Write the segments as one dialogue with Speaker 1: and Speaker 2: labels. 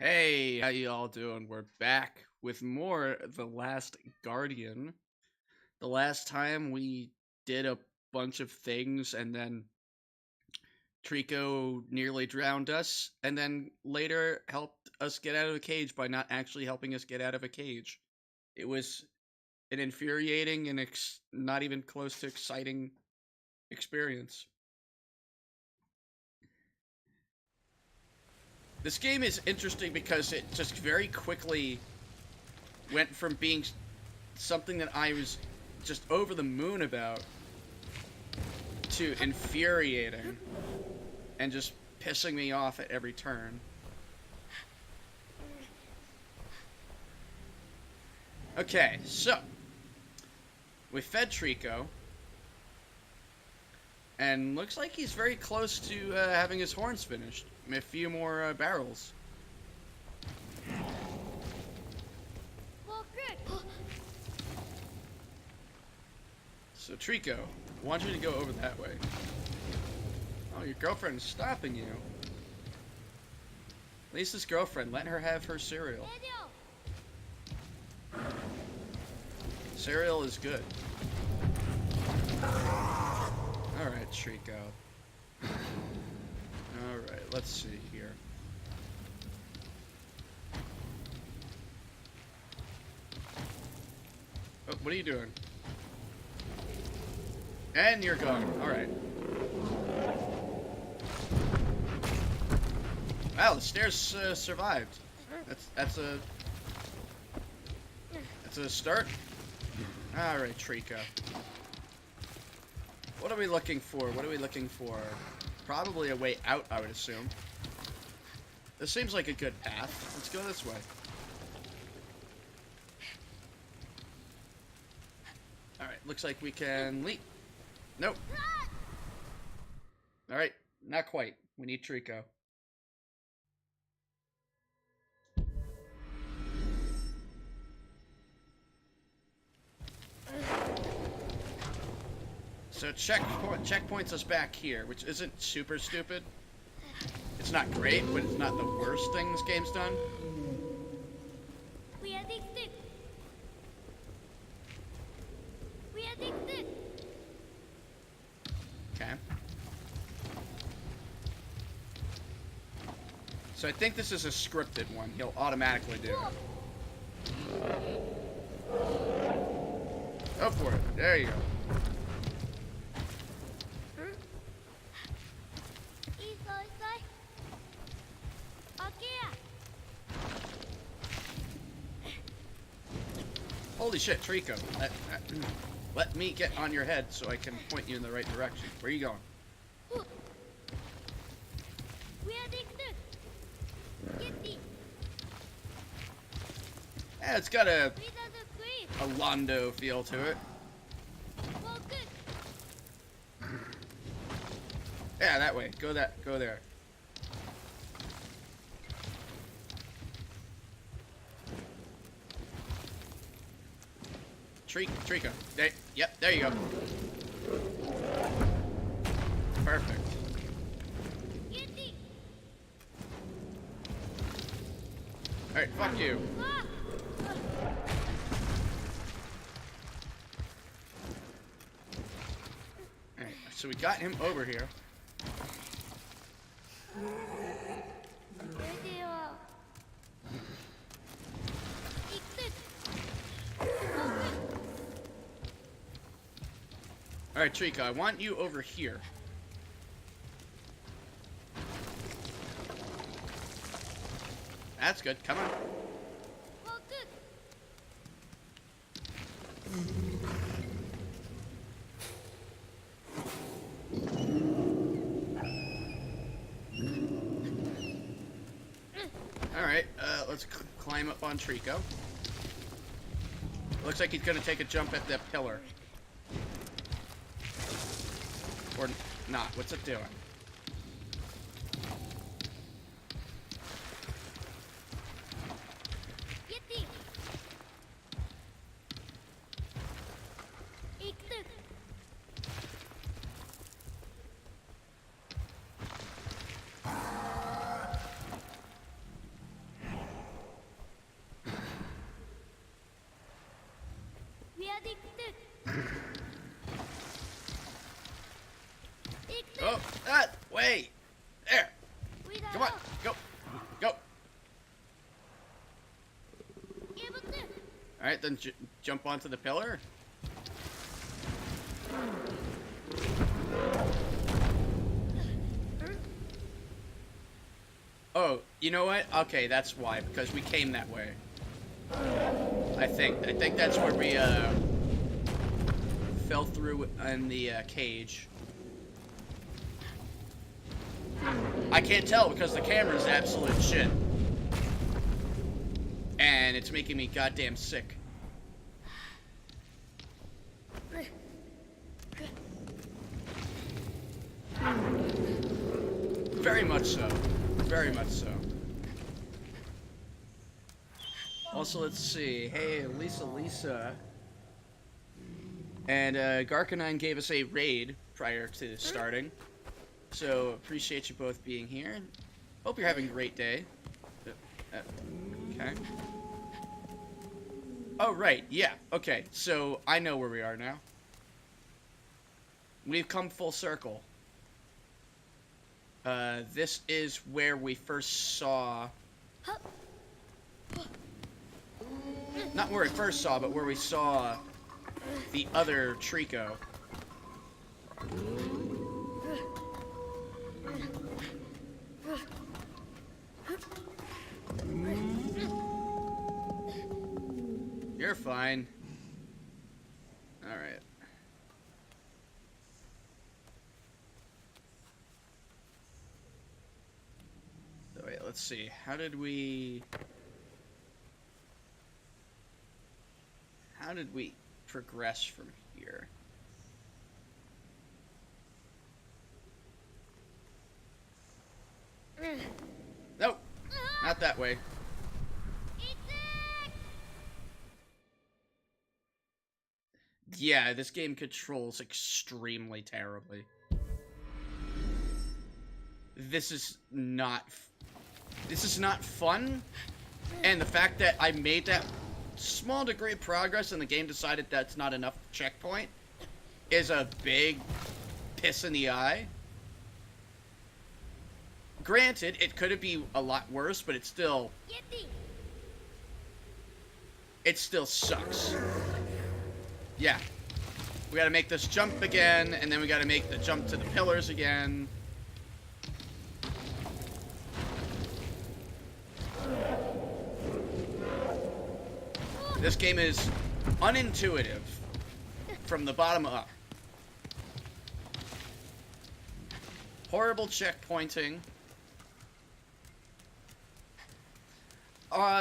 Speaker 1: Hey, how you all doing? We're back with more The Last Guardian. The last time we did a bunch of things and then Trico nearly drowned us and then later helped us get out of a cage by not actually helping us get out of a cage. It was an infuriating and not even close to exciting experience. This game is interesting because it just very quickly went from being something that I was just over the moon about to infuriating and just pissing me off at every turn. Okay, so we fed Trico, and looks like he's very close to having his horns finished. A few more barrels. So Trico, I want you to go over that way. Oh, your girlfriend is stopping you. Lisa's girlfriend, let her have her cereal. Cereal is good. Alright, Trico. Alright, let's see here. Oh, what are you doing? And you're gone. Alright. Wow, the stairs survived. That's a start. All right, Trico. What are we looking for? What are we looking for? Probably a way out, I would assume. This seems like a good path. Let's go this way. All right, looks like we can leap. Nope. All right, not quite. We need Trico. So checkpoints us back here, which isn't super stupid. It's not great, but it's not the worst thing this game's done.
Speaker 2: We are addicted. We are addicted.
Speaker 1: Okay. So I think this is a scripted one. He'll automatically do it. Go for it. There you go. Holy shit, Trico. Let me get on your head so I can point you in the right direction. Where are you going?
Speaker 2: We are addicted.
Speaker 1: Yeah, it's got a Londo feel to it. Yeah, that way. Go there. Trico. Yep, there you go. Perfect. Alright, fuck you. Alright, so we got him over here. Alright, Trico, I want you over here. That's good. Come on. Alright, let's climb up on Trico. Looks like he's gonna take a jump at the pillar. Or not. What's it doing? Go. Go. Alright, then jump onto the pillar. Oh, you know what? Okay, that's why, because we came that way. I think that's where we fell through in the cage. I can't tell because the camera's absolute shit. And it's making me goddamn sick. Very much so. Very much so. Also, let's see. Hey, Lisa. And Garcanine gave us a raid prior to starting. So, appreciate you both being here. Hope you're having a great day. Okay. Oh, right. Yeah. Okay. So, I know where we are now. We've come full circle. This is where we first saw... Not where we first saw, but where we saw the other Treacle. You're fine. Alright. So wait, let's see. How did we progress from here? Nope. Not that way. Yeah, this game controls extremely terribly. This is not fun. And the fact that I made that small degree of progress and the game decided that's not enough checkpoint is a big piss in the eye. Granted, it could be a lot worse, but it still sucks. Yeah. We gotta make this jump again, and then we gotta make the jump to the pillars again. This game is unintuitive from the bottom up. Horrible checkpointing.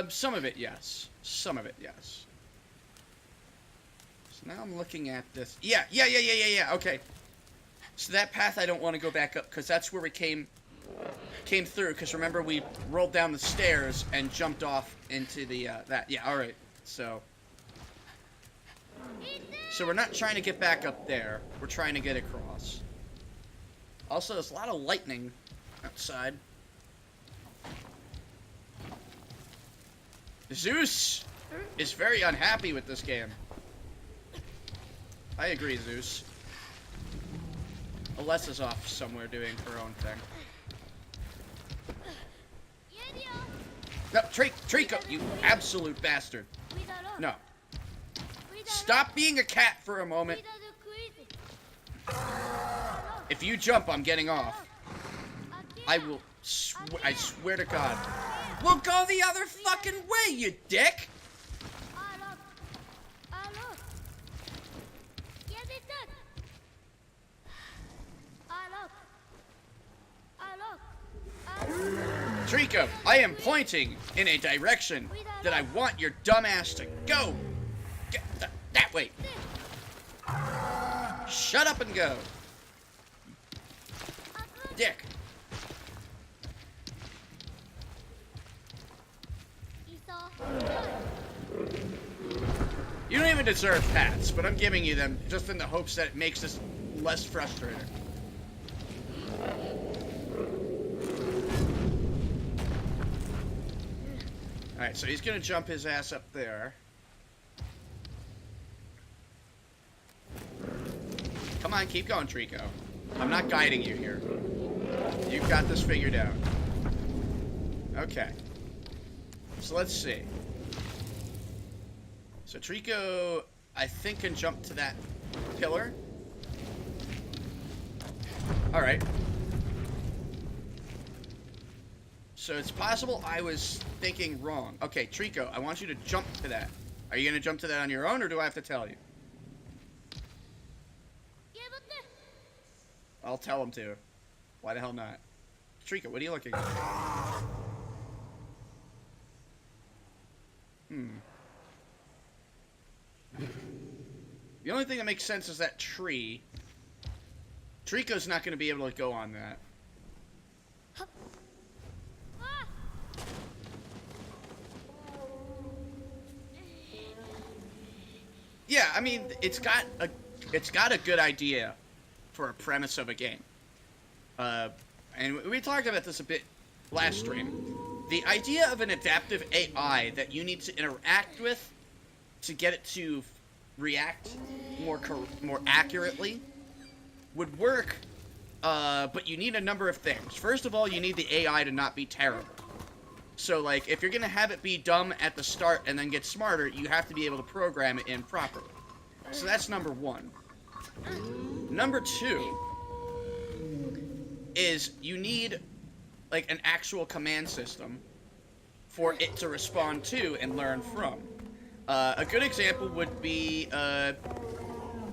Speaker 1: Some of it, yes. Some of it, yes. So now I'm looking at this. Yeah, okay. So that path I don't want to go back up, because that's where we came through, because remember we rolled down the stairs and jumped off into the, that. Yeah, alright. So we're not trying to get back up there. We're trying to get across. Also, there's a lot of lightning outside. Zeus is very unhappy with this game. I agree, Zeus. Alessa's off somewhere doing her own thing. No, Treacle, you absolute bastard. No. Stop being a cat for a moment. If you jump, I'm getting off. I will. I swear to God. We'll go the other fucking way, you dick! Treacle, I am pointing in a direction that I want your dumb ass to go. Get that way. Shut up and go. Dick. You don't even deserve pats, but I'm giving you them just in the hopes that it makes this less frustrating. Alright, so he's gonna jump his ass up there. Come on, keep going, Treacle. I'm not guiding you here. You've got this figured out. Okay. So let's see. So Treacle, I think, can jump to that pillar. Alright. So it's possible I was thinking wrong. Okay, Treacle, I want you to jump to that. Are you going to jump to that on your own, or do I have to tell you? I'll tell him to. Why the hell not? Treacle, what are you looking at? The only thing that makes sense is that tree. Treacle's not going to be able to go on that. Yeah, I mean, it's got a good idea for a premise of a game. And we talked about this a bit last stream. The idea of an adaptive AI that you need to interact with to get it to react more accurately would work, but you need a number of things. First of all, you need the AI to not be terrible. So, like, if you're going to have it be dumb at the start and then get smarter, you have to be able to program it in properly. So that's number one. Number two is you need, like, an actual command system for it to respond to and learn from. A good example would be, I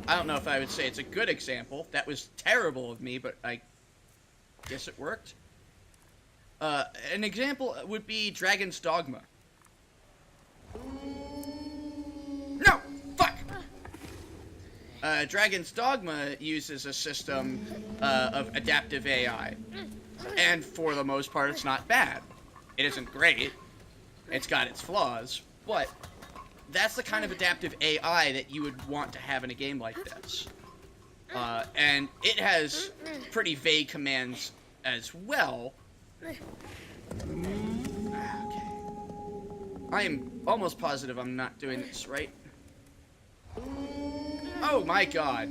Speaker 1: don't know if I would say it's a good example. That was terrible of me, but I guess it worked. An example would be Dragon's Dogma. No! Fuck! Dragon's Dogma uses a system of adaptive AI. And for the most part, it's not bad. It isn't great. It's got its flaws. But that's the kind of adaptive AI that you would want to have in a game like this. And it has pretty vague commands as well. Okay. I am almost positive I'm not doing this right. Oh my god.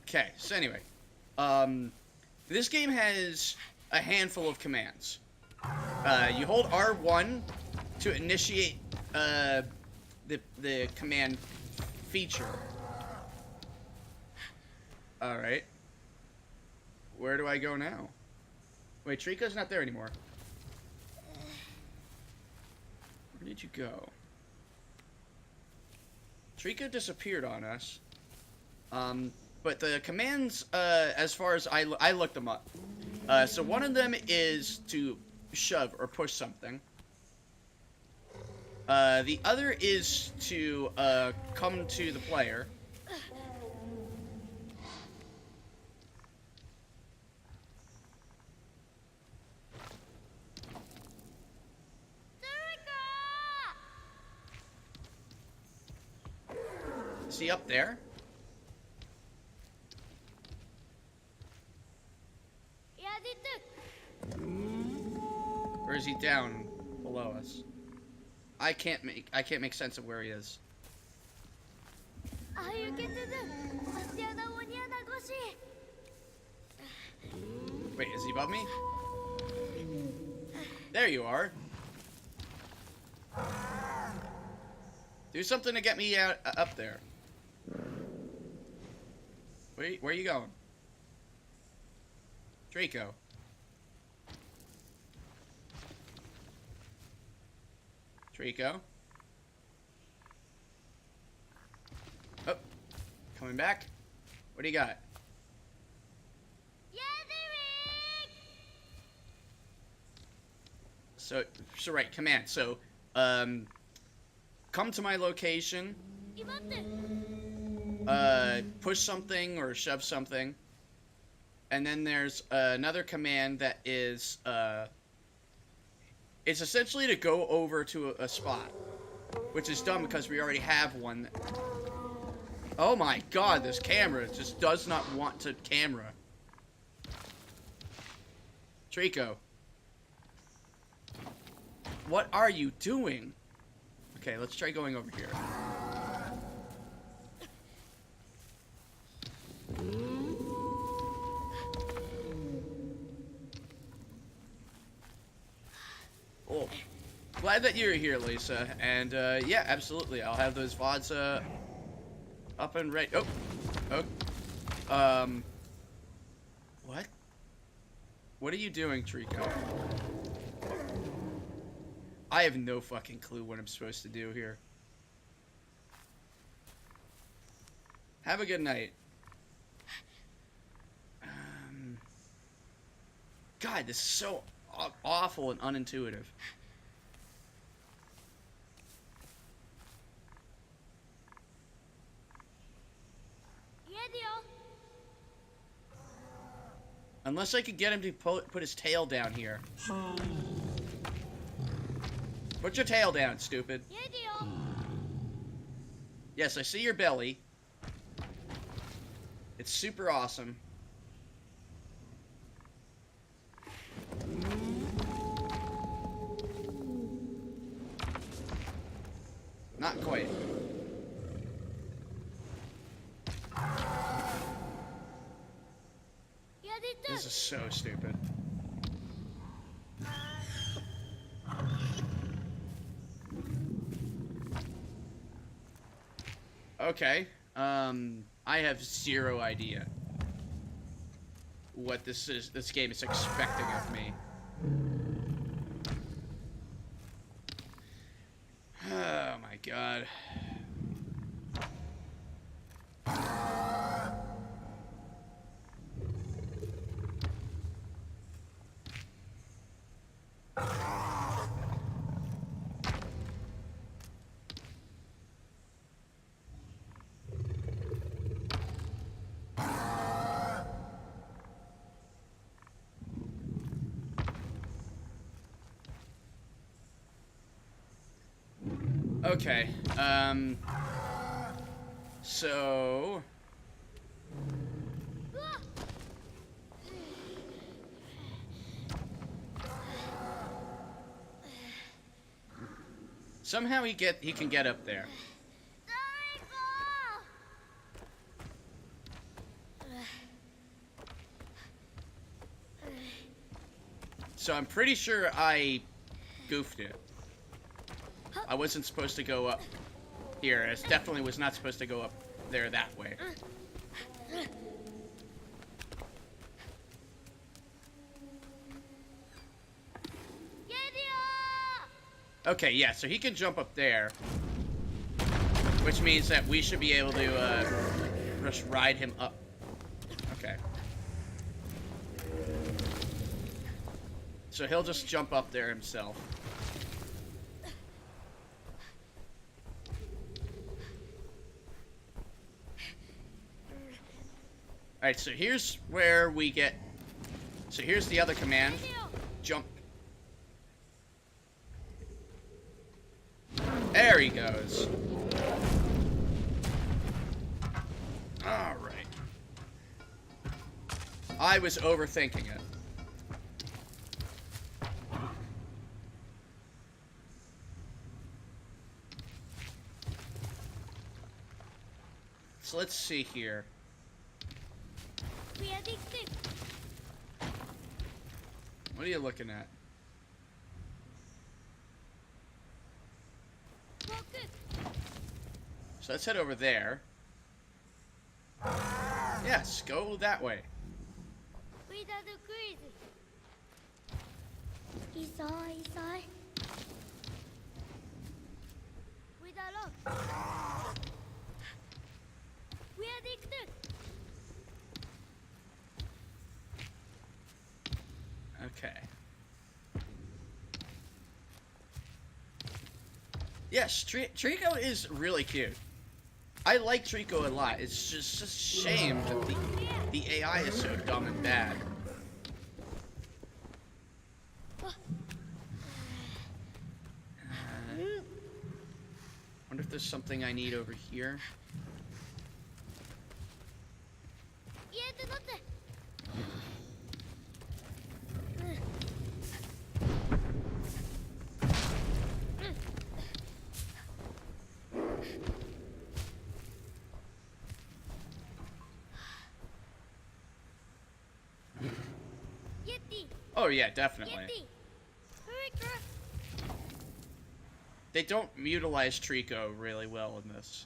Speaker 1: Okay, so anyway. This game has a handful of commands. You hold R1 to initiate the command feature. Alright. Where do I go now? Wait, Treacle's not there anymore. Where did you go? Treacle disappeared on us. But the commands, as far as I looked them up. So one of them is to shove or push something. The other is to come to the player. Is he up there? Or is he down below us? I can't make sense of where he is. Wait, is he above me? There you are. Do something to get me out up there. Where are you going? Treacle. Treacle. Oh, coming back. What do you got? So right, command. So, come to my location. Push something or shove something. And then there's another command that is, it's essentially to go over to a spot. Which is dumb because we already have one. Oh my god, this camera just does not want to camera. What are you doing? Okay, let's try going over here. Oh, glad that you're here, Lisa. And yeah, absolutely, I'll have those VODs up and ready. What? What are you doing, Treacle? I have no fucking clue what I'm supposed to do here. Have a good night. God, this is so awful and unintuitive.
Speaker 2: Radio.
Speaker 1: Unless I could get him to put his tail down here. Put your tail down, stupid.
Speaker 2: Radio.
Speaker 1: Yes, I see your belly. It's super awesome. Not quite. This is so stupid. Okay. I have zero idea what this game is expecting of me. Oh my god. Okay, so... Somehow he can get up there. So I'm pretty sure I goofed it. I wasn't supposed to go up here. It definitely was not supposed to go up there that way. Okay, yeah, so he can jump up there. Which means that we should be able to just ride him up. Okay. So he'll just jump up there himself. Alright, so here's where we get... So here's the other command. Jump. There he goes. Alright. I was overthinking it. So let's see here. What are you looking at? So let's head over there. Yes, go that way. Okay. Yes, Treacle is really cute. I like Treacle a lot. It's just a shame that the AI is so dumb and bad. Wonder if there's something I need over here. Oh yeah, definitely.
Speaker 2: Yeti. Treacle.
Speaker 1: They don't utilize Treacle really well in this.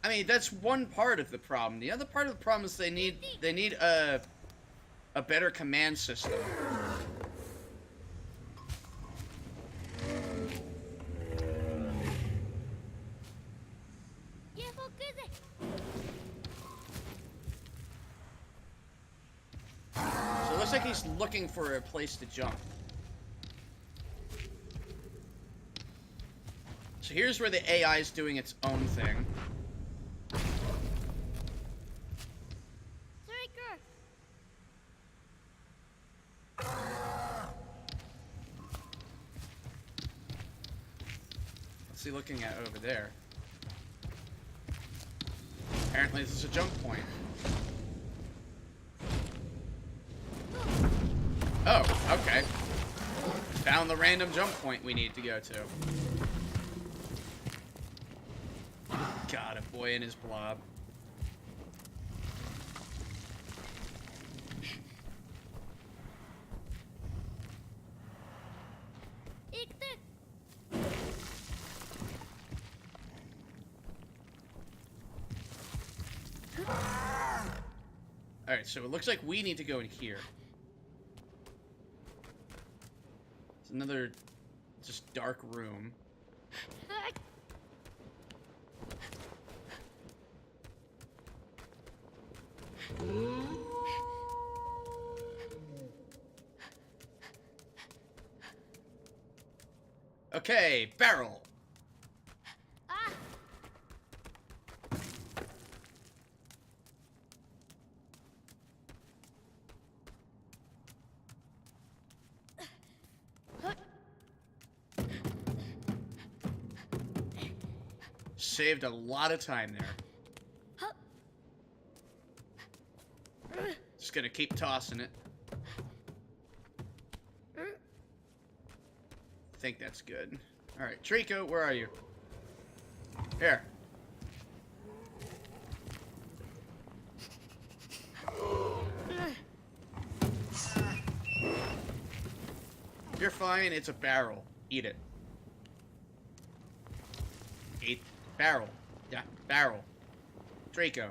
Speaker 1: I mean, that's one part of the problem. The other part of the problem is they need a better command system.
Speaker 2: Yefokuze.
Speaker 1: So it looks like he's looking for a place to jump. So here's where the AI is doing its own thing.
Speaker 2: Treacle.
Speaker 1: What's he looking at over there? Apparently this is a jump point. Oh, okay. Found the random jump point we need to go to. God, a boy and his blob.
Speaker 2: Iktu.
Speaker 1: Alright, so it looks like we need to go in here. It's another just dark room. Okay, barrel.
Speaker 2: Ah.
Speaker 1: Saved a lot of time there. Just gonna keep tossing it. I think that's good. Alright, Treacle, where are you? Here. You're fine, it's a barrel. Eat it. Eat barrel. Yeah, barrel. Treacle.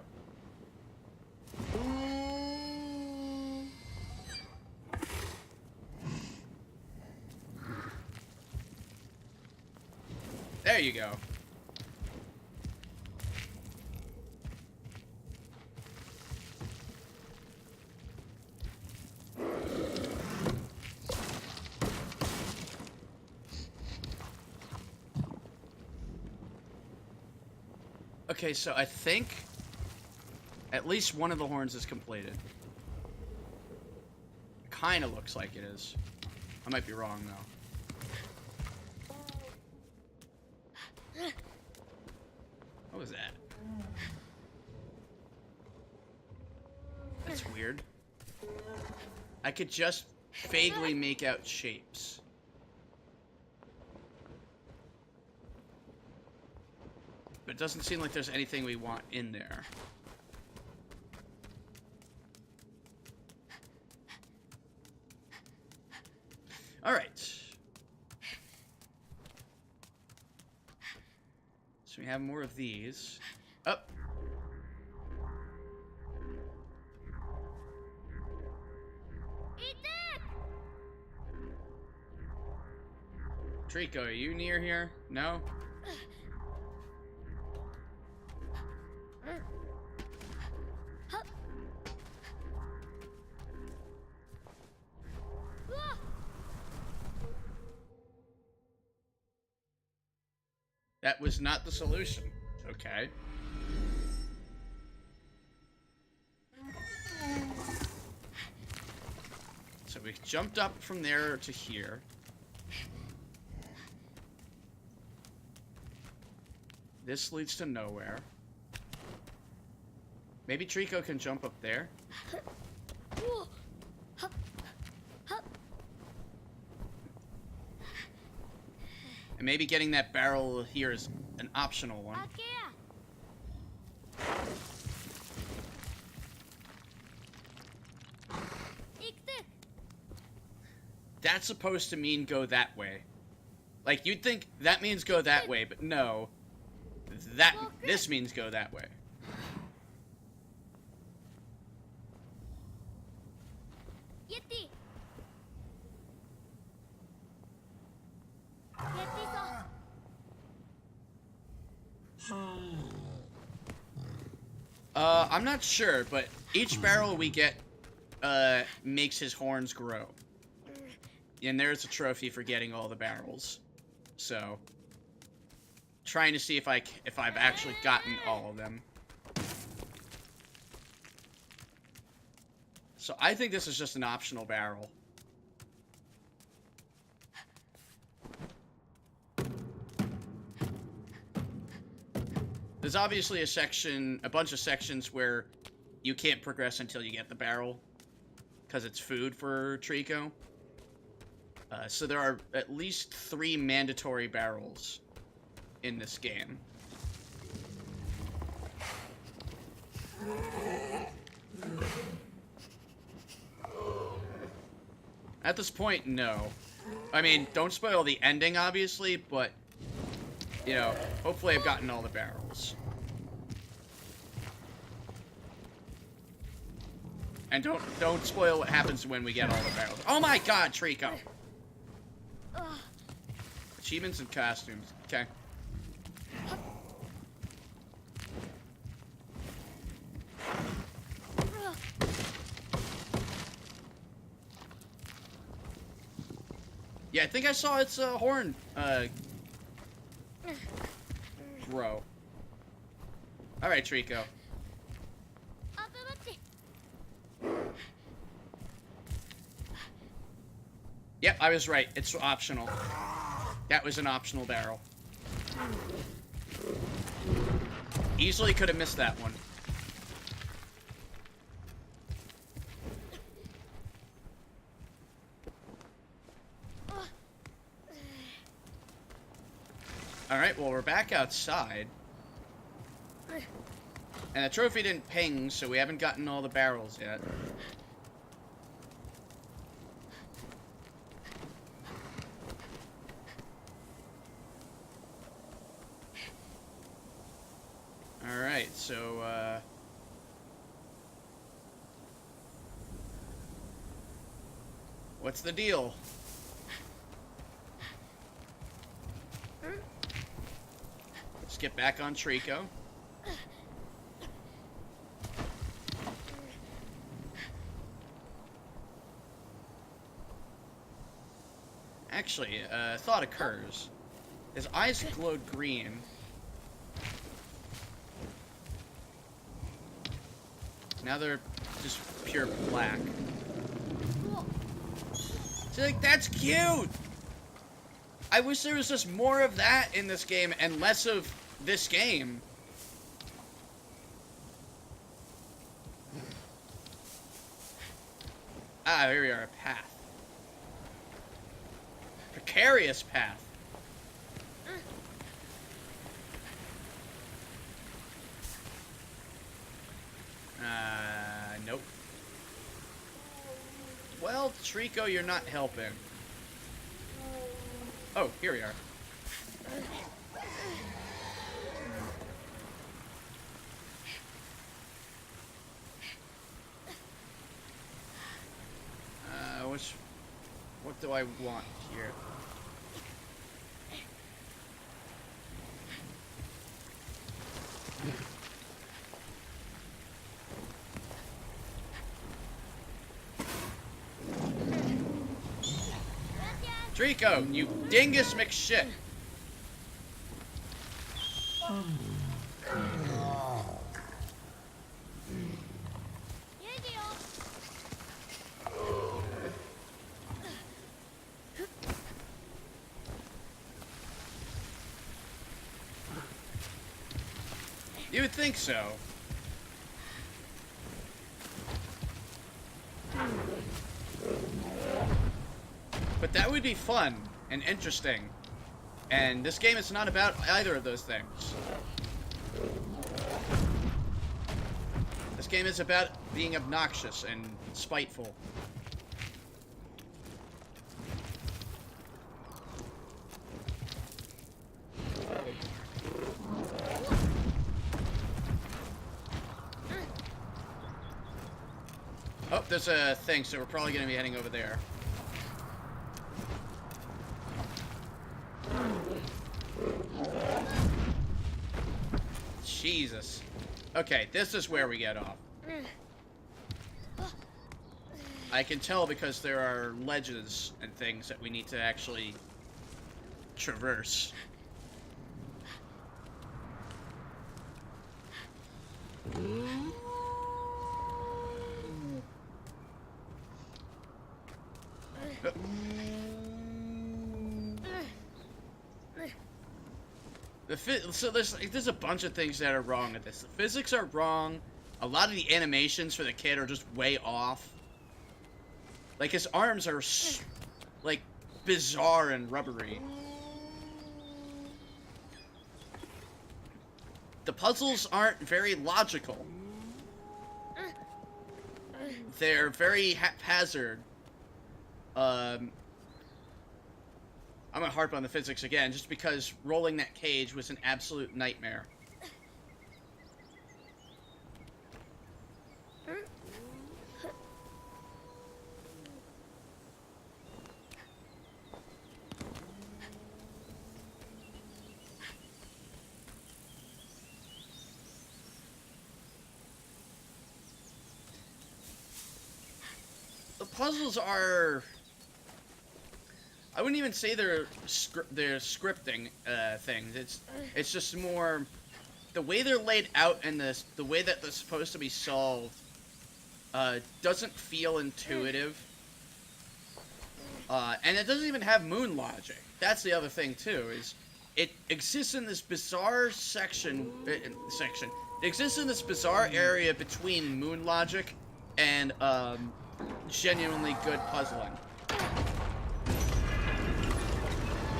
Speaker 1: There you go. Okay, so I think at least one of the horns is completed. Kind of looks like it is. I might be wrong, though. What was that? That's weird. I could just vaguely make out shapes. But it doesn't seem like there's anything we want in there. Alright. So we have more of these. Oh! Treacle, are you near here? No? That was not the solution. Okay. So we jumped up from there to here. This leads to nowhere. Maybe Treacle can jump up there. And maybe getting that barrel here is an optional one. that's supposed to mean go that way. Like, you'd think that means go that way, but no. This means go that way.
Speaker 2: Yeti. Yeti
Speaker 1: I'm not sure, but each barrel we get, makes his horns grow. And there's a trophy for getting all the barrels. So, trying to see if I've actually gotten all of them. So I think this is just an optional barrel. There's obviously a bunch of sections where you can't progress until you get the barrel, because it's food for Treacle. So there are at least 3 mandatory barrels in this game. At this point, no. I mean, don't spoil the ending, obviously, but, you know, hopefully I've gotten all the barrels. And don't spoil what happens when we get all the barrels. Oh my god, Treacle! Achievements and costumes. Okay. Yeah, I think I saw its horn grow. Alright, Treacle. Yep, I was right. It's optional. That was an optional barrel. Easily could have missed that one. Alright, well, we're back outside. And the trophy didn't ping, so we haven't gotten all the barrels yet. Alright, so, what's the deal? Let's get back on Treacle. Actually, a thought occurs. His eyes glowed green. Now they're just pure black. So, like, that's cute! I wish there was just more of that in this game and less of this game. Ah, here we are, a path. Precarious path. Nope. Well, Treacle, you're not helping. Oh, here we are. What do I want here? Treacle, you dingus McShit. You would think so. But that would be fun and interesting. And this game is not about either of those things. This game is about being obnoxious and spiteful. Oh, there's a thing, so we're probably going to be heading over there. Jesus. Okay, this is where we get off. I can tell because there are ledges and things that we need to actually traverse. So there's a bunch of things that are wrong with this. The physics are wrong. A lot of the animations for the kid are just way off. Like, his arms are, like, bizarre and rubbery. The puzzles aren't very logical. They're very haphazard. I'm gonna harp on the physics again, just because rolling that cage was an absolute nightmare. The puzzles are... I wouldn't even say they're scripting things. It's just more the way they're laid out and the way that they're supposed to be solved doesn't feel intuitive. And it doesn't even have moon logic. That's the other thing too. Is it exists in this bizarre section. It exists in this bizarre area between moon logic and genuinely good puzzling.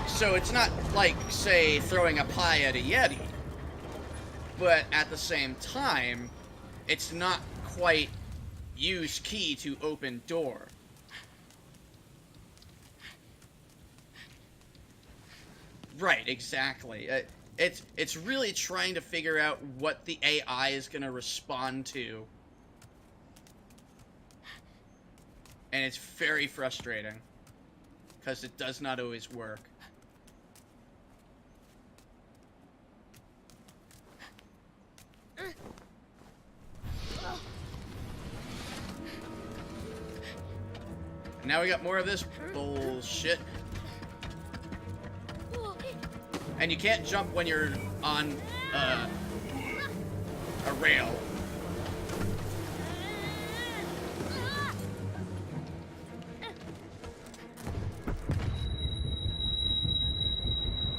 Speaker 1: So it's not like, say, throwing a pie at a Yeti, but at the same time, it's not quite use key to open door. Right, exactly. It's really trying to figure out what the AI is going to respond to. And it's very frustrating, because it does not always work. Now we got more of this bullshit. And you can't jump when you're on a rail.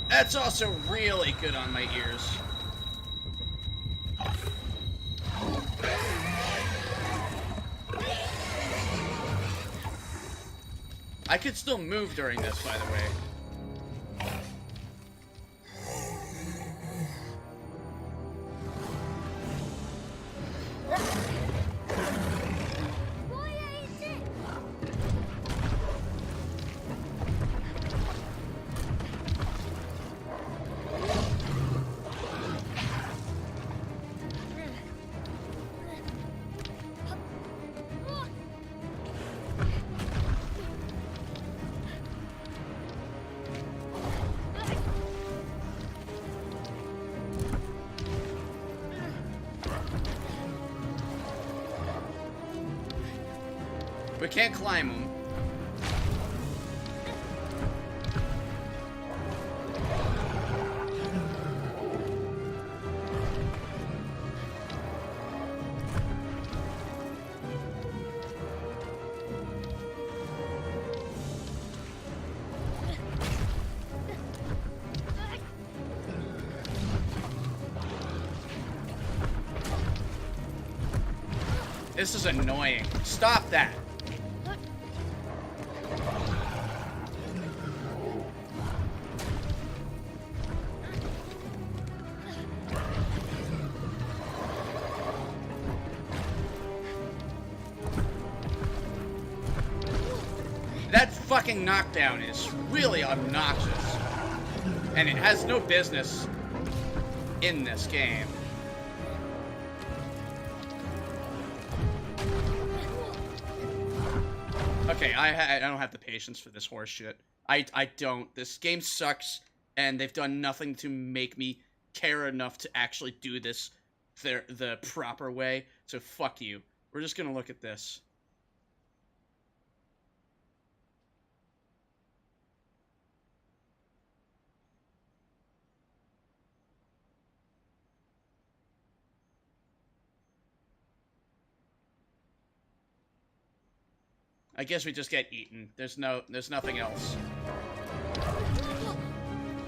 Speaker 1: That's also really good on my ears. I could still move during this, by the way. We can't climb them. This is annoying. Stop that. That fucking knockdown is really obnoxious. And it has no business in this game. Okay, I don't have the patience for this horse shit. I don't. This game sucks, and they've done nothing to make me care enough to actually do this the proper way. So fuck you. We're just gonna look at this. I guess we just get eaten. There's nothing else.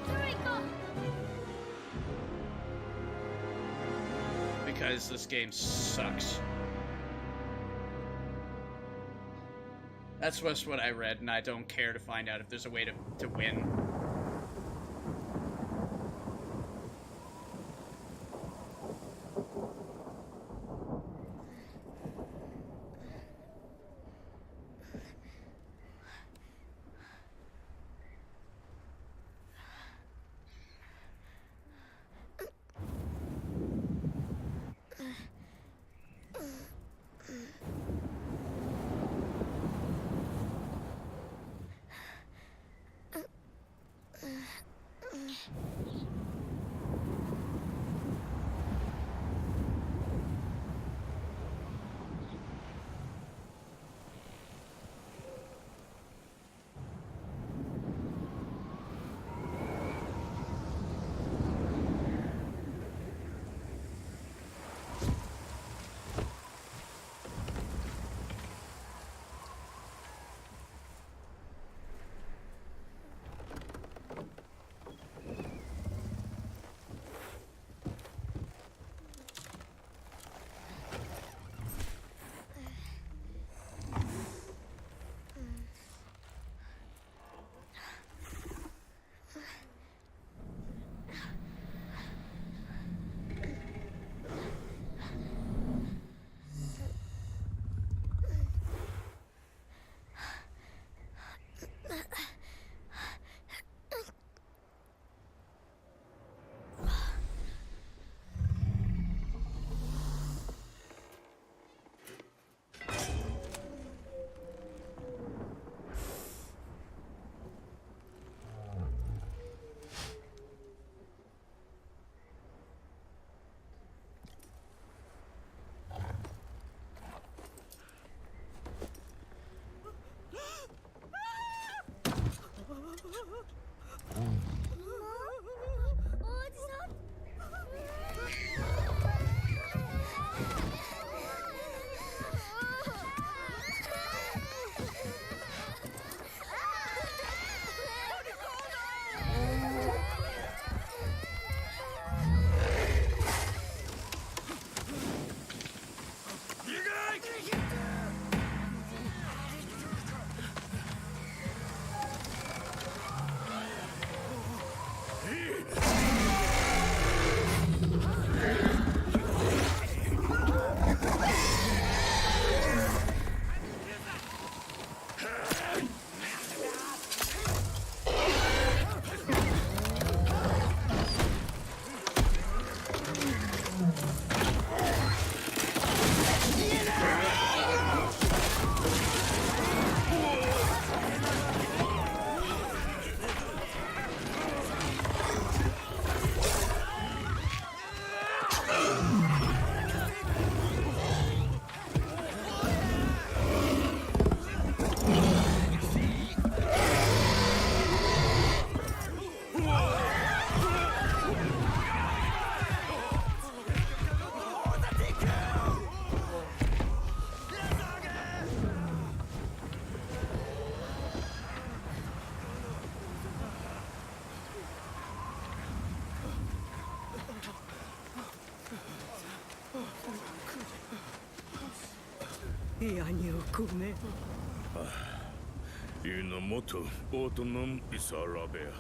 Speaker 2: Treacle!
Speaker 1: Because this game sucks. That's just what I read, and I don't care to find out if there's a way to win.
Speaker 3: Ianya kume.
Speaker 4: Ina moto otonom isarabea.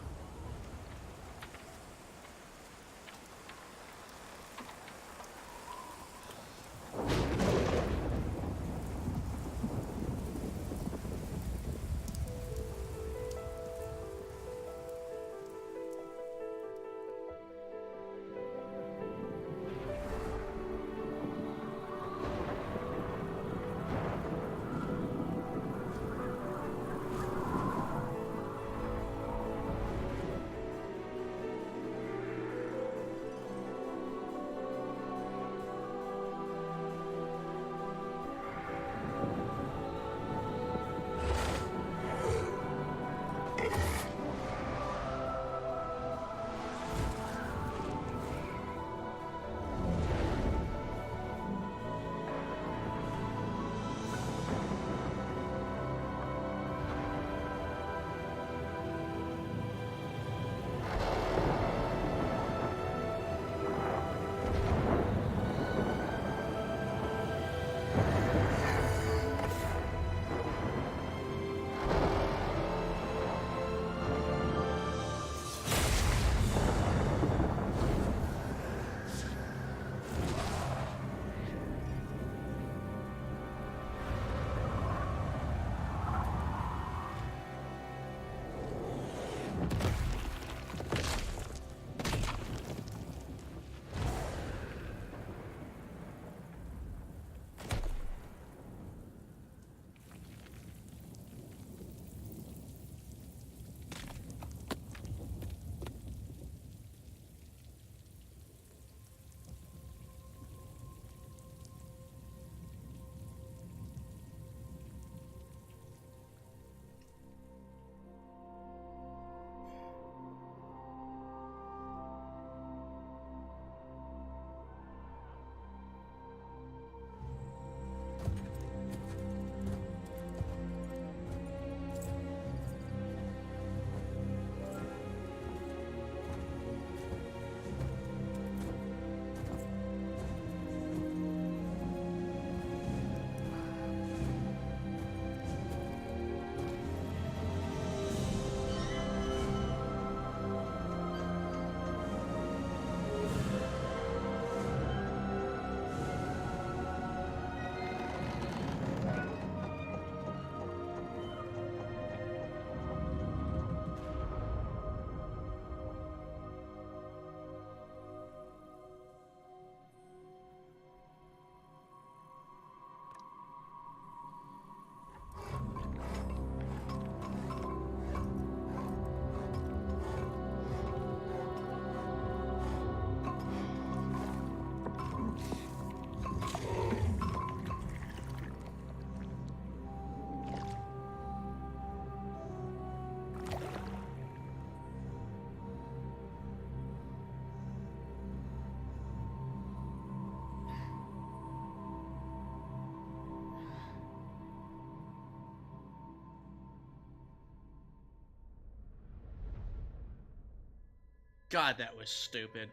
Speaker 1: God, that was stupid.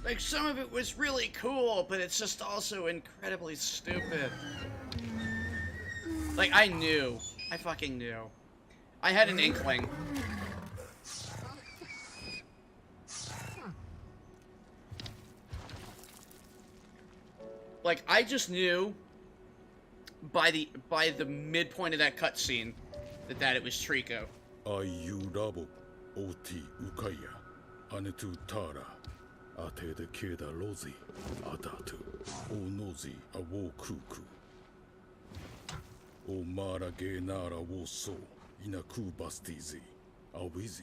Speaker 1: Like, some of it was really cool, but it's just also incredibly stupid. Like, I knew. I fucking knew. I had an inkling. Like, I just knew by the midpoint of that cutscene that it was Treacle.
Speaker 4: Ayu rabo oti ukaya anetu tara ate de keda lozi adatu o nozi a wo kuku o mara ge nara wo so inaku bastizi a wizi.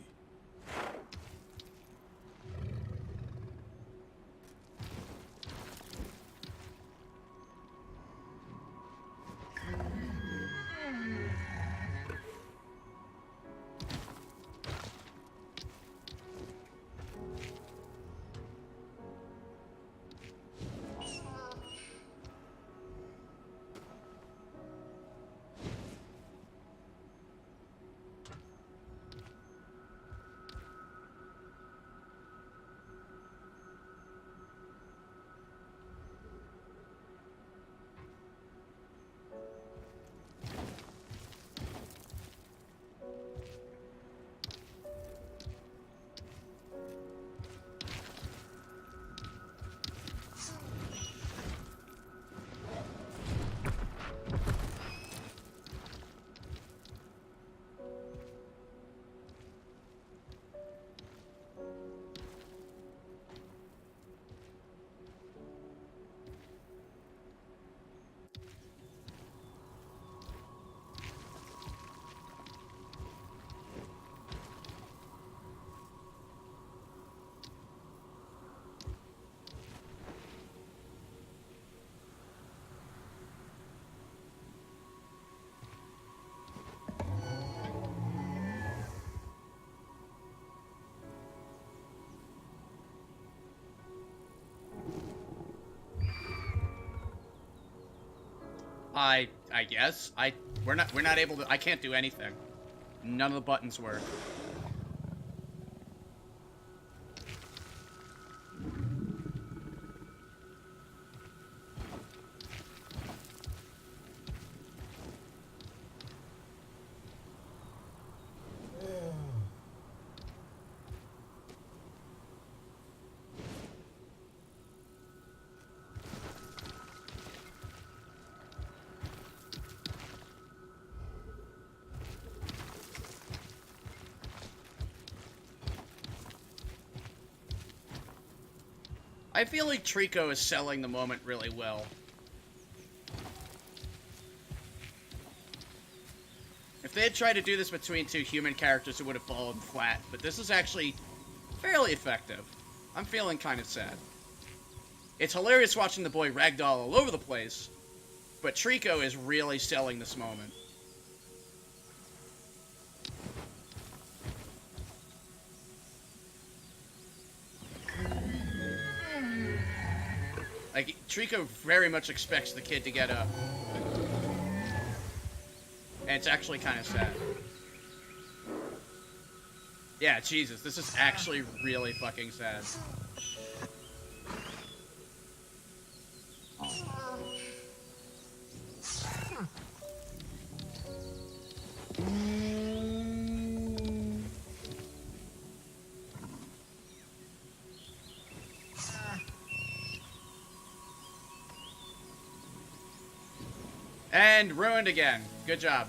Speaker 1: I guess. We're not able to. I can't do anything. None of the buttons work. I feel like Treacle is selling the moment really well. If they had tried to do this between two human characters, it would have fallen flat, but this is actually fairly effective. I'm feeling kind of sad. It's hilarious watching the boy ragdoll all over the place, but Treacle is really selling this moment. Like, Treacle very much expects the kid to get up. And it's actually kind of sad. Yeah, Jesus, this is actually really fucking sad. And ruined again. Good job.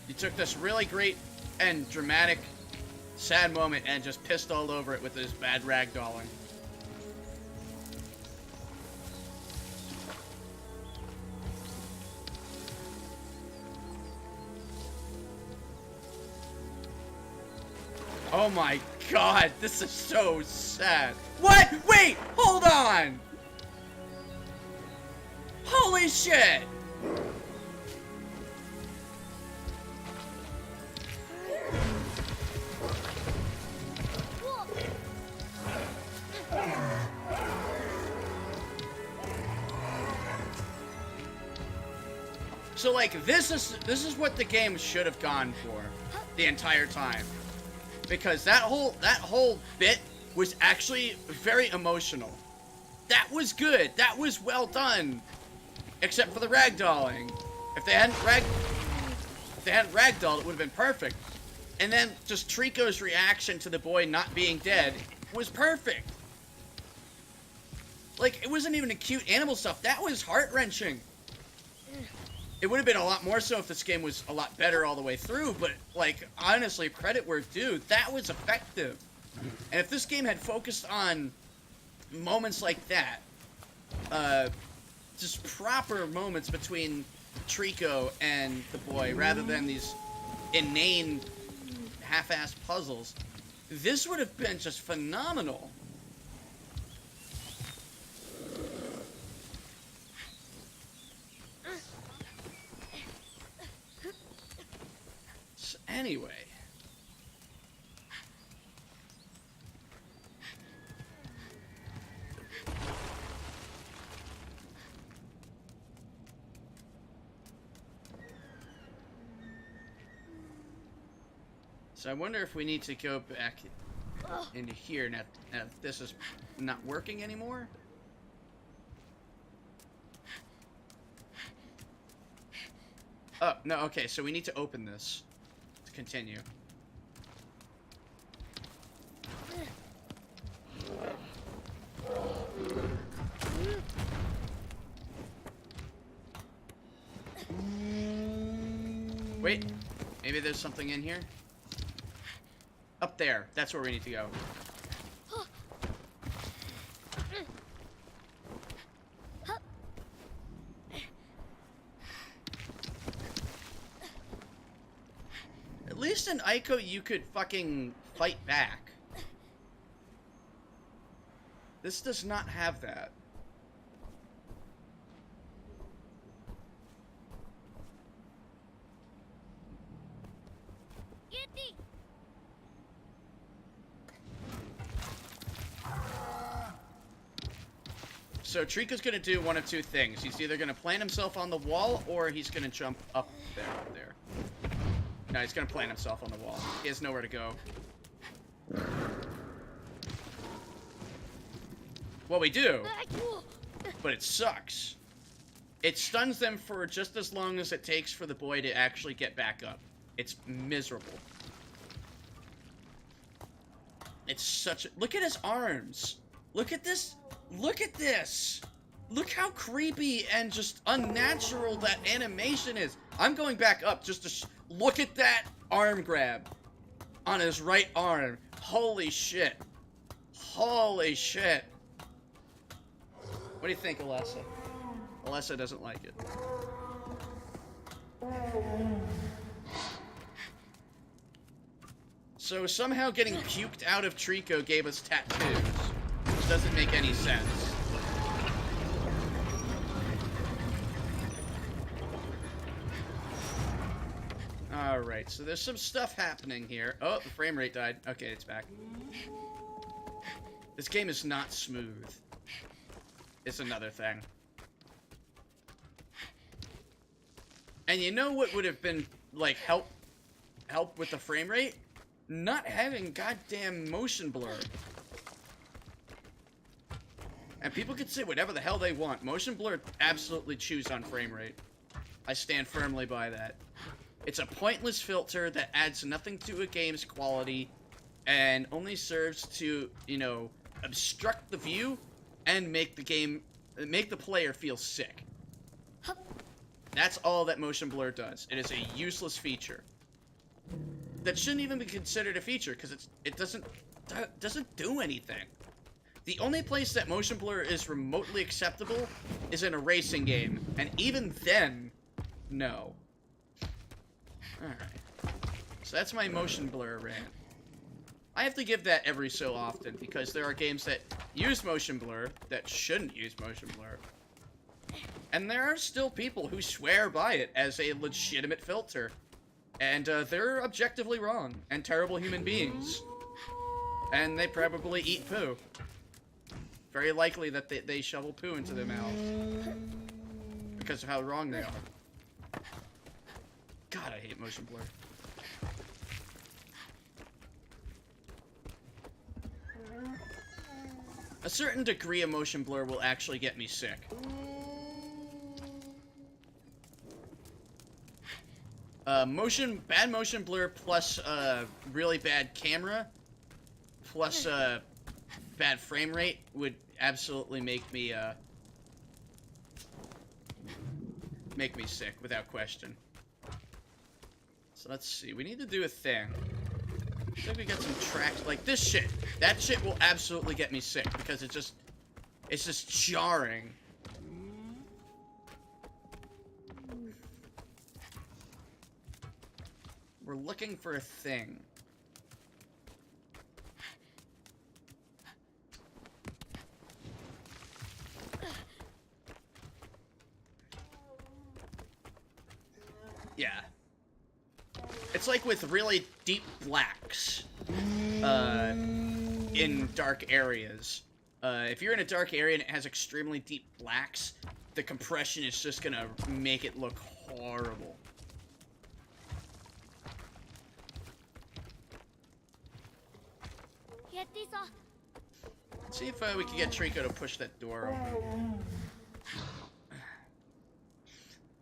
Speaker 1: You took this really great and dramatic, sad moment and just pissed all over it with this bad ragdolling. Oh my god, this is so sad. What? Wait, hold on! Holy shit! So like this is what the game should have gone for the entire time, because that whole bit was actually very emotional. That was good. That was well done, except for the ragdolling. If they hadn't ragdolled, it would have been perfect. And then just Treaco's reaction to the boy not being dead was perfect. Like, it wasn't even a cute animal stuff. That was heart-wrenching. It would have been a lot more so if this game was a lot better all the way through, but, like, honestly, credit where due, that was effective. And if this game had focused on moments like that, just proper moments between Treacle and the boy, rather than these inane, half-assed puzzles, this would have been just phenomenal. So anyway. So I wonder if we need to go back into here now this is not working anymore. Oh, no, okay, so we need to open this to continue. Wait, maybe there's something in here? Up there. That's where we need to go. At least in Ico, you could fucking fight back. This does not have that.
Speaker 2: Yeti!
Speaker 1: So Treacle's gonna do one of two things. He's either gonna plant himself on the wall, or he's gonna jump up there. No, he's gonna plant himself on the wall. He has nowhere to go. Well, we do, but it sucks. It stuns them for just as long as it takes for the boy to actually get back up. It's miserable. It's such a... Look at his arms. Look at this. Look at this. Look how creepy and just unnatural that animation is. I'm going back up just to look at that arm grab on his right arm. Holy shit. Holy shit. What do you think, Alessa? Alessa doesn't like it. So somehow getting puked out of Treacle gave us tattoos, which doesn't make any sense. Alright, so there's some stuff happening here. Oh, the frame rate died. Okay, it's back. This game is not smooth. It's another thing. And you know what would have been, like, help with the frame rate? Not having goddamn motion blur. And people can say whatever the hell they want. Motion blur absolutely chews on frame rate. I stand firmly by that. It's a pointless filter that adds nothing to a game's quality and only serves to, you know, obstruct the view and make the player feel sick. That's all that motion blur does. It is a useless feature. That shouldn't even be considered a feature because it doesn't do anything. The only place that motion blur is remotely acceptable is in a racing game, and even then, no. Alright. So that's my motion blur rant. I have to give that every so often because there are games that use motion blur that shouldn't use motion blur. And there are still people who swear by it as a legitimate filter. And they're objectively wrong and terrible human beings. And they probably eat poo. Very likely that they shovel poo into their mouths. Because of how wrong they are. God, I hate motion blur. A certain degree of motion blur will actually get me sick. Bad motion blur plus really bad camera plus bad frame rate would absolutely make me sick without question. So let's see. We need to do a thing. I think we got some tracks like this shit. That shit will absolutely get me sick because it's just jarring. We're looking for a thing. Yeah. It's like with really deep blacks in dark areas. If you're in a dark area and it has extremely deep blacks, the compression is just gonna make it look horrible. Let's see if we can get Treacle to push that door open.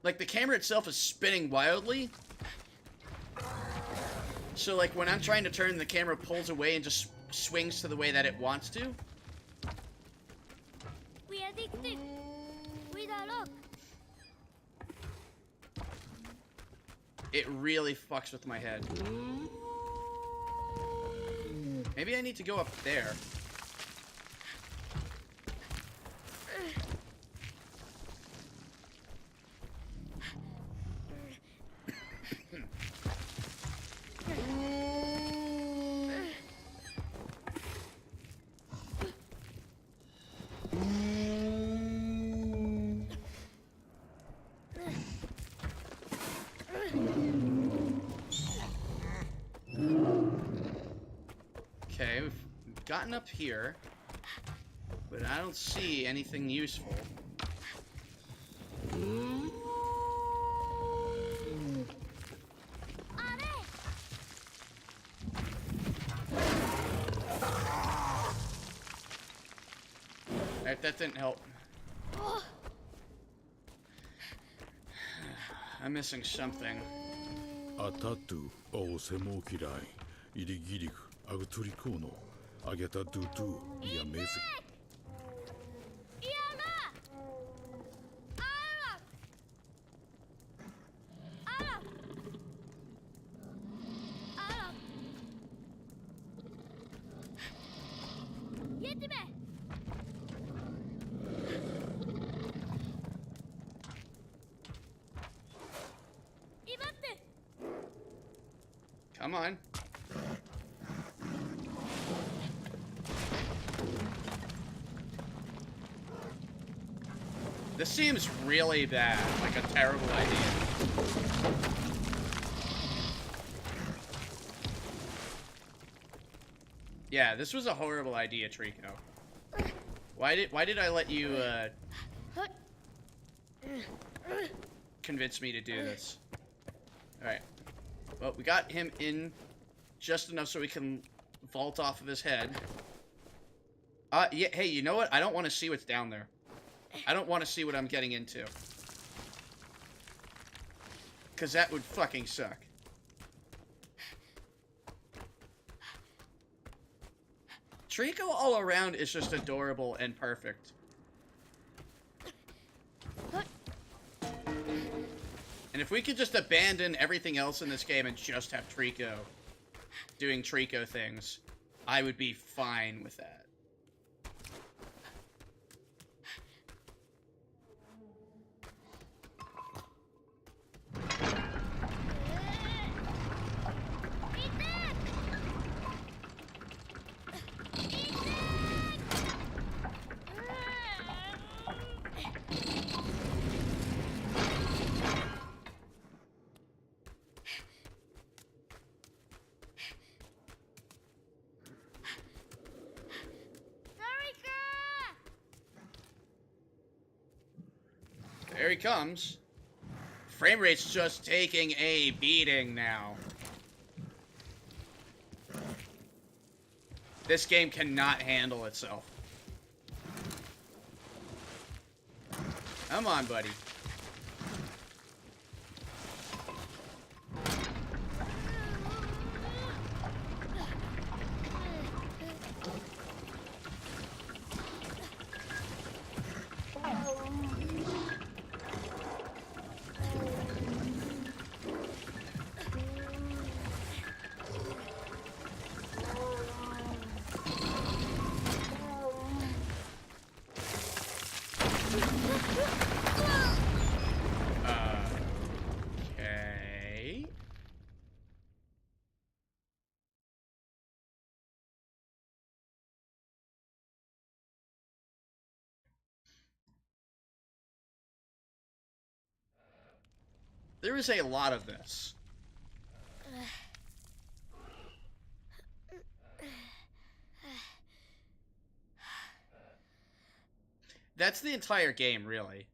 Speaker 1: Like, the camera itself is spinning wildly. So, like, when I'm trying to turn, the camera pulls away and just swings to the way that it wants to.
Speaker 2: We are addicted. We are locked.
Speaker 1: It really fucks with my head. Maybe I need to go up there. Okay, we've gotten up here, but I don't see anything useful. Alright, that didn't help. I'm missing something.
Speaker 4: Atatu o semokirai irigirik agturikono ageta dutu iamezi.
Speaker 1: Come on. This seems really bad, like a terrible idea. Yeah, this was a horrible idea, Treacle. Why did I let you convince me to do this? Alright. Well, we got him in just enough so we can vault off of his head. Yeah, hey, you know what? I don't want to see what's down there. I don't want to see what I'm getting into. Because that would fucking suck. Treacle all around is just adorable and perfect. And if we could just abandon everything else in this game and just have Treacle doing Treacle things, I would be fine with that. There he comes. frame rate's just taking a beating now. This game cannot handle itself. Come on, buddy. Okay. There is a lot of this. That's the entire game, really.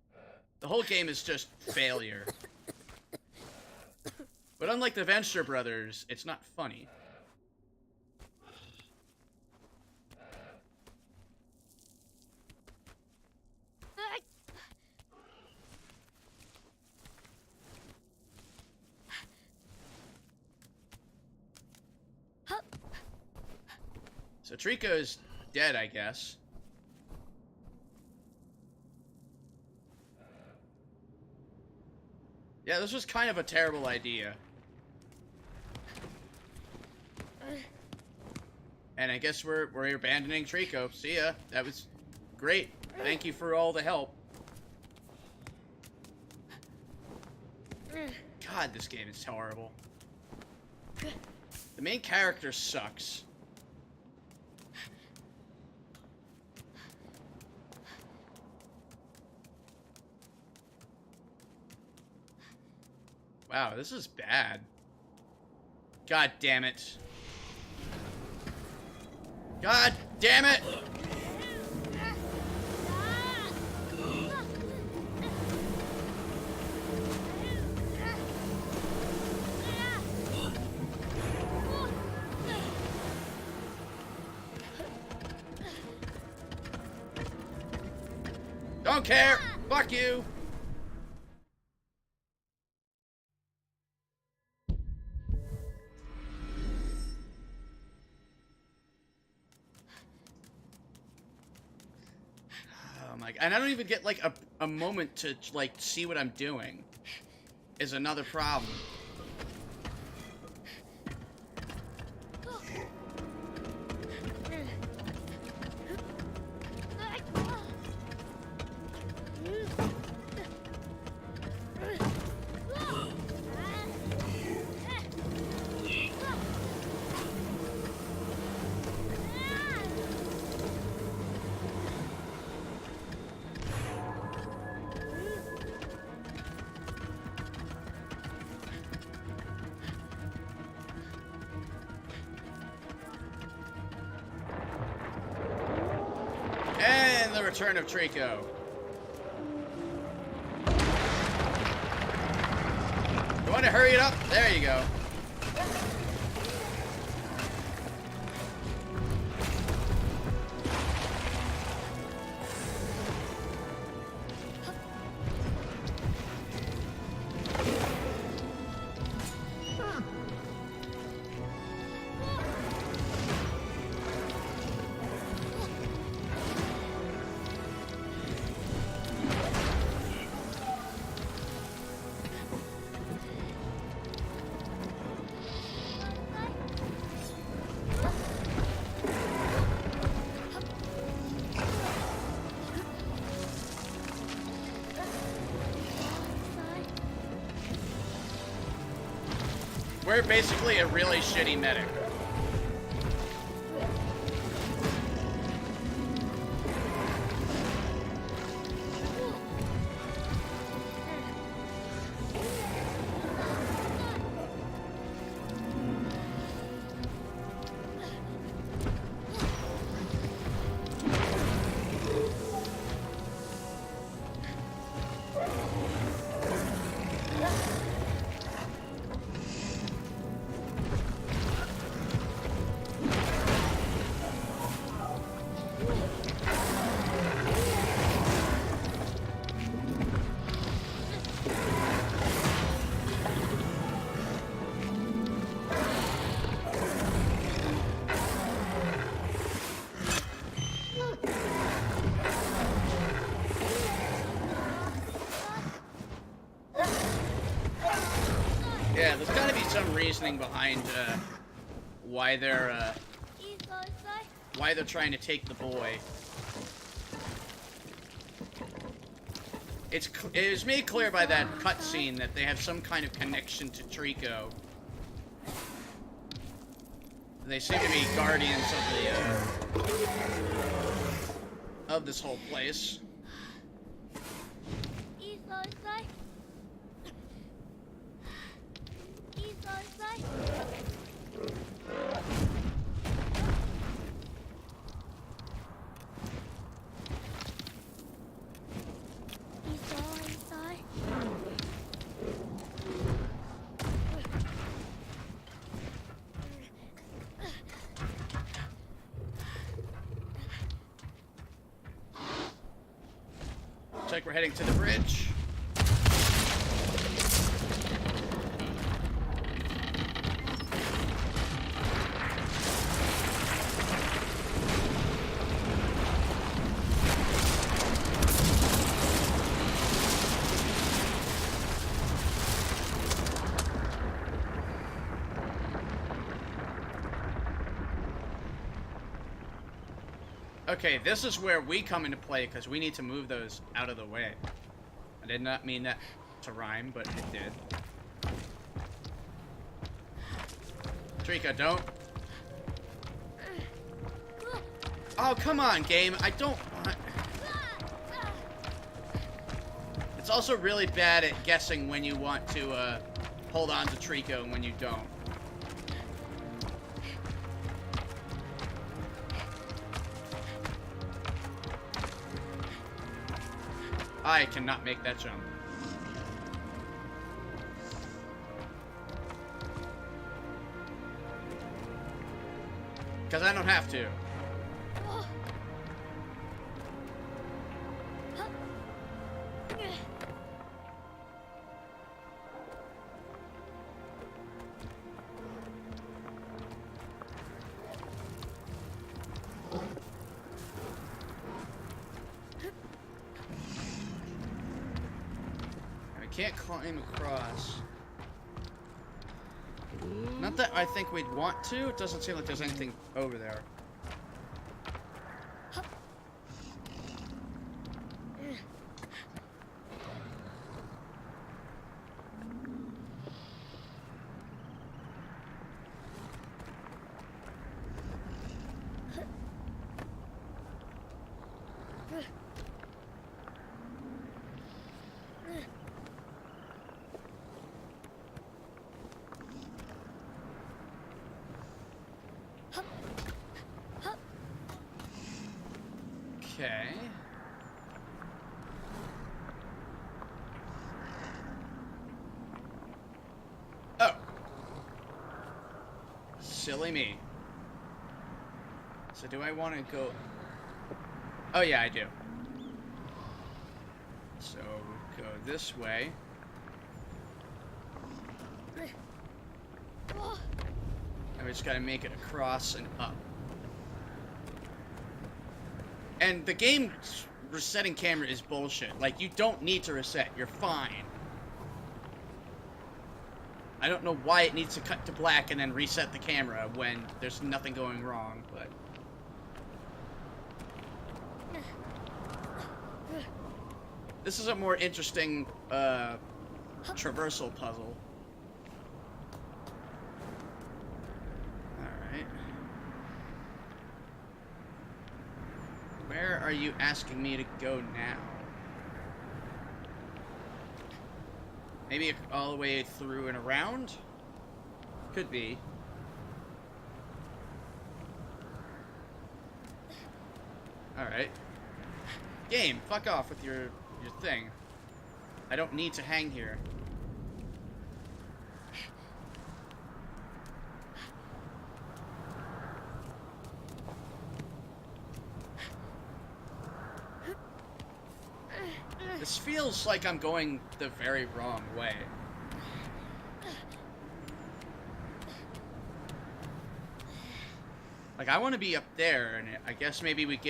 Speaker 1: The whole game is just failure. But unlike the Venture Brothers, it's not funny. So Treacle is dead, I guess. Yeah, this was kind of a terrible idea. And I guess we're abandoning Treacle. See ya. That was great. Thank you for all the help. God, this game is horrible. The main character sucks. Wow, this is bad. God damn it. God damn it! Don't care! Fuck you! And I don't even get, like, a moment to, like, see what I'm doing. Is another problem. And the return of Treacle. You want to hurry it up? There you go. We're basically a really shitty medic. reasoning behind why they're trying to take the boy. It was made clear by that cutscene that they have some kind of connection to Treacle. They seem to be guardians of this whole place. Looks like we're heading to the bridge. Okay, this is where we come into play because we need to move those out of the way. I did not mean that to rhyme, but it did. Treacle, don't. Oh, come on, game. I don't want... It's also really bad at guessing when you want to hold on to Treacle and when you don't. I cannot make that jump. Because I don't have to. Can't climb across. Not that I think we'd want to. It doesn't seem like there's anything over there. Okay. Oh. Silly me. So do I want to go... Oh yeah, I do. So go this way. And we just gotta make it across and up. And the game resetting camera is bullshit. Like, you don't need to reset. You're fine. I don't know why it needs to cut to black and then reset the camera when there's nothing going wrong, but... This is a more interesting, traversal puzzle. Alright. Where are you asking me to go now? Maybe all the way through and around? Could be. Alright. Game, fuck off with your thing. I don't need to hang here. This feels like I'm going the very wrong way. Like, I want to be up there, and I guess maybe we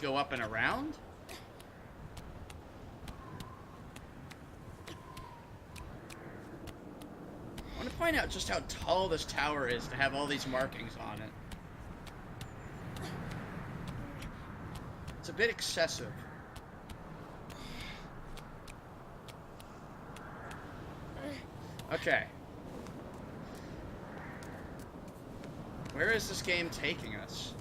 Speaker 1: go up and around? I want to point out just how tall this tower is to have all these markings on it. It's a bit excessive. Okay. Where is this game taking us?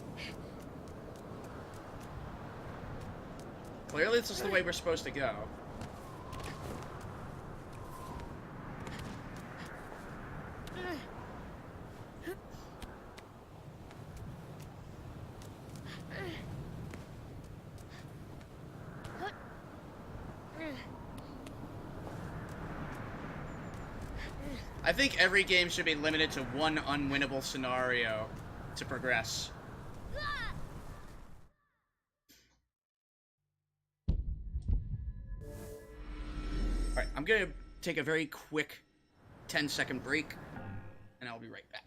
Speaker 1: Clearly this is the way we're supposed to go. I think every game should be limited to one unwinnable scenario to progress. Alright, I'm gonna take a very quick 10-second break, and I'll be right back.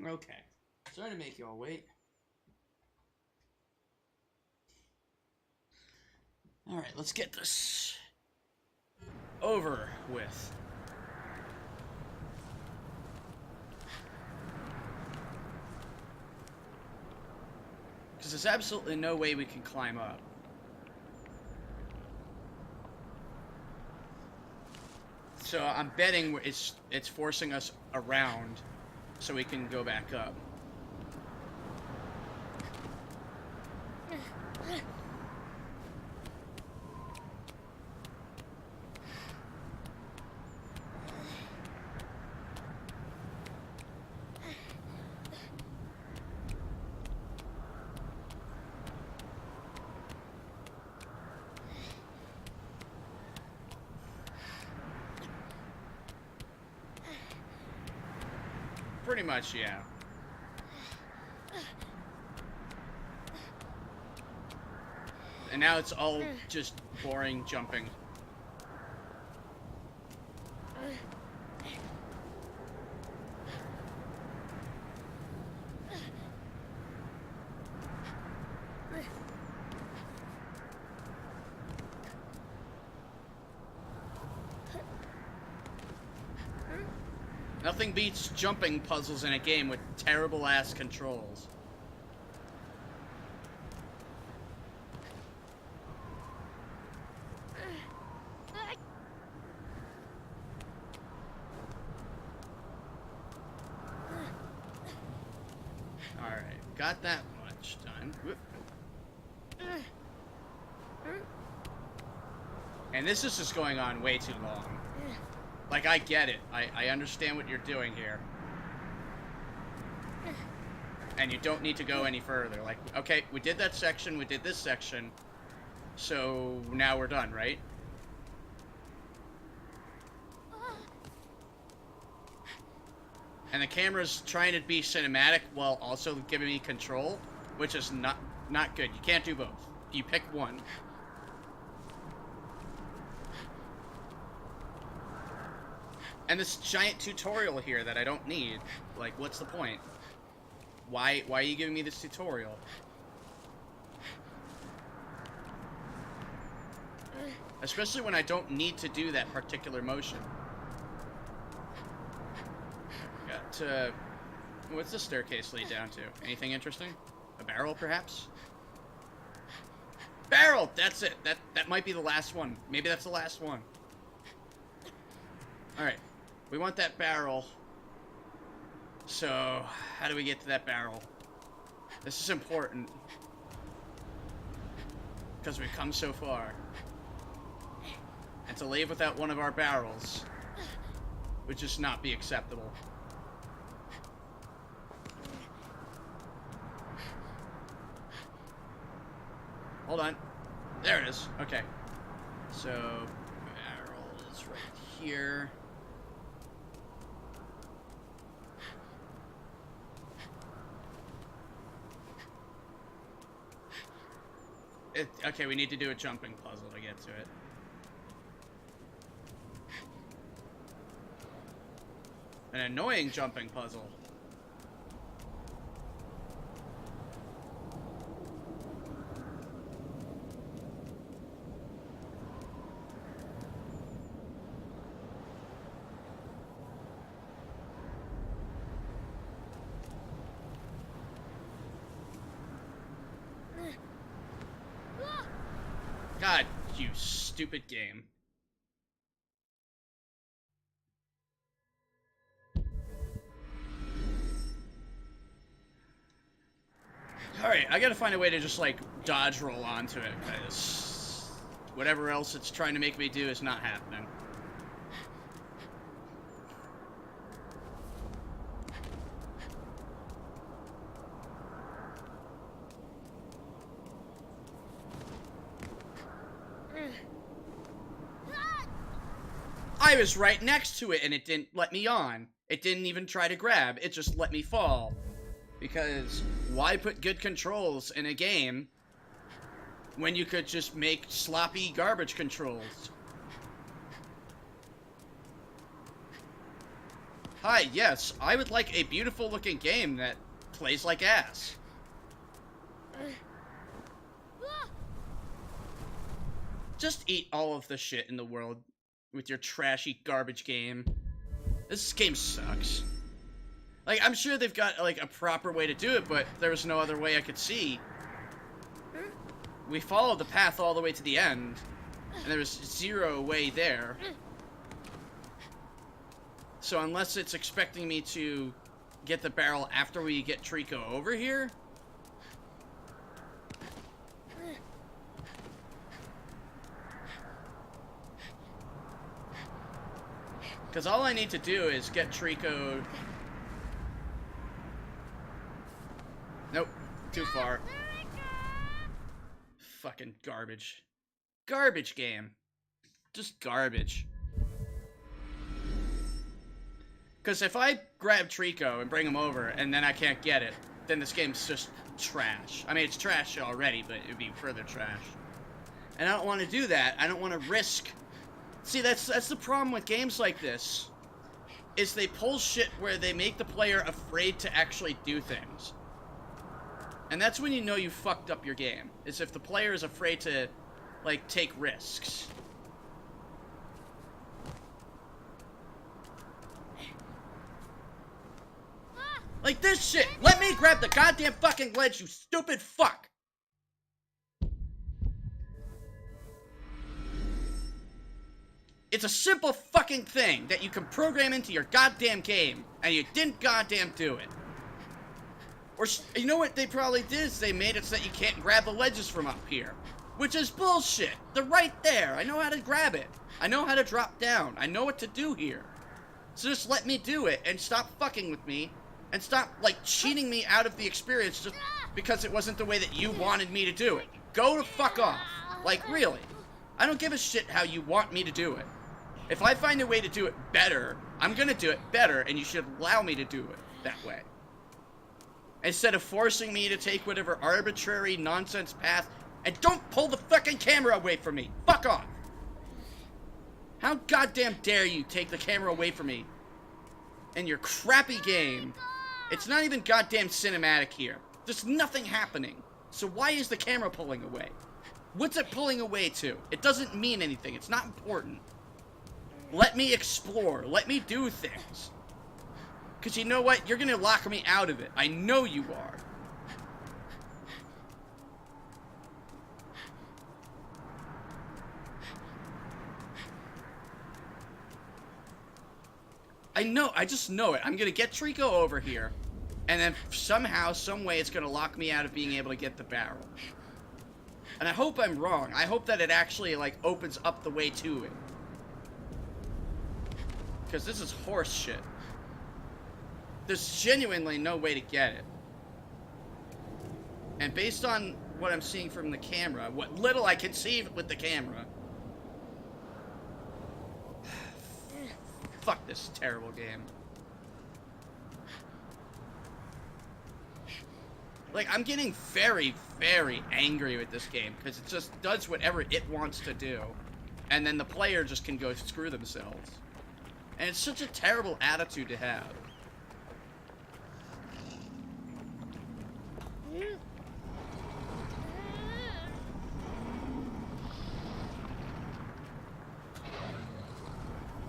Speaker 1: Okay. Sorry to make you all wait. Alright, let's get this over with. Because there's absolutely no way we can climb up. So I'm betting it's forcing us around so we can go back up. Pretty much, yeah. And now it's all just boring jumping. Nothing beats jumping puzzles in a game with terrible ass controls. Alright, got that much done. Whoop. And this is just going on way too long. Like, I get it. I understand what you're doing here. And you don't need to go any further. Like, okay, we did that section, we did this section, so now we're done, right? And the camera's trying to be cinematic while also giving me control, which is not good. You can't do both. You pick one. And this giant tutorial here that I don't need. Like, what's the point? Why are you giving me this tutorial? Especially when I don't need to do that particular motion. Got to... What's the staircase lead down to? Anything interesting? A barrel, perhaps? Barrel! That's it. That might be the last one. Maybe that's the last one. Alright. We want that barrel. So, how do we get to that barrel? This is important. Because we've come so far. And to leave without one of our barrels would just not be acceptable. Hold on. There it is. Okay. So, barrel is right here. Okay, we need to do a jumping puzzle to get to it. An annoying jumping puzzle. God, you stupid game. Alright, I gotta find a way to just, like, dodge roll onto it, because whatever else it's trying to make me do is not happening. I was right next to it and it didn't let me on. It didn't even try to grab. It just let me fall. Because why put good controls in a game when you could just make sloppy garbage controls? Hi, yes, I would like a beautiful looking game that plays like ass. Just eat all of the shit in the world with your trashy garbage game. This game sucks. Like, I'm sure they've got, like, a proper way to do it, but there was no other way I could see. We followed the path all the way to the end, and there was zero way there. So unless it's expecting me to get the barrel after we get Treacle over here... Because all I need to do is get Treacle... Nope, too far. Fucking garbage. Garbage game. Just garbage. Because if I grab Treacle and bring him over and then I can't get it, then this game's just trash. I mean, it's trash already, but it would be further trash. And I don't want to do that. I don't want to risk... See, that's the problem with games like this, is they pull shit where they make the player afraid to actually do things. And that's when you know you fucked up your game, is if the player is afraid to, like, take risks. Like this shit! Let me grab the goddamn fucking ledge, you stupid fuck! It's a simple fucking thing that you can program into your goddamn game, and you didn't goddamn do it. Or, you know what they probably did is they made it so that you can't grab the ledges from up here. Which is bullshit. They're right there. I know how to grab it. I know how to drop down. I know what to do here. So just let me do it, and stop fucking with me, and stop, like, cheating me out of the experience just because it wasn't the way that you wanted me to do it. Go to fuck off. Like, really. I don't give a shit how you want me to do it. If I find a way to do it better, I'm gonna do it better, and you should allow me to do it that way. Instead of forcing me to take whatever arbitrary nonsense path, and don't pull the fucking camera away from me! Fuck off! How goddamn dare you take the camera away from me in your crappy game? It's not even goddamn cinematic here. There's nothing happening. So why is the camera pulling away? What's it pulling away to? It doesn't mean anything. It's not important. Let me explore. Let me do things. Because you know what? You're going to lock me out of it. I know you are. I know. I just know it. I'm going to get Treacle over here. And then somehow, some way, it's going to lock me out of being able to get the barrel. And I hope I'm wrong. I hope that it actually, like, opens up the way to it. Because this is horse shit. There's genuinely no way to get it. And based on what I'm seeing from the camera, what little I can see with the camera... Fuck this terrible game. Like, I'm getting very, very angry with this game, because it just does whatever it wants to do. And then the player just can go screw themselves. And it's such a terrible attitude to have.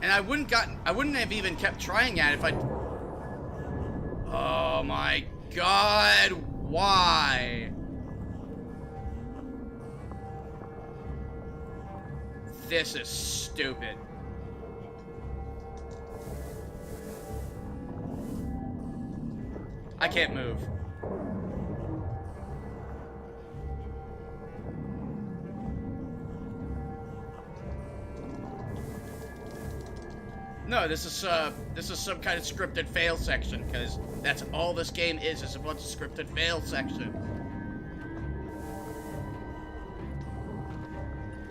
Speaker 1: And I wouldn't have even kept trying at it if I... Oh my god, why? This is stupid. I can't move. No, this is some kind of scripted fail section, because that's all this game is a bunch of scripted fail section.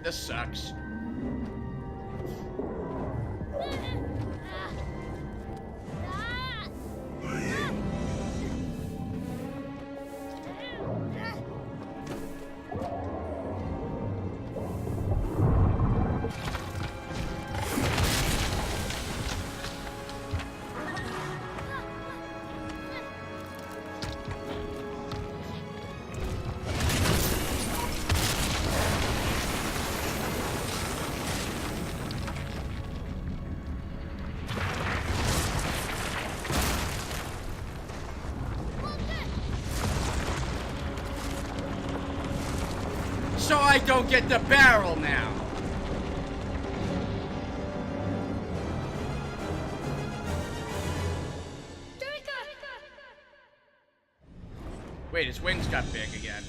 Speaker 1: This sucks. So I don't get the barrel now. Wait, his wings got big again.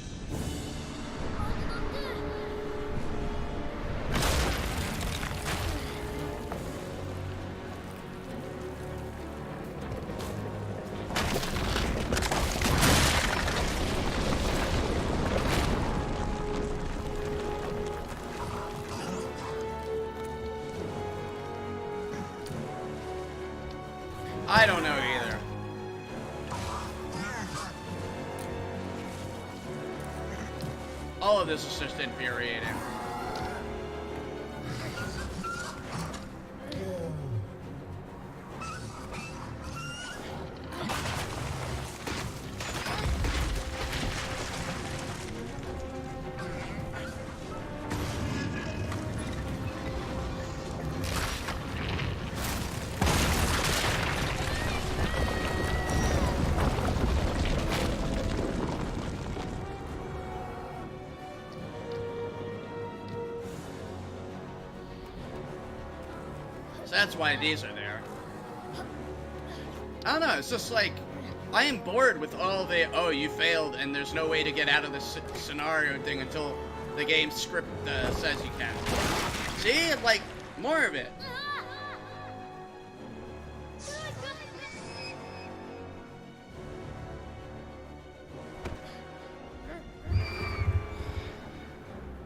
Speaker 1: I don't know either. All of this is just infuriating. So that's why these are there. I don't know, it's just like, I am bored with all the, oh, you failed and there's no way to get out of this scenario thing until the game script says you can. See? Like, more of it.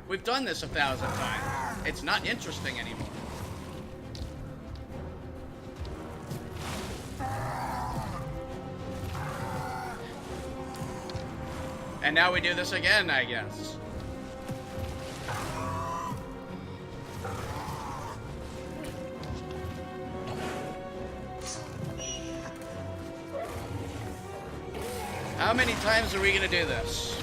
Speaker 1: We've done this 1,000 times. It's not interesting anymore. And now we do this again, I guess. How many times are we gonna do this?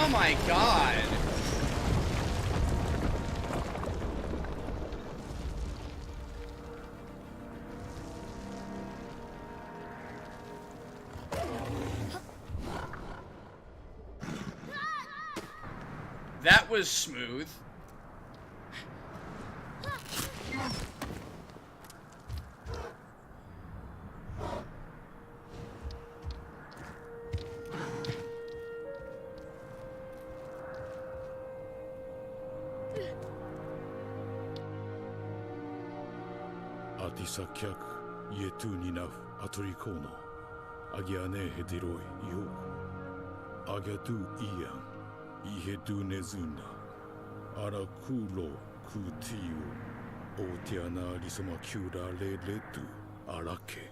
Speaker 1: Oh my god. That was smooth.
Speaker 4: Atisakiak yetu ninaf atrikono agiane hediroi yo agatu ian ihedu nezuna arakulo kutiu otiana risoma kyura letu arake.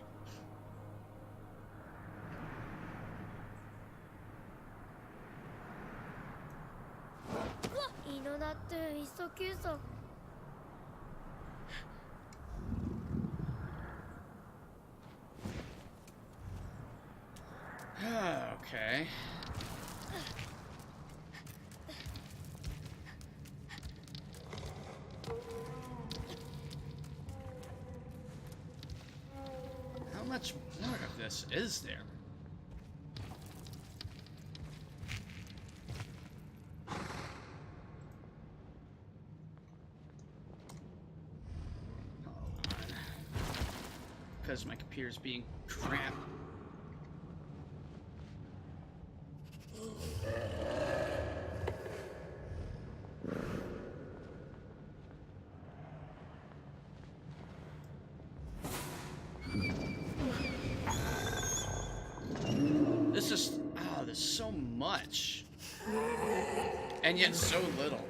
Speaker 2: いいのだっていっそ急速
Speaker 1: Okay. How much more of this is there? Because my computer's being cramped. This is, oh, there's so much. And yet so little.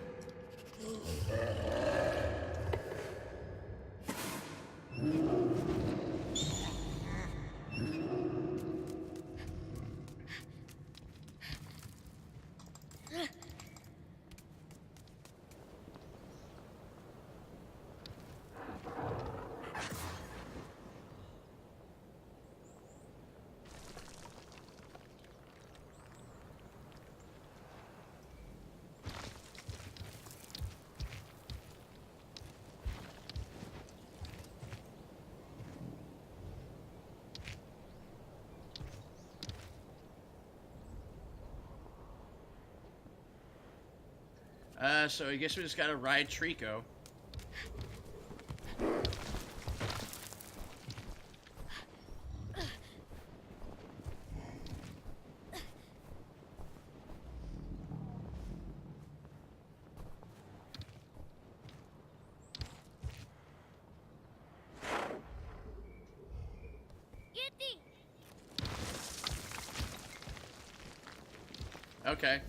Speaker 1: So I guess we just gotta ride Treacle. Okay.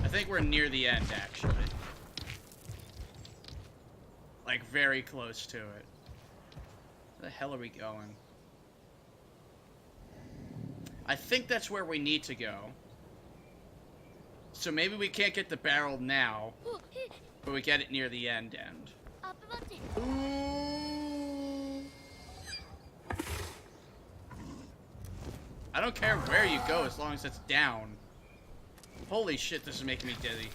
Speaker 1: I think we're near the end, actually. Like, very close to it. Where the hell are we going? I think that's where we need to go. So maybe we can't get the barrel now, but we get it near the end. I don't care where you go as long as it's down. Holy shit, this is making me dizzy.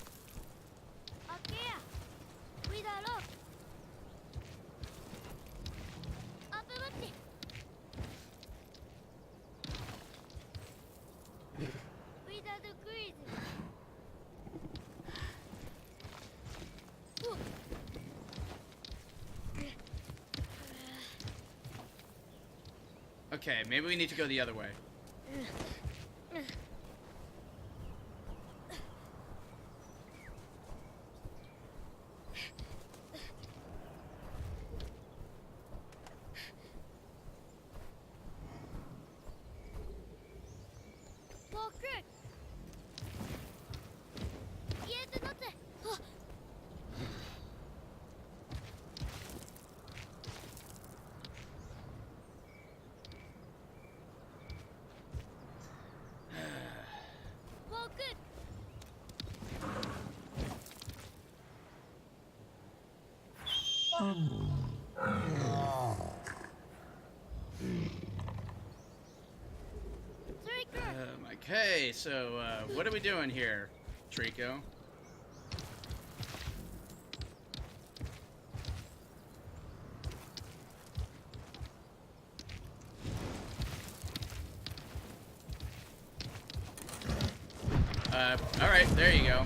Speaker 1: Okay, maybe we need to go the other way. Okay, so what are we doing here, Treacle? Alright, there you go.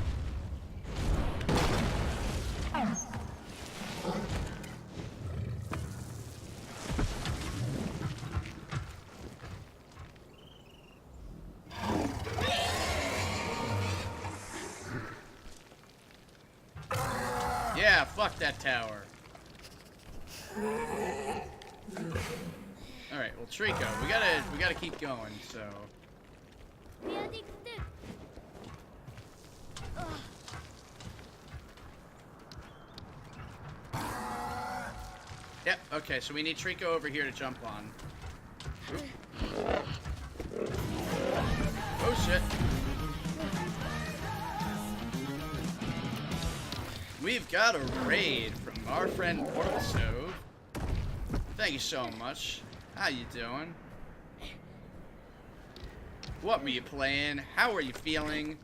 Speaker 1: Yeah, fuck that tower. Alright, well, Treacle, we gotta keep going, so... Yep, okay, so we need Treacle over here to jump on. Oh, shit. We've got a raid from our friend Portal Stove. Thank you so much. How you doing? What were you playing? How are you feeling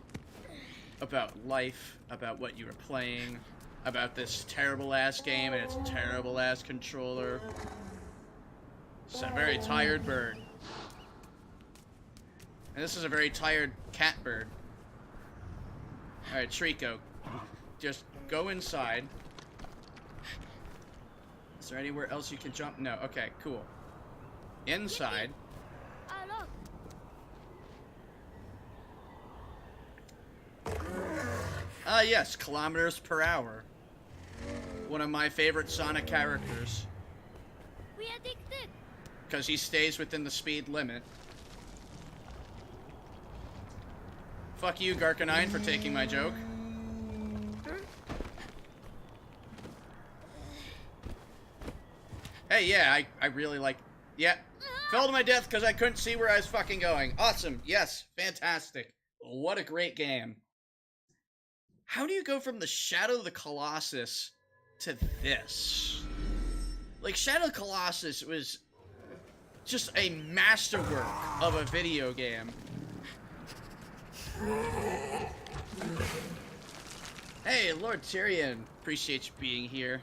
Speaker 1: about life, about what you were playing, about this terrible-ass game and its terrible-ass controller? It's a very tired bird. And this is a very tired cat bird. Alright, Treacle, just go inside. Is there anywhere else you can jump? No. Okay, cool. Inside. Yes, kilometers per hour. One of my favorite Sonic characters. Because he stays within the speed limit. Fuck you, Garcanine, for taking my joke. Hey, yeah, I really like... Yeah. Fell to my death because I couldn't see where I was fucking going. Awesome. Yes. Fantastic. What a great game. How do you go from the Shadow of the Colossus to this? Like, Shadow of the Colossus was just a masterwork of a video game. Hey, Lord Tyrion. Appreciate you being here.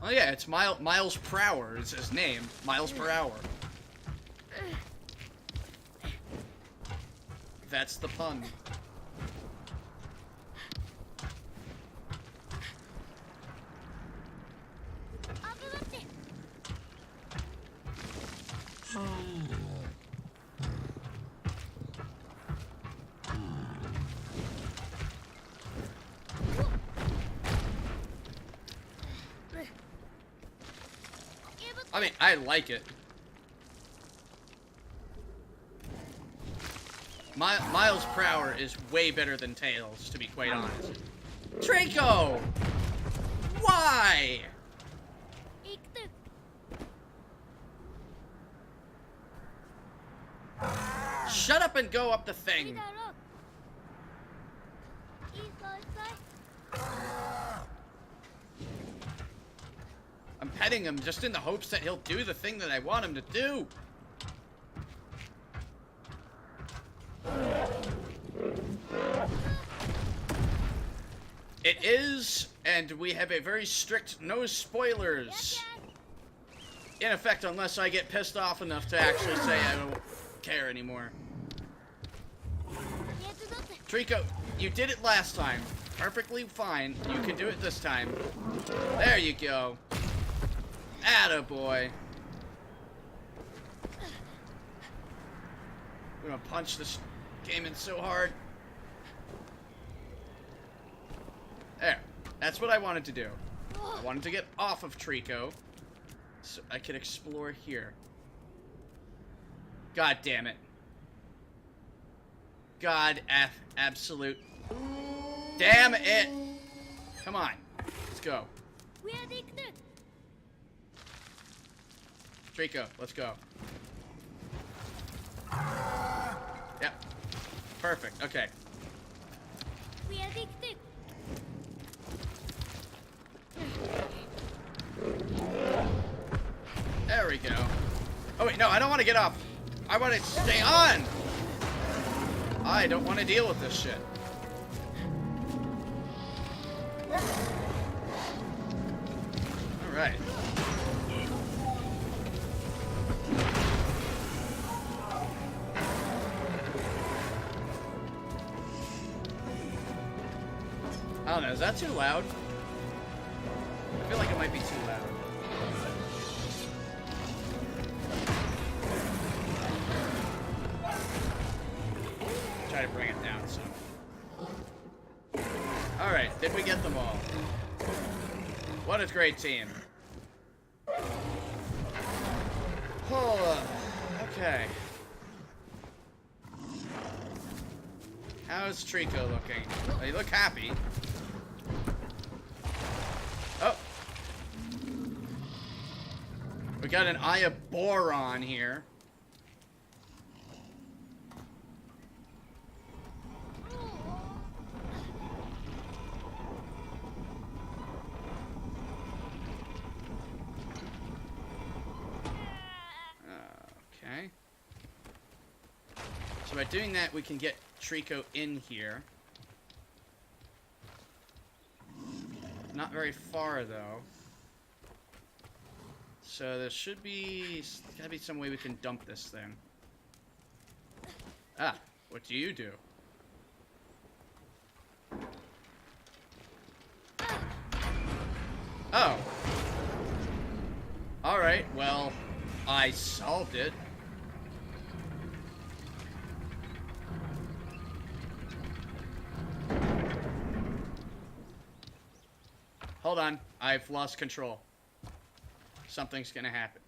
Speaker 1: Oh yeah, it's Miles per hour is his name. Miles per hour. That's the pun. I mean, I like it. Miles per hour is way better than Tails, to be quite honest. Treacle! Why? Shut up and go up the thing. I'm petting him just in the hopes that he'll do the thing that I want him to do. It is, and we have a very strict no spoilers in effect unless I get pissed off enough to actually say I don't care anymore. Treacle, you did it last time. Perfectly fine. You can do it this time. There you go. Attaboy. I'm gonna punch this game in so hard. There. That's what I wanted to do. I wanted to get off of Treacle so I could explore here. God damn it. God absolute damn it. Come on. Let's go. Treacle, let's go. Yep. Perfect. Okay.
Speaker 2: We are addicted.
Speaker 1: There we go. Oh wait, no, I don't want to get off. I want to stay on. I don't want to deal with this shit. All right. I don't know, is that too loud? I feel like it might be too loud. Try to bring it down some. Alright, did we get them all? What a great team. Oh, okay. How's Treacle looking? They look happy. Oh. We got an Eye of Boron here. Okay. So by doing that, we can get Treacle in here. Not very far, though. So there should be... gotta be some way we can dump this thing. Ah, what do you do? Oh. Alright, well, I solved it. Hold on, I've lost control. Something's gonna happen.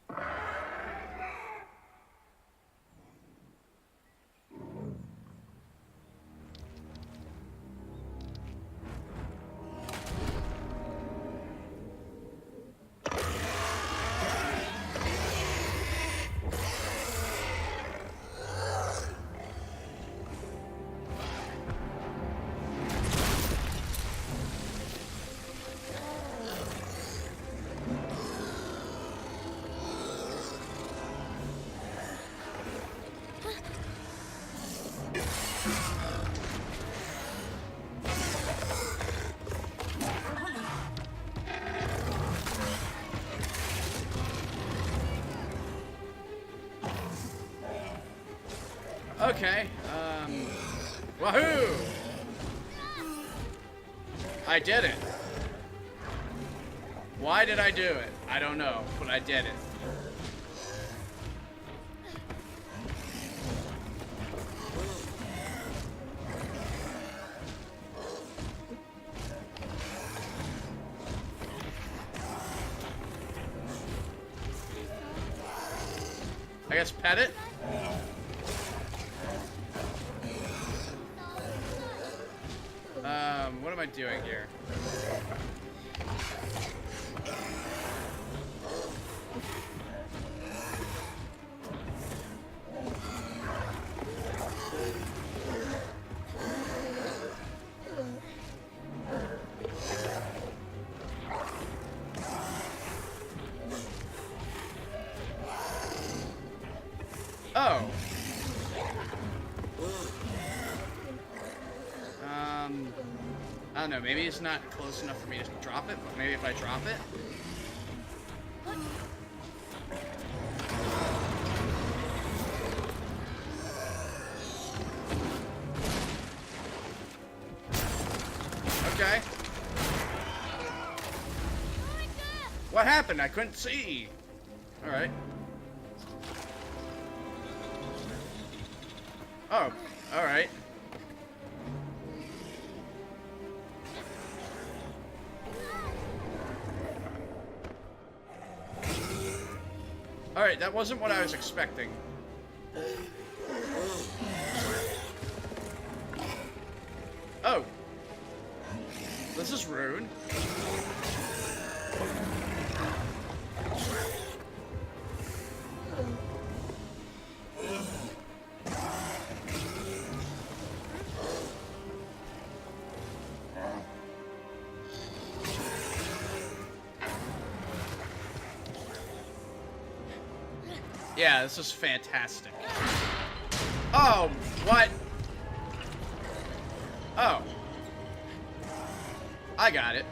Speaker 1: Okay, wahoo! I did it. Why did I do it? I don't know, but I did it. I guess pet it? What am I doing here? Oh. I don't know, maybe it's not close enough for me to drop it, but maybe if I drop it. Okay. What happened? I couldn't see. Alright. Oh, alright. Alright, that wasn't what I was expecting. Oh. This is rude. Yeah, this is fantastic. Oh, what? Oh. I got it.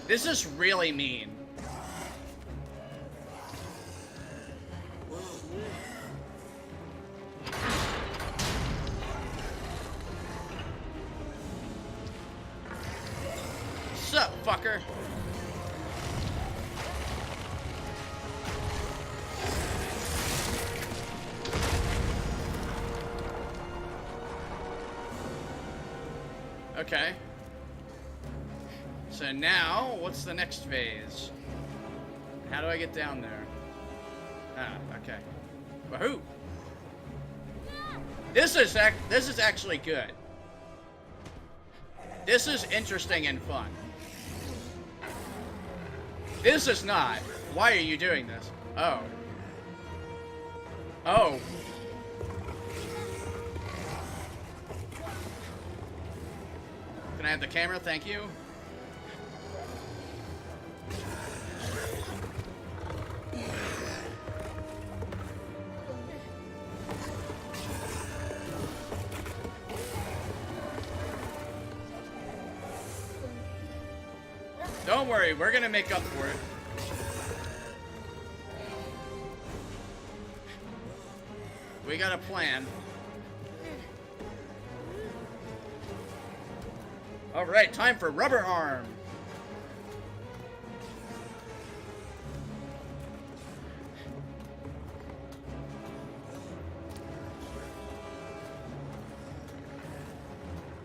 Speaker 1: This is really mean. Sup, fucker? Okay. So now, what's the next phase? How do I get down there? Ah, okay. Wahoo! This is actually good. This is interesting and fun. This is not. Why are you doing this? Oh. Oh. Can I have the camera? Thank you. Don't worry, we're gonna make up for it. We got a plan. Alright, time for rubber arm.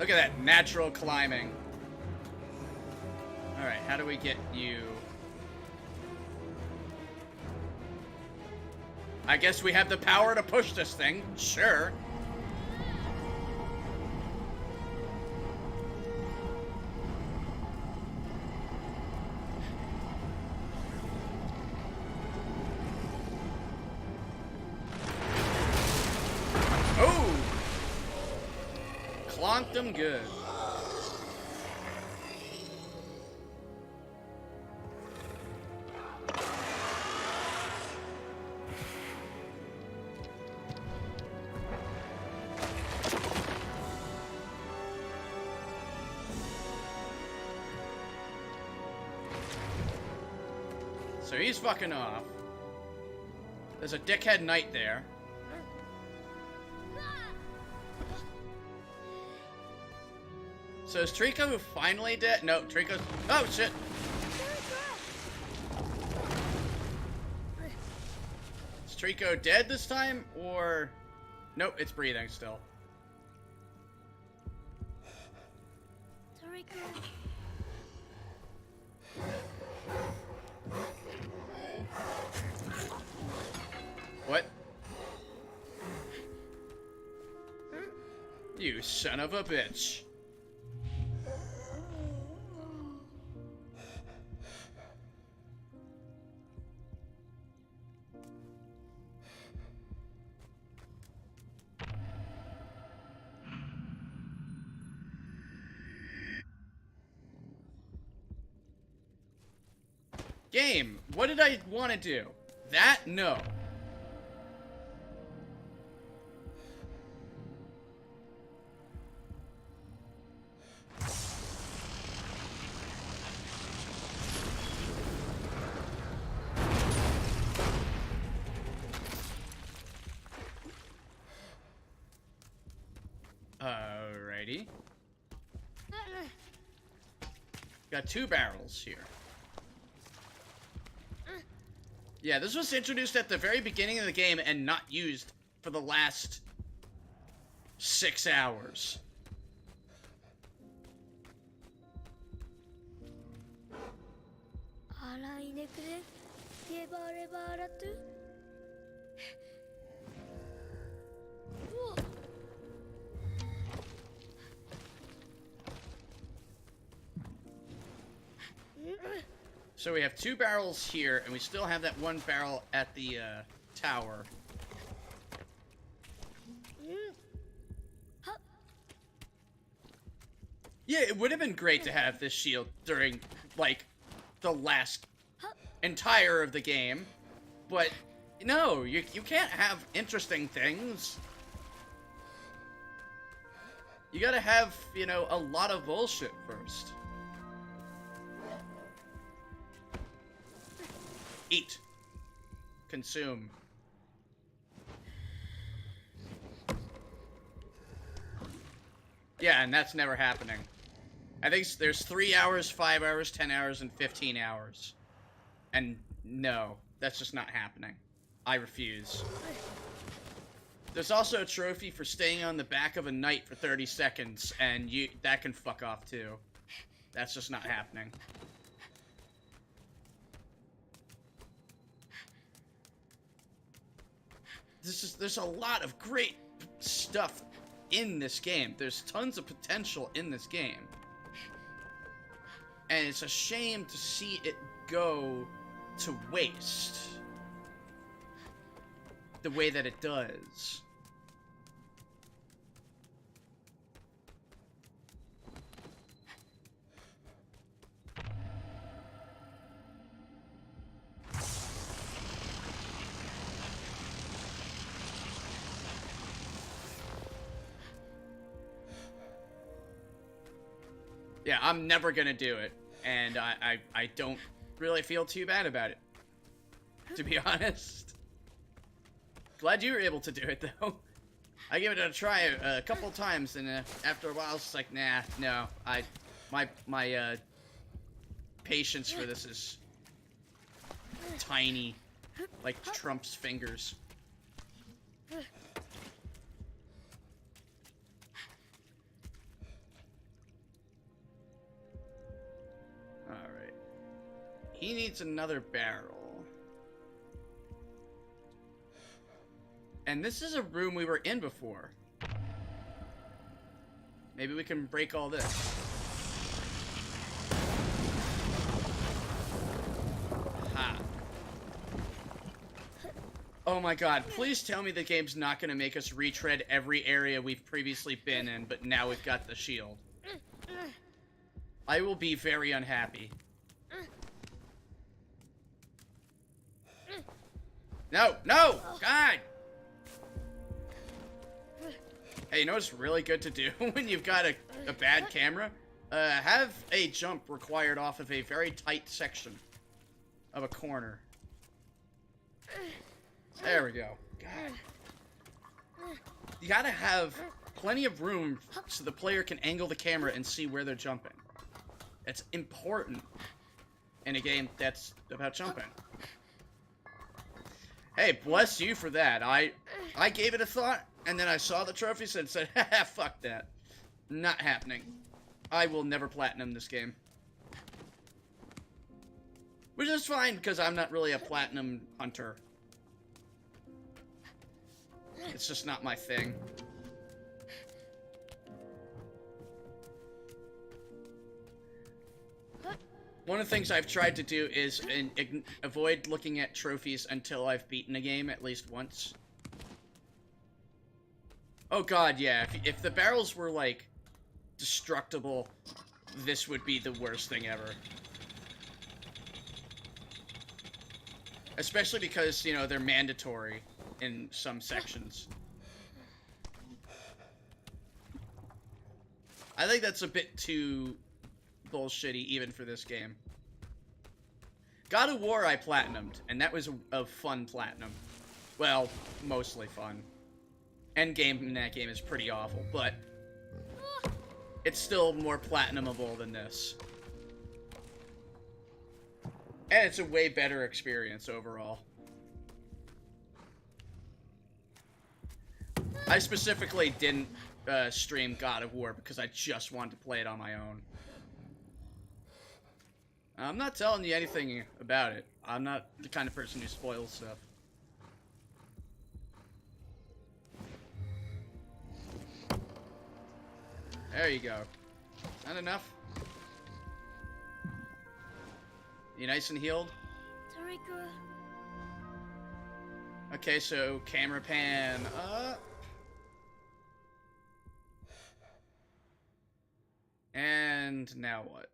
Speaker 1: Look at that natural climbing. Alright, how do we get you? I guess we have the power to push this thing. Sure. Oh! Clonked him good. So he's fucking off. There's a dickhead knight there. So is Treacle finally dead? No, Treacle's... Oh, shit! Is Treacle dead this time, or... Nope, it's breathing still. What? You son of a bitch. Game, what did I want to do? That? No. Alrighty. Got two barrels here. Yeah, this was introduced at the very beginning of the game and not used for the last 6 hours. So we have two barrels here, and we still have that one barrel at the tower. Yeah, it would have been great to have this shield during, like, the last entire of the game. But no, you can't have interesting things. You gotta have, you know, a lot of bullshit first. Eat. Consume. Yeah, and that's never happening. I think there's 3 hours, 5 hours, 10 hours, and 15 hours. And no, that's just not happening. I refuse. There's also a trophy for staying on the back of a knight for 30 seconds, and that can fuck off too. That's just not happening. There's a lot of great stuff in this game. There's tons of potential in this game. And it's a shame to see it go to waste the way that it does. Yeah, I'm never gonna do it, and I don't really feel too bad about it, to be honest. Glad you were able to do it, though. I gave it a try a couple times, and after a while, I was just like, nah, no. My patience for this is tiny, like Trump's fingers. Alright. He needs another barrel. And this is a room we were in before. Maybe we can break all this. Ha. Oh my god, please tell me the game's not gonna make us retread every area we've previously been in, but now we've got the shield. I will be very unhappy. No, no! God! Hey, you know what's really good to do when you've got a bad camera? Have a jump required off of a very tight section of a corner. There we go. God. You gotta have plenty of room so the player can angle the camera and see where they're jumping. It's important in a game that's about jumping. Hey, bless you for that. I gave it a thought, and then I saw the trophies and said, haha, fuck that. Not happening. I will never platinum this game. Which is fine, because I'm not really a platinum hunter. It's just not my thing. One of the things I've tried to do is avoid looking at trophies until I've beaten a game at least once. Oh god, yeah, if the barrels were, like, destructible, this would be the worst thing ever. Especially because, you know, they're mandatory in some sections. I think that's a bit too bullshitty even for this game. God of War I platinumed, and that was a fun platinum. Well, mostly fun. Endgame in that game is pretty awful, but it's still more platinumable than this. And it's a way better experience overall. I specifically didn't stream God of War because I just wanted to play it on my own. I'm not telling you anything about it. I'm not the kind of person who spoils stuff. There you go. Not enough? You nice and healed?
Speaker 2: Treacle.
Speaker 1: Okay, so camera pan up. And now what?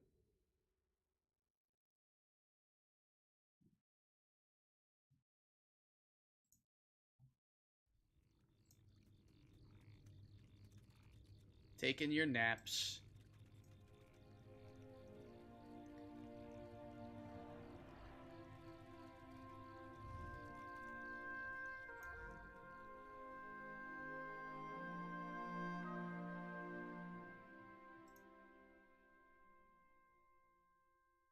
Speaker 1: Taking your naps.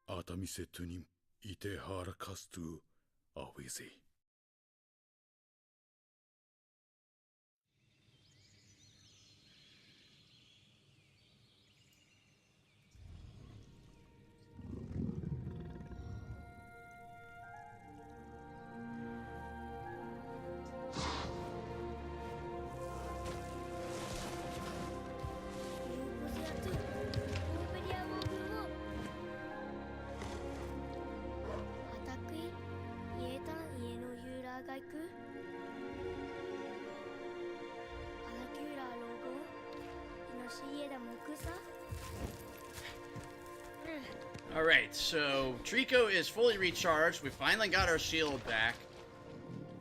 Speaker 4: Atamisetunim ite harakastu awizi.
Speaker 1: Alright, so Treacle is fully recharged. We finally got our shield back.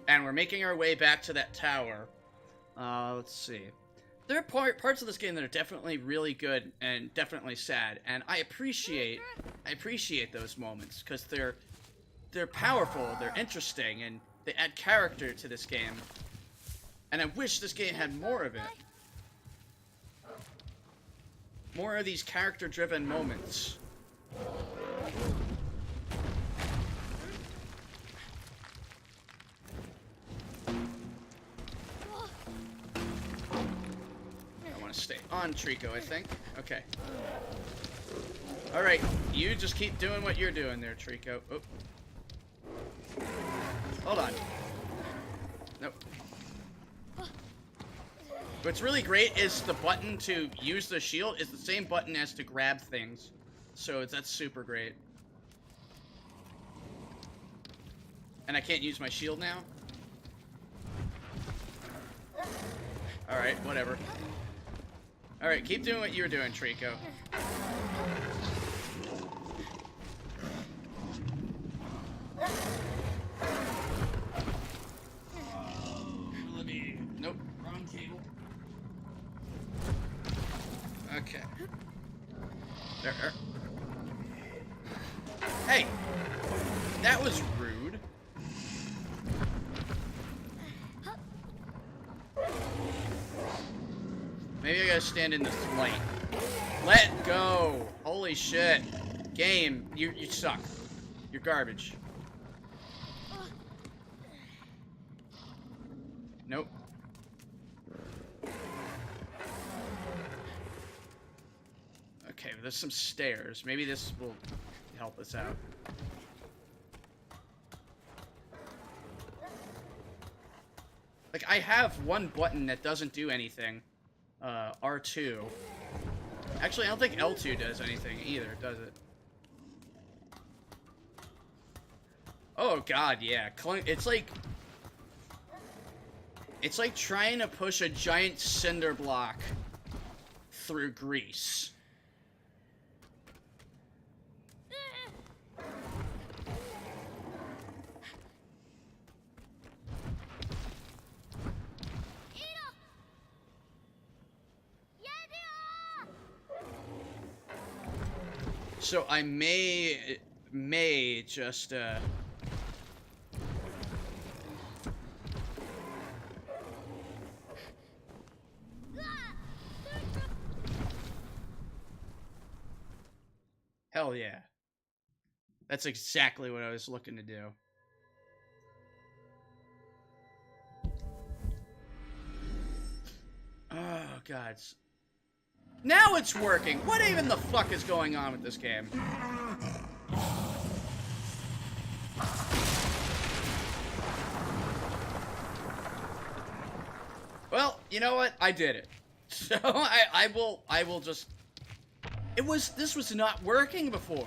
Speaker 1: And we're making our way back to that tower. Let's see. There are parts of this game that are definitely really good and definitely sad. And I appreciate those moments because they're powerful, they're interesting, and they add character to this game. And I wish this game had more of it. More of these character-driven moments. I want to stay on Treacle, I think. Okay. Alright, you just keep doing what you're doing there, Treacle. Oh. Hold on. Nope. What's really great is the button to use the shield is the same button as to grab things. So that's super great. And I can't use my shield now? Alright, whatever. Alright, keep doing what you're doing, Treacle. Nope. Wrong cable. Okay. There. Hey! That was rude. Maybe I gotta stand in this light. Let go! Holy shit. Game, you suck. You're garbage. Nope. Okay, there's some stairs. Maybe this will help us out. Like, I have one button that doesn't do anything. R2. Actually, I don't think L2 does anything either, does it? Oh god, yeah. It's like trying to push a giant cinder block through grease. So I may just hell yeah. That's exactly what I was looking to do. Oh god. Now it's working! What even the fuck is going on with this game? Well, you know what? I did it. So I will just... This was not working before.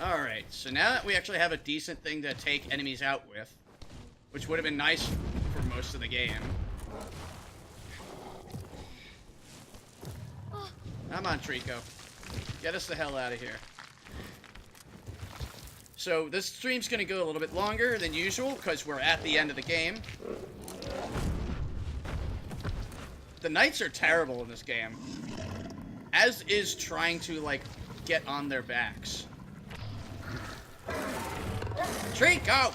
Speaker 1: Alright, so now that we actually have a decent thing to take enemies out with, which would have been nice for most of the game. Come on, Treacle. Get us the hell out of here. So this stream's gonna go a little bit longer than usual because we're at the end of the game. The knights are terrible in this game. As is trying to, like, get on their backs. Treacle!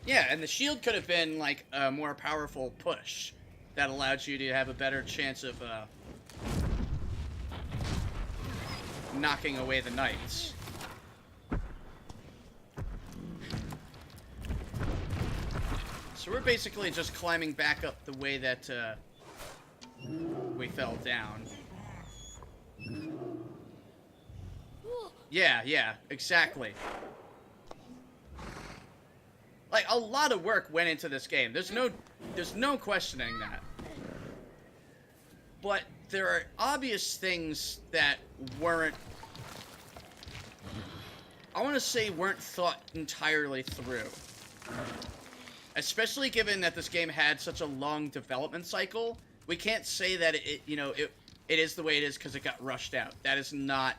Speaker 1: Yeah, and the shield could have been, like, a more powerful push that allowed you to have a better chance of, knocking away the knights. So we're basically just climbing back up the way that, we fell down. Yeah, exactly. Like, a lot of work went into this game. There's no questioning that. But there are obvious things that weren't, I want to say, weren't thought entirely through. Especially given that this game had such a long development cycle, we can't say that it is the way it is because it got rushed out. That is not,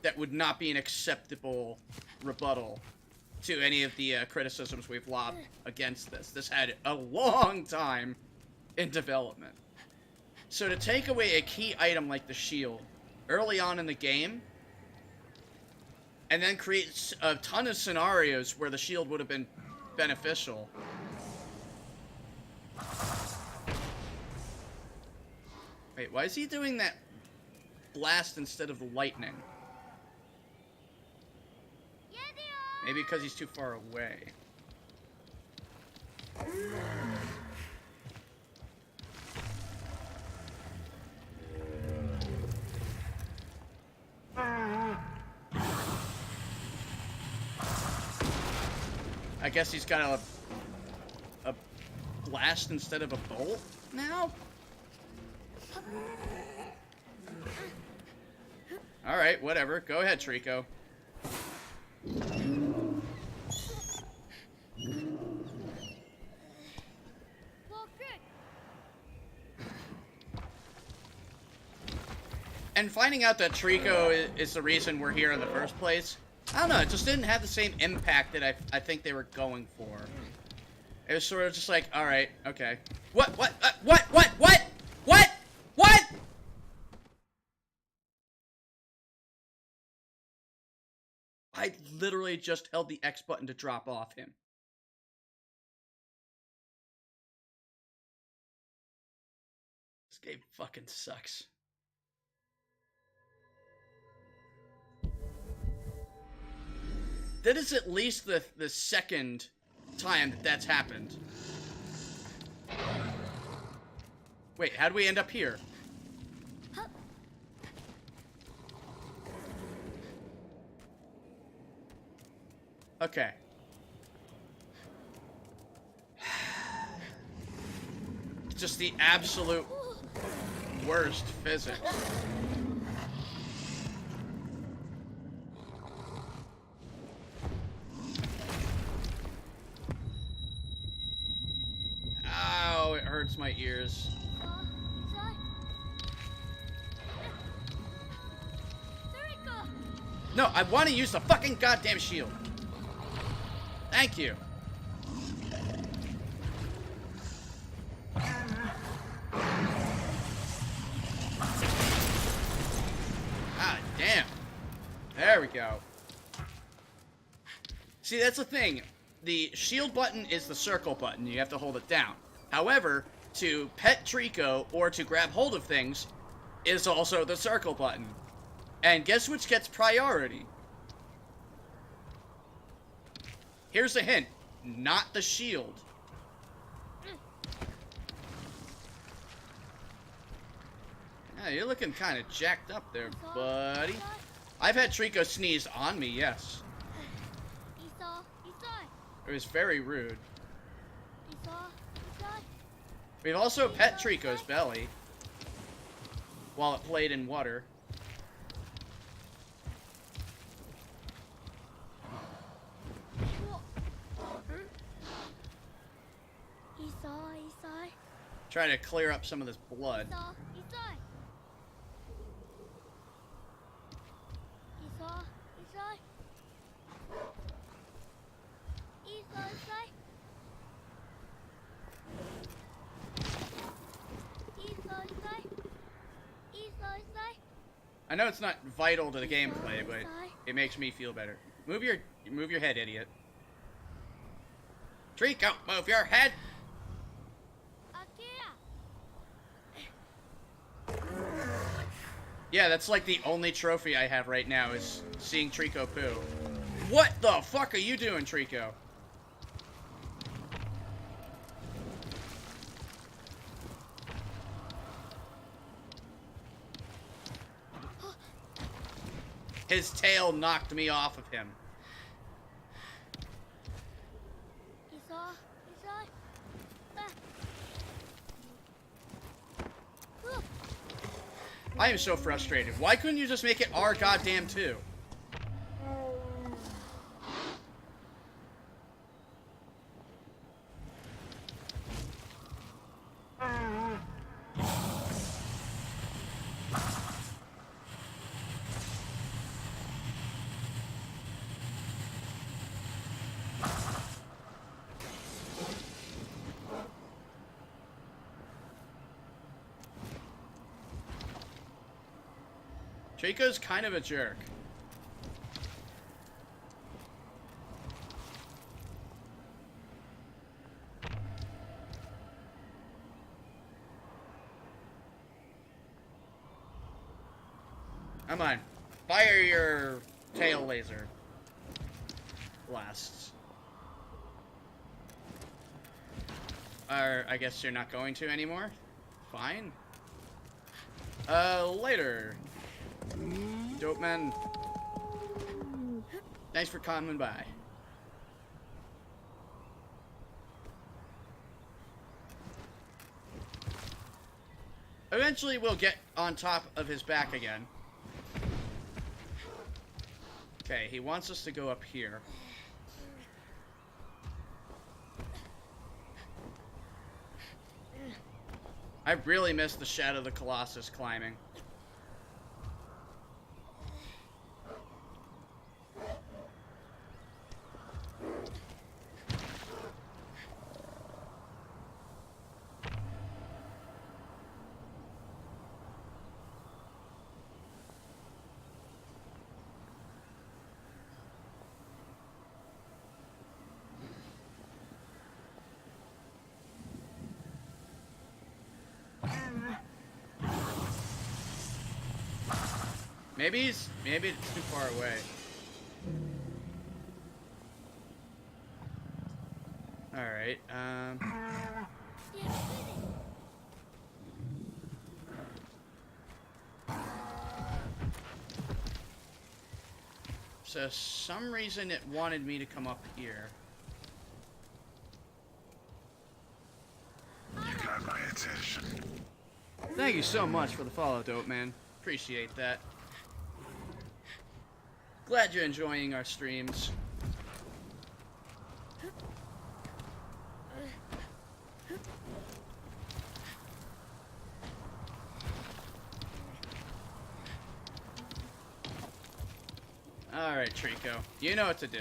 Speaker 1: that would not be an acceptable rebuttal to any of the criticisms we've lobbed against this. This had a long time in development. So to take away a key item like the shield early on in the game, and then create a ton of scenarios where the shield would have been beneficial. Wait, why is he doing that blast instead of the lightning? Maybe because he's too far away. I guess he's got a blast instead of a bolt now? Alright, whatever. Go ahead, Treacle. And finding out that Treacle is the reason we're here in the first place, I don't know, it just didn't have the same impact that I think they were going for. It was sort of just like, alright, okay. What? I literally just held the X button to drop off him. This game fucking sucks. That is at least the second time that's happened. Wait, how do we end up here? Okay. Just the absolute worst physics. Ow, it hurts my ears. No, I want to use the fucking goddamn shield. Thank you. Ah, damn. There we go. See, that's the thing. The shield button is the circle button. You have to hold it down. However, to pet Treacle or to grab hold of things is also the circle button. And guess which gets priority? Here's a hint. Not the shield. Yeah, you're looking kind of jacked up there, buddy. I've had Treacle sneeze on me, yes. It was very rude. We've also pet Treacle's belly while it played in water. Try to clear up some of this blood.
Speaker 2: 急い
Speaker 1: I know it's not vital to the gameplay, but it makes me feel better. Move your head, idiot. Treacle, move your head. Yeah, that's like the only trophy I have right now is seeing Treacle poo. What the fuck are you doing, Treacle? His tail knocked me off of him. I am so frustrated. Why couldn't you just make it our goddamn 2? Treacle's kind of a jerk. Come on. Fire your tail laser blasts. Or, I guess you're not going to anymore? Fine. Later. Dope man. Thanks for coming by. Eventually we'll get on top of his back again. Okay, he wants us to go up here. I really missed the Shadow of the Colossus climbing. Maybe it's too far away. Alright, so some reason it wanted me to come up here.
Speaker 5: You got my attention.
Speaker 1: Thank you so much for the follow, Dope Man. Appreciate that. Glad you're enjoying our streams. Alright, Treacle. You know what to do.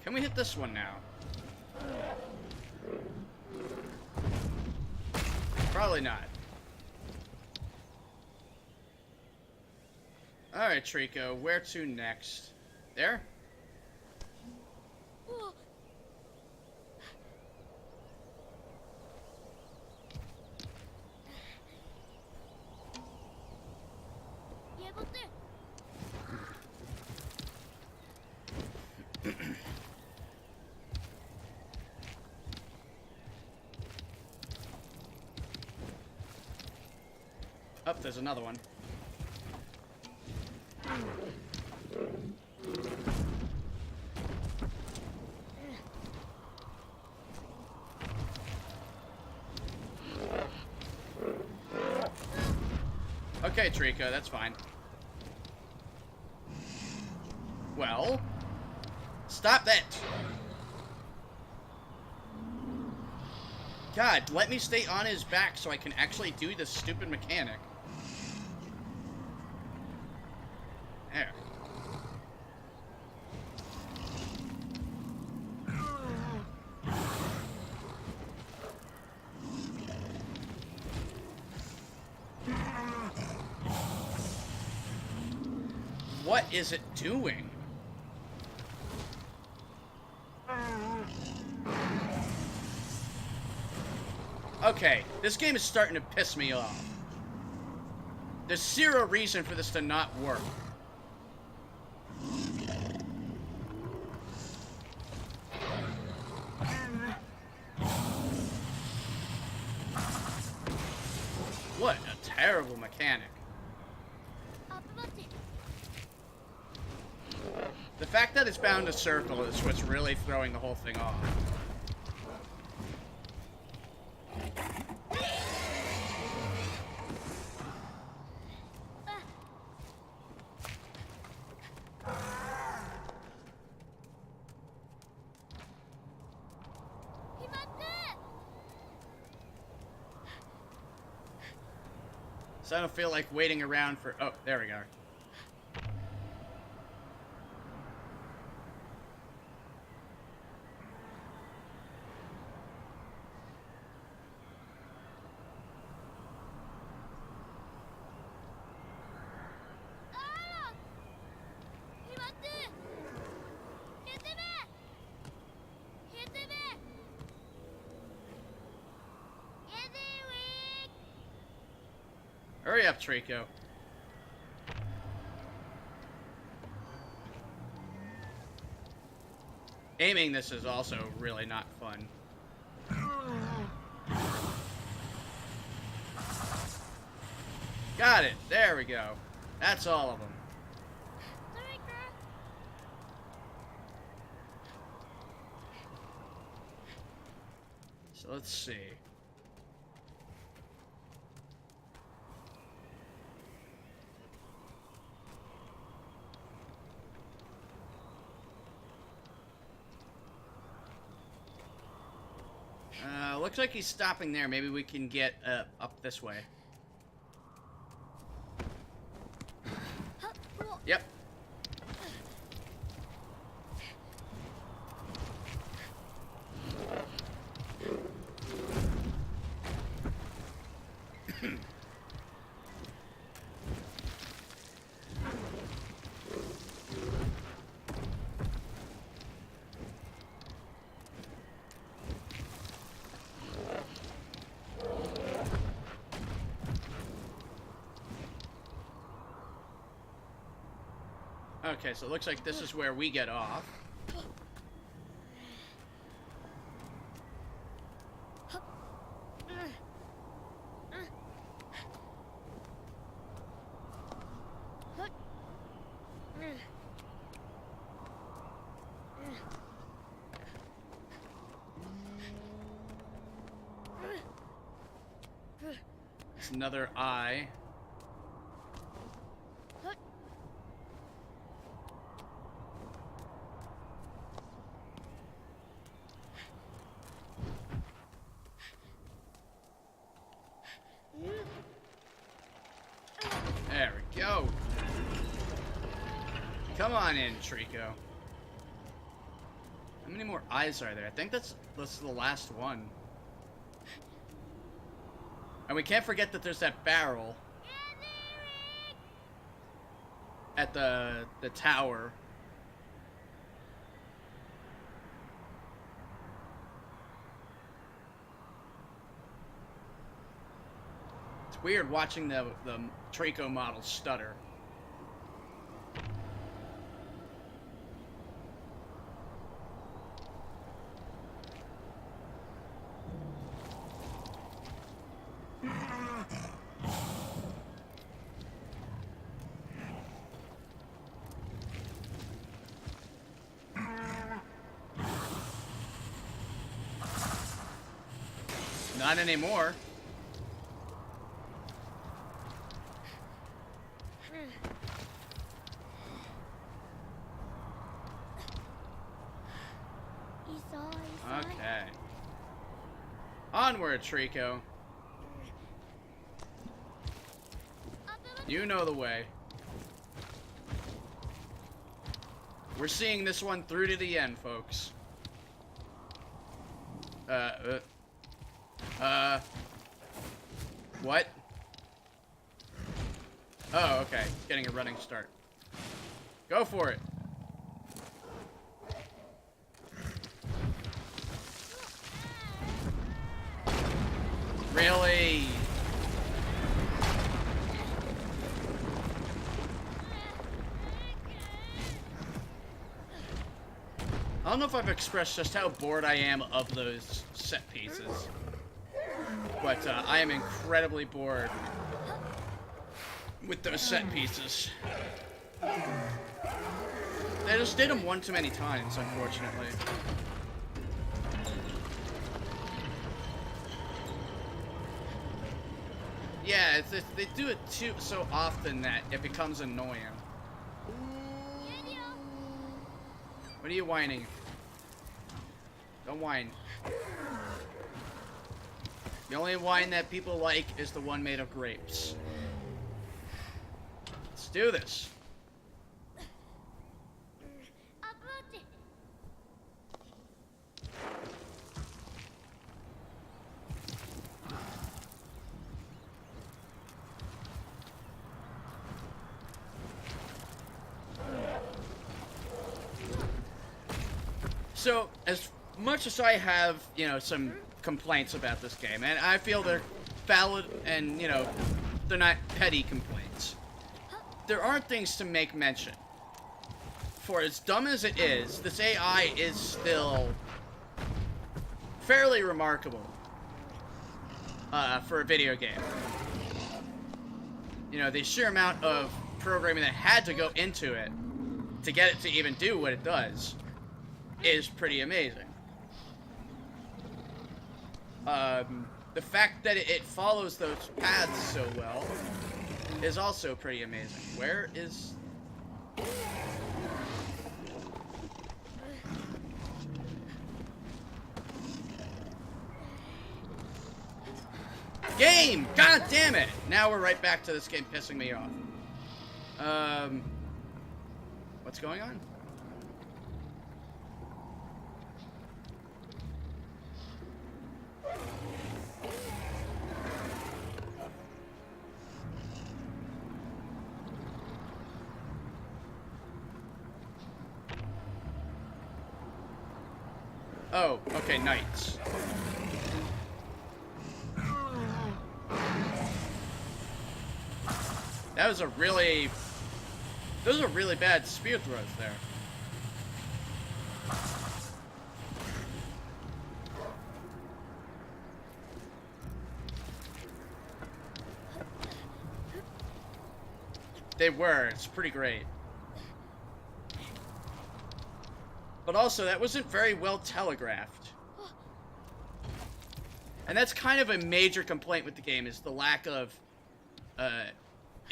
Speaker 1: Can we hit this one now? Probably not. Alright, Treacle, where to next? There? Oh, there's another one. Okay, Treacle, that's fine. Well, stop that! God, let me stay on his back so I can actually do this stupid mechanic. There. What is it doing? Okay, this game is starting to piss me off. There's zero reason for this to not work. What a terrible mechanic. The fact that it's bound to circle is what's really throwing the whole thing off. So I don't feel like waiting around for... Oh, there we go. Hurry up, Treacle. Aiming this is also really not fun. Got it. There we go. That's all of them. So let's see. Looks like he's stopping there. Maybe we can get up this way. Yep. Okay, so it looks like this is where we get off. It's another eye. There we go. Come on in, Treacle. How many more eyes are there? I think that's the last one. And we can't forget that there's that barrel at the tower. It's weird watching the Treacle model stutter. Not anymore. Okay. Onward, Treacle. You know the way. We're seeing this one through to the end, folks. What? Oh, okay. Getting a running start. Go for it. Really? I don't know if I've expressed just how bored I am of those set pieces. But I am incredibly bored with those set pieces. They just did them one too many times, unfortunately. Yeah, they do it so often that it becomes annoying. What are you whining? Don't whine. The only wine that people like is the one made of grapes. Let's do this. So, as much as I have, you know, some complaints about this game, and I feel they're valid and, you know, they're not petty complaints, there are things to make mention. For as dumb as it is, this AI is still fairly remarkable for a video game. You know, the sheer amount of programming that had to go into it to get it to even do what it does is pretty amazing. The fact that it follows those paths so well is also pretty amazing. Where is... Game! God damn it! Now we're right back to this game pissing me off. What's going on? Oh, okay, knights. That was a really... Those are really bad spear throws there. They were. It's pretty great. But also, that wasn't very well telegraphed. And that's kind of a major complaint with the game, is the lack of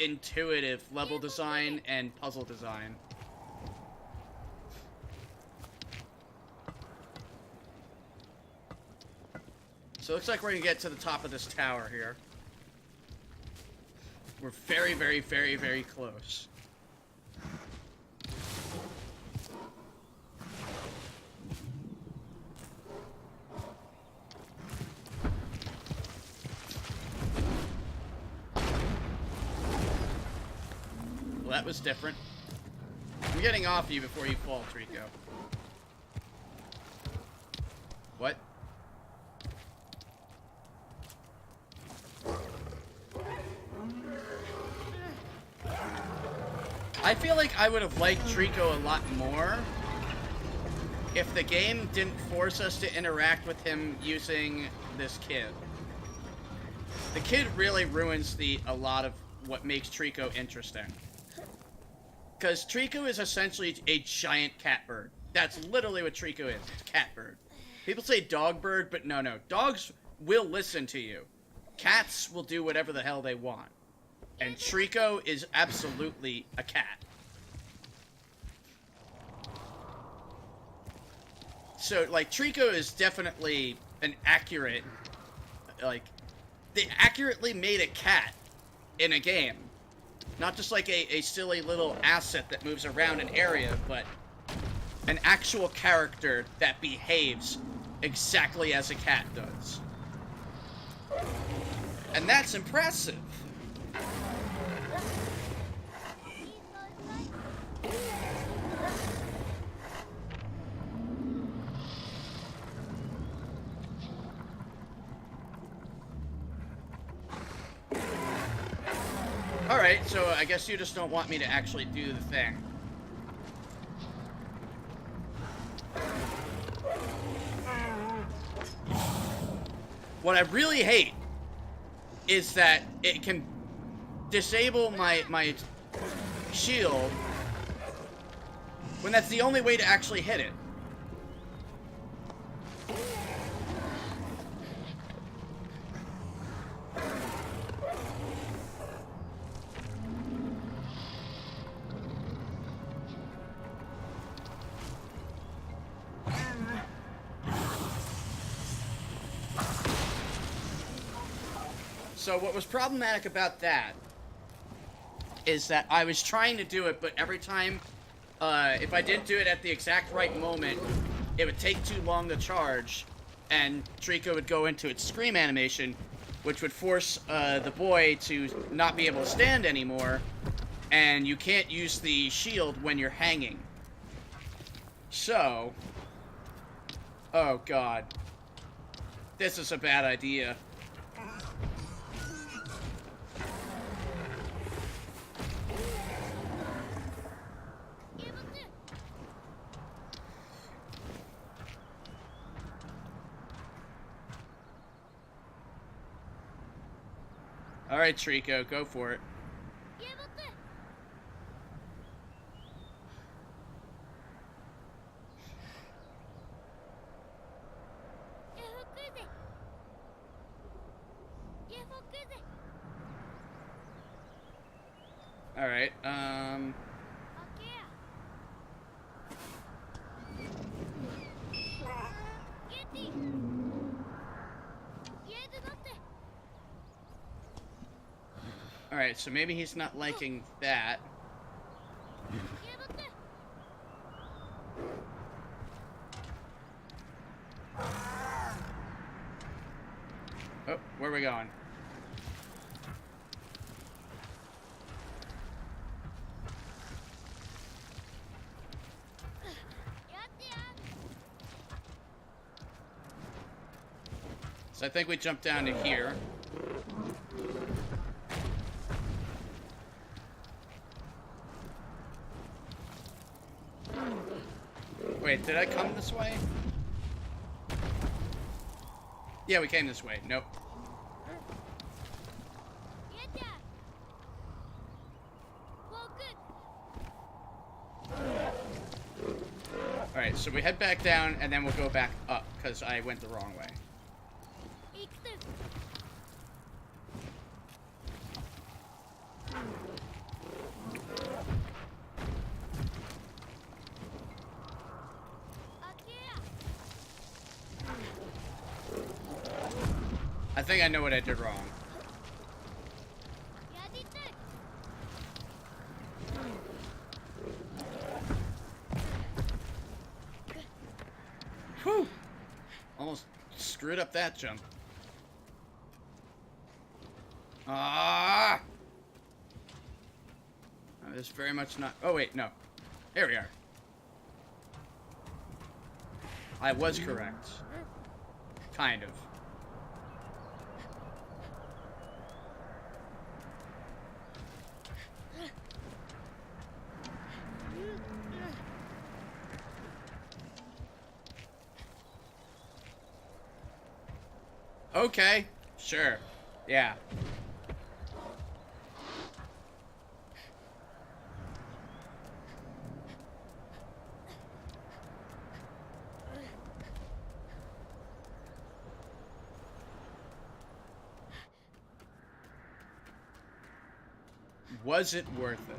Speaker 1: intuitive level design and puzzle design. So it looks like we're gonna get to the top of this tower here. We're very, very, very, very close. Well, that was different. I'm getting off you before you fall, Treacle. What? I feel like I would have liked Treacle a lot more if the game didn't force us to interact with him using this kid. The kid really ruins a lot of what makes Treacle interesting. Because Treacle is essentially a giant catbird. That's literally what Treacle is. It's a catbird. People say dog bird, but no. Dogs will listen to you. Cats will do whatever the hell they want. And Treacle is absolutely a cat. So, like, Treacle is definitely an accurate, like, they accurately made a cat in a game. Not just like a silly little asset that moves around an area, but an actual character that behaves exactly as a cat does. And that's impressive. Alright, so I guess you just don't want me to actually do the thing. What I really hate is that it can disable my shield when that's the only way to actually hit it. So what was problematic about that is that I was trying to do it, but every time, if I didn't do it at the exact right moment, it would take too long to charge, and Treacle would go into its scream animation, which would force the boy to not be able to stand anymore, and you can't use the shield when you're hanging. So, oh god, this is a bad idea. Alright, Treacle, go for it. Alright, Alright, so maybe he's not liking that. Oh, where are we going? So I think we jump down to here. Wait, did I come this way? Yeah, we came this way. Nope. Alright, so we head back down, and then we'll go back up, because I went the wrong way. I think I know what I did wrong. Whew! Almost screwed up that jump. Ah! There's very much not... Oh, wait, no. Here we are. I was correct. Kind of. Okay, sure. Yeah. Was it worth it?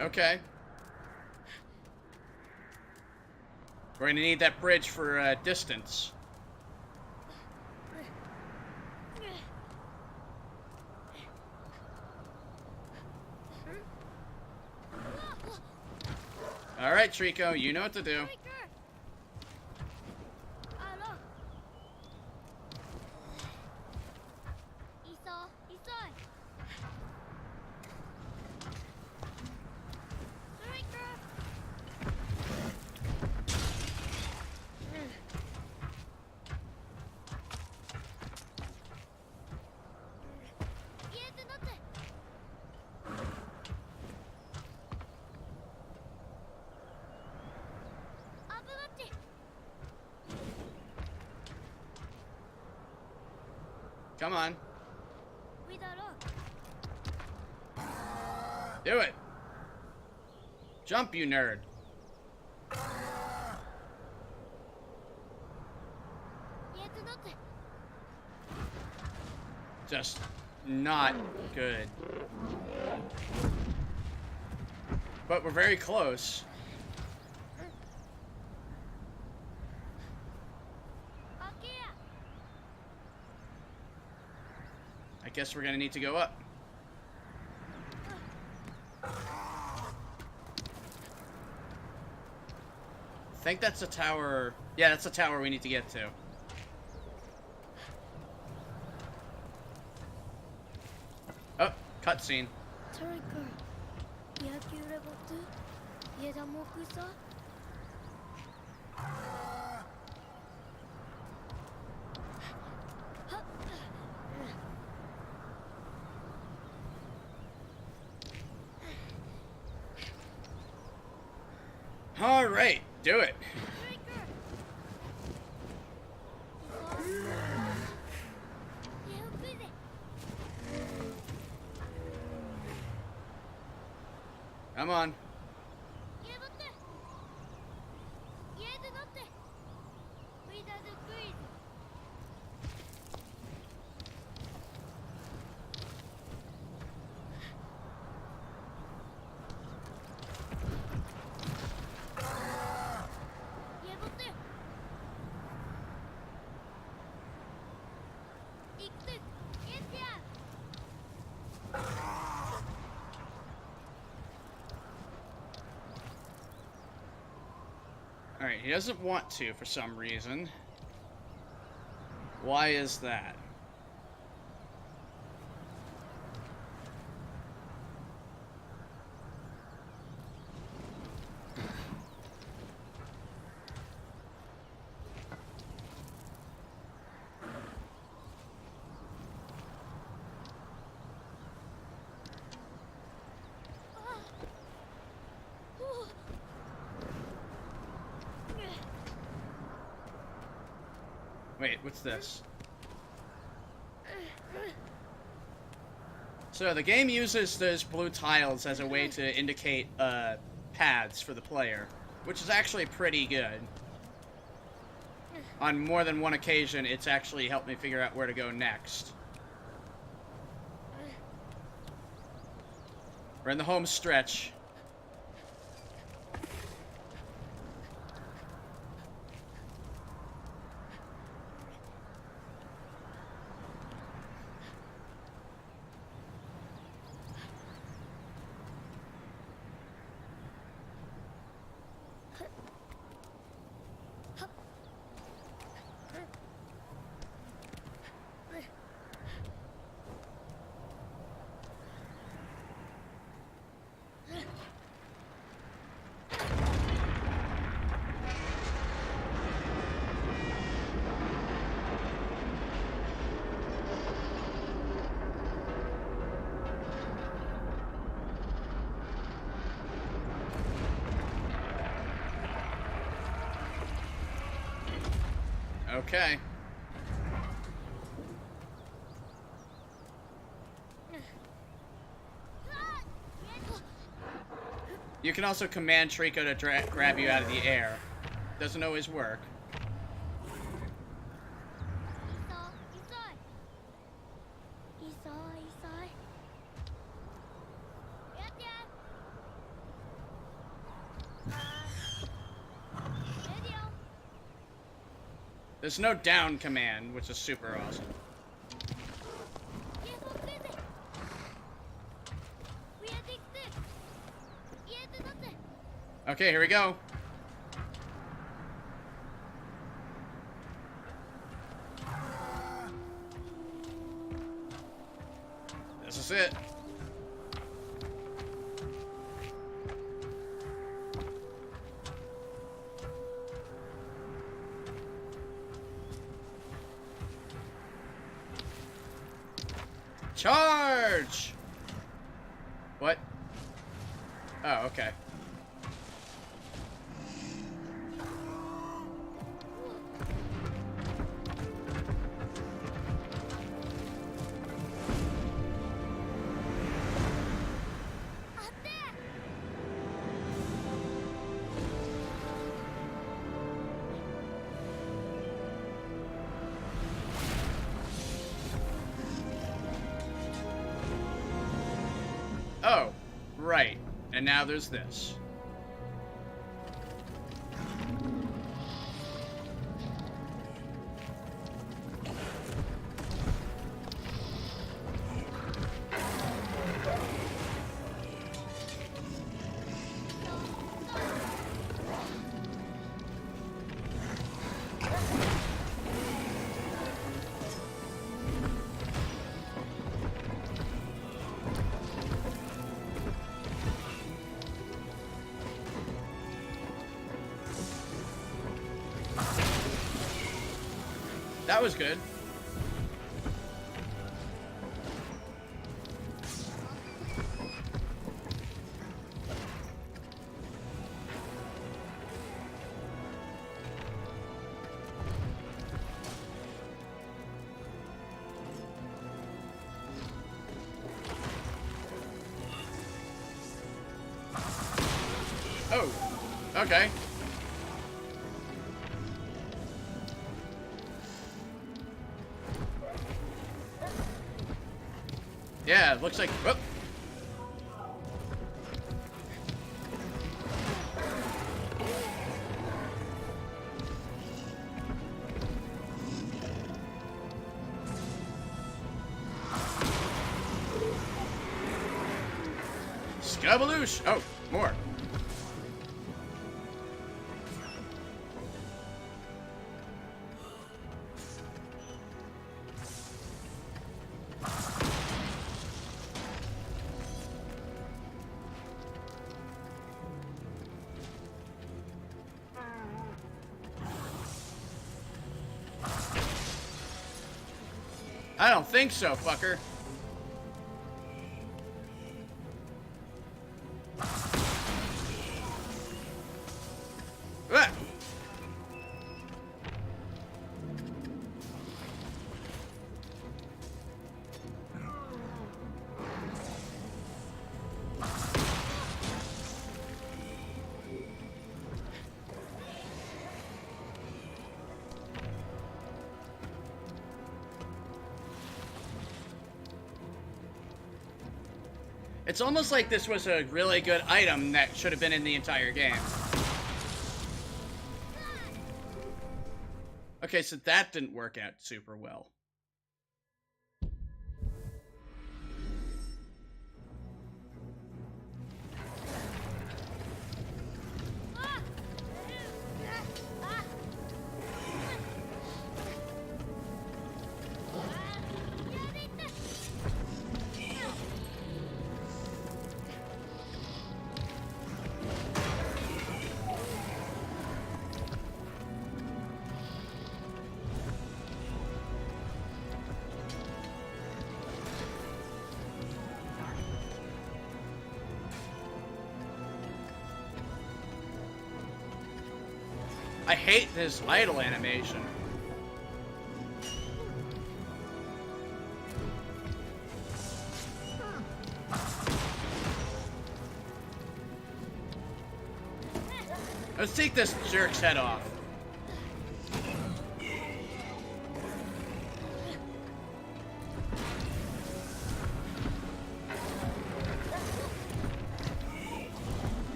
Speaker 1: Okay. We're gonna need that bridge for distance. All right, Treacle, you know what to do. Come on. Do it. Jump, you nerd. Just not good. But we're very close. I guess we're gonna need to go up. I think that's a tower. Yeah, that's a tower we need to get to. Oh, cutscene.
Speaker 2: Treacle, 野球ロボット家田もくさ
Speaker 1: All right, do it. Come on. Alright, he doesn't want to for some reason. Why is that? Wait, what's this? So the game uses those blue tiles as a way to indicate paths for the player, which is actually pretty good. On more than one occasion, it's actually helped me figure out where to go next. We're in the home stretch. Okay. You can also command Treacle to grab you out of the air. Doesn't always work.
Speaker 2: いいぞいいぞいいぞやってやレディオ
Speaker 1: There's no down command, which is super awesome.
Speaker 2: 家族先生We are take this家出だぜ
Speaker 1: Okay, here we go. This is it. Charge! What? Oh, okay. Oh, right. And now there's this. That was good. Oh, okay. Yeah, it looks like... Whoop. Scabaloosh! Oh, more. I don't think so, fucker. Ah! It's almost like this was a really good item that should have been in the entire game. Okay, so that didn't work out super well. I hate this idle animation. Let's take this jerk's head off.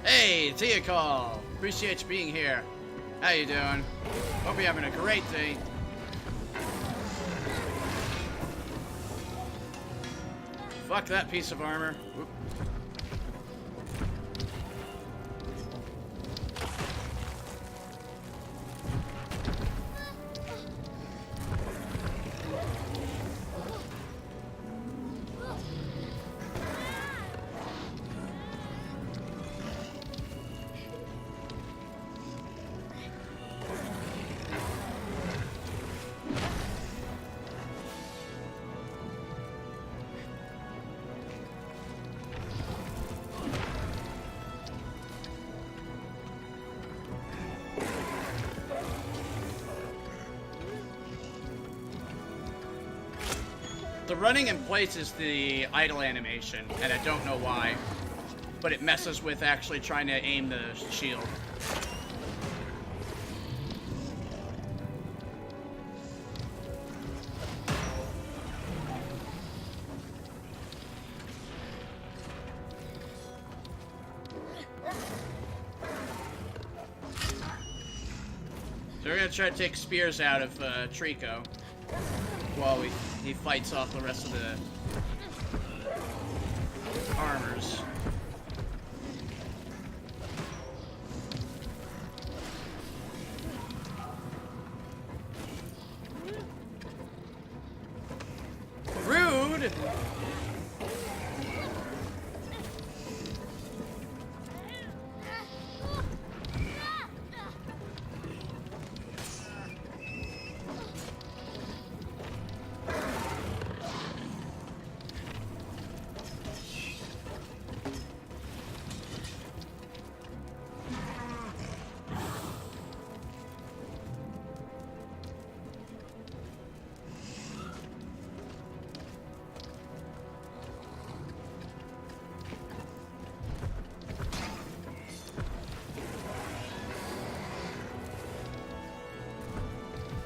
Speaker 1: Hey, Treacle! Appreciate you being here. How you doing? Hope you're having a great day. Fuck that piece of armor. Oop. The running in place is the idle animation, and I don't know why, but it messes with actually trying to aim the shield. So we're gonna try to take spears out of Treacle while he fights off the rest of the armors. Rude!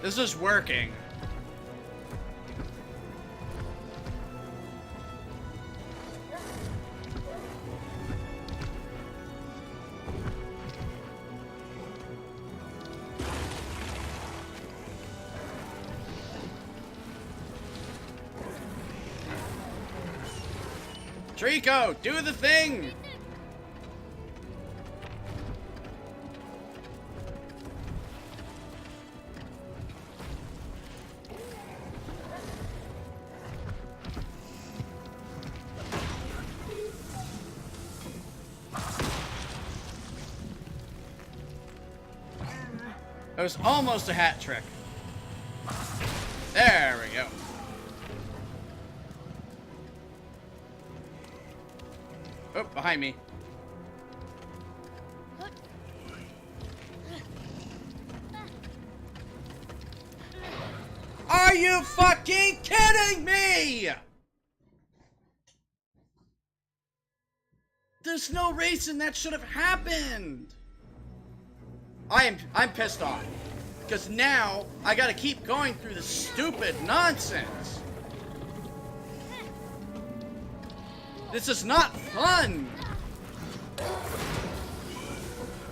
Speaker 1: This is working. Treacle, do the thing! It was almost a hat trick. There we go. Oh, behind me. Are you fucking kidding me? There's no reason that should have happened. I'm pissed off. Because now I gotta keep going through this stupid nonsense. This is not fun.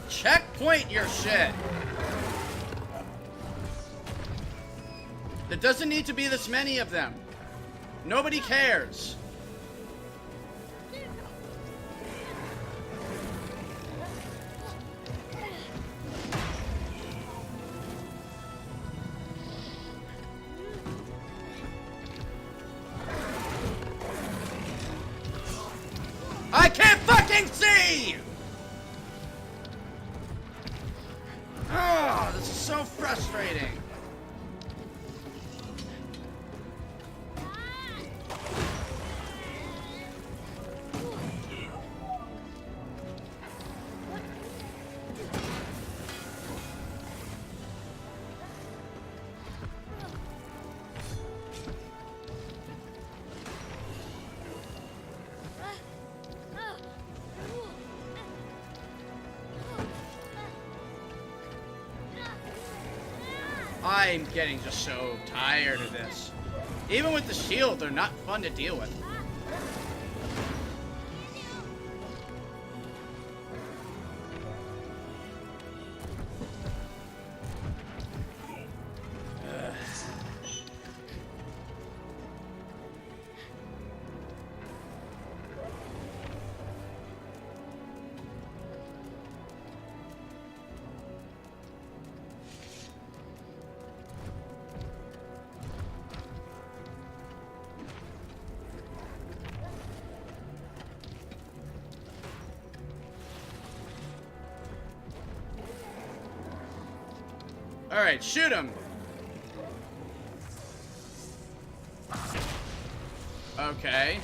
Speaker 1: Checkpoint your shit. There doesn't need to be this many of them. Nobody cares. I can't fucking see! Oh, this is so frustrating. I'm getting just so tired of this. Even with the shield, they're not fun to deal with. Alright, shoot him! Okay.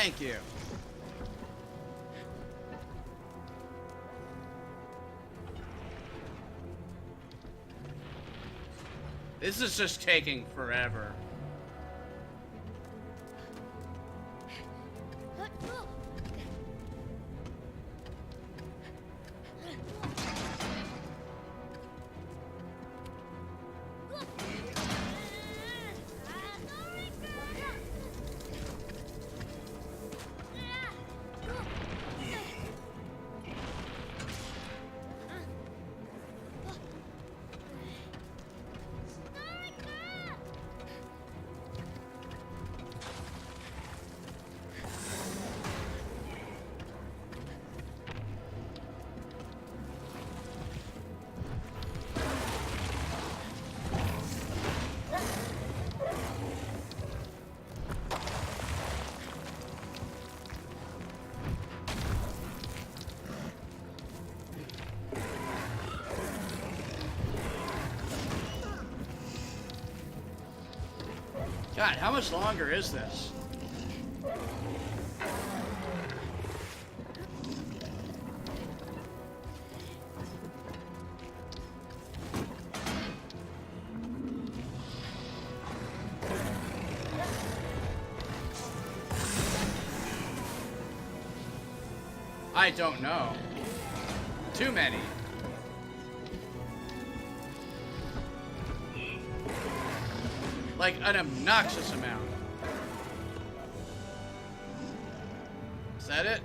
Speaker 1: Thank you. This is just taking forever. God, how much longer is this? I don't know. Too many. Like an obnoxious amount. Is that it?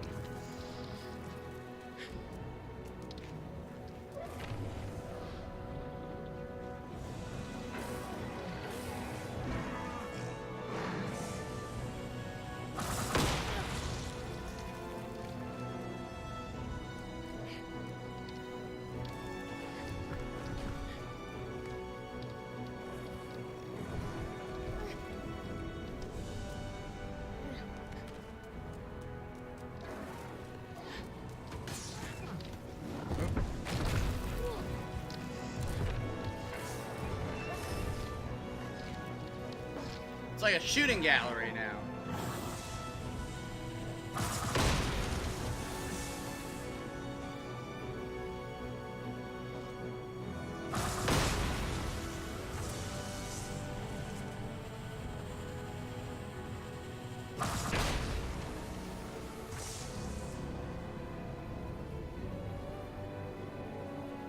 Speaker 1: It's like a shooting gallery now.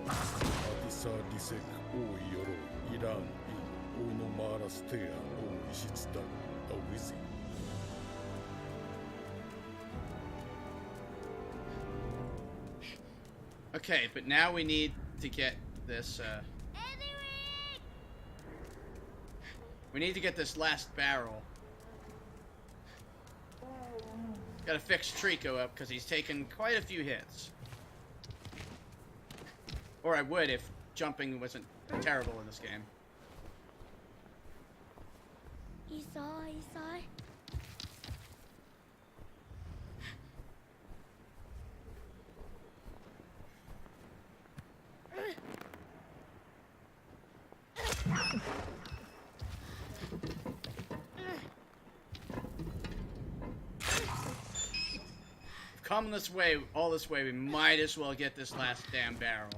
Speaker 4: Adisa disek o yoro iran I ono marastea o ishitsuda a wizi.
Speaker 1: Okay, but now we need to get this, we need to get this last barrel. Gotta fix Treacle up, because he's taken quite a few hits. Or I would if jumping wasn't terrible in this game.
Speaker 2: Isai.
Speaker 1: come this way, all this way, we might as well get this last damn barrel.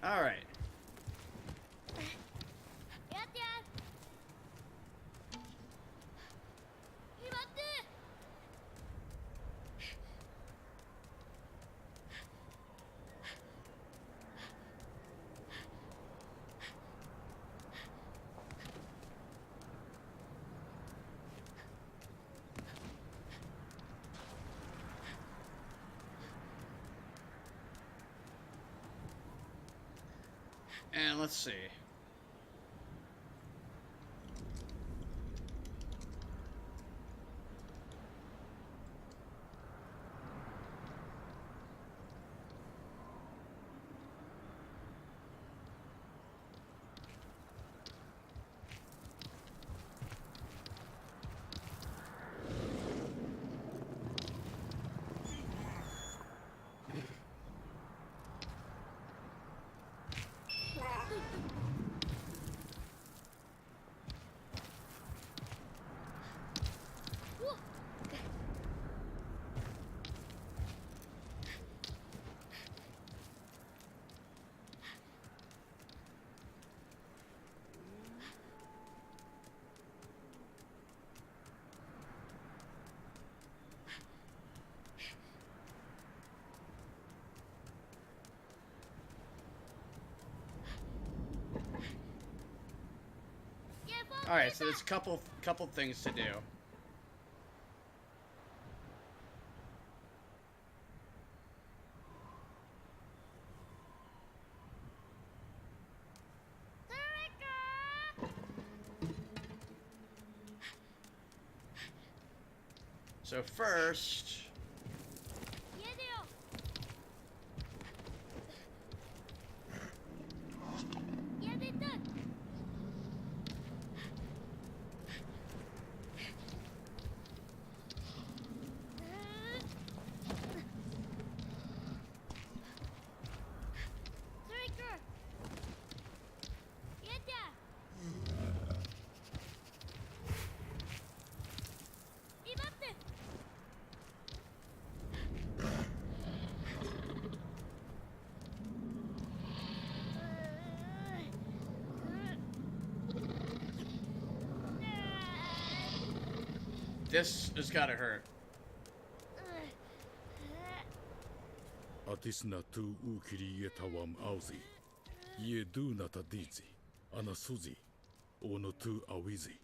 Speaker 1: All right. And let's see. All right, so there's a couple things to do. So first, this has got to hurt.
Speaker 4: Atisna tu ukiri yetawam auzi. Ye do nata dizi. Anasuzi. Ono tu awizi.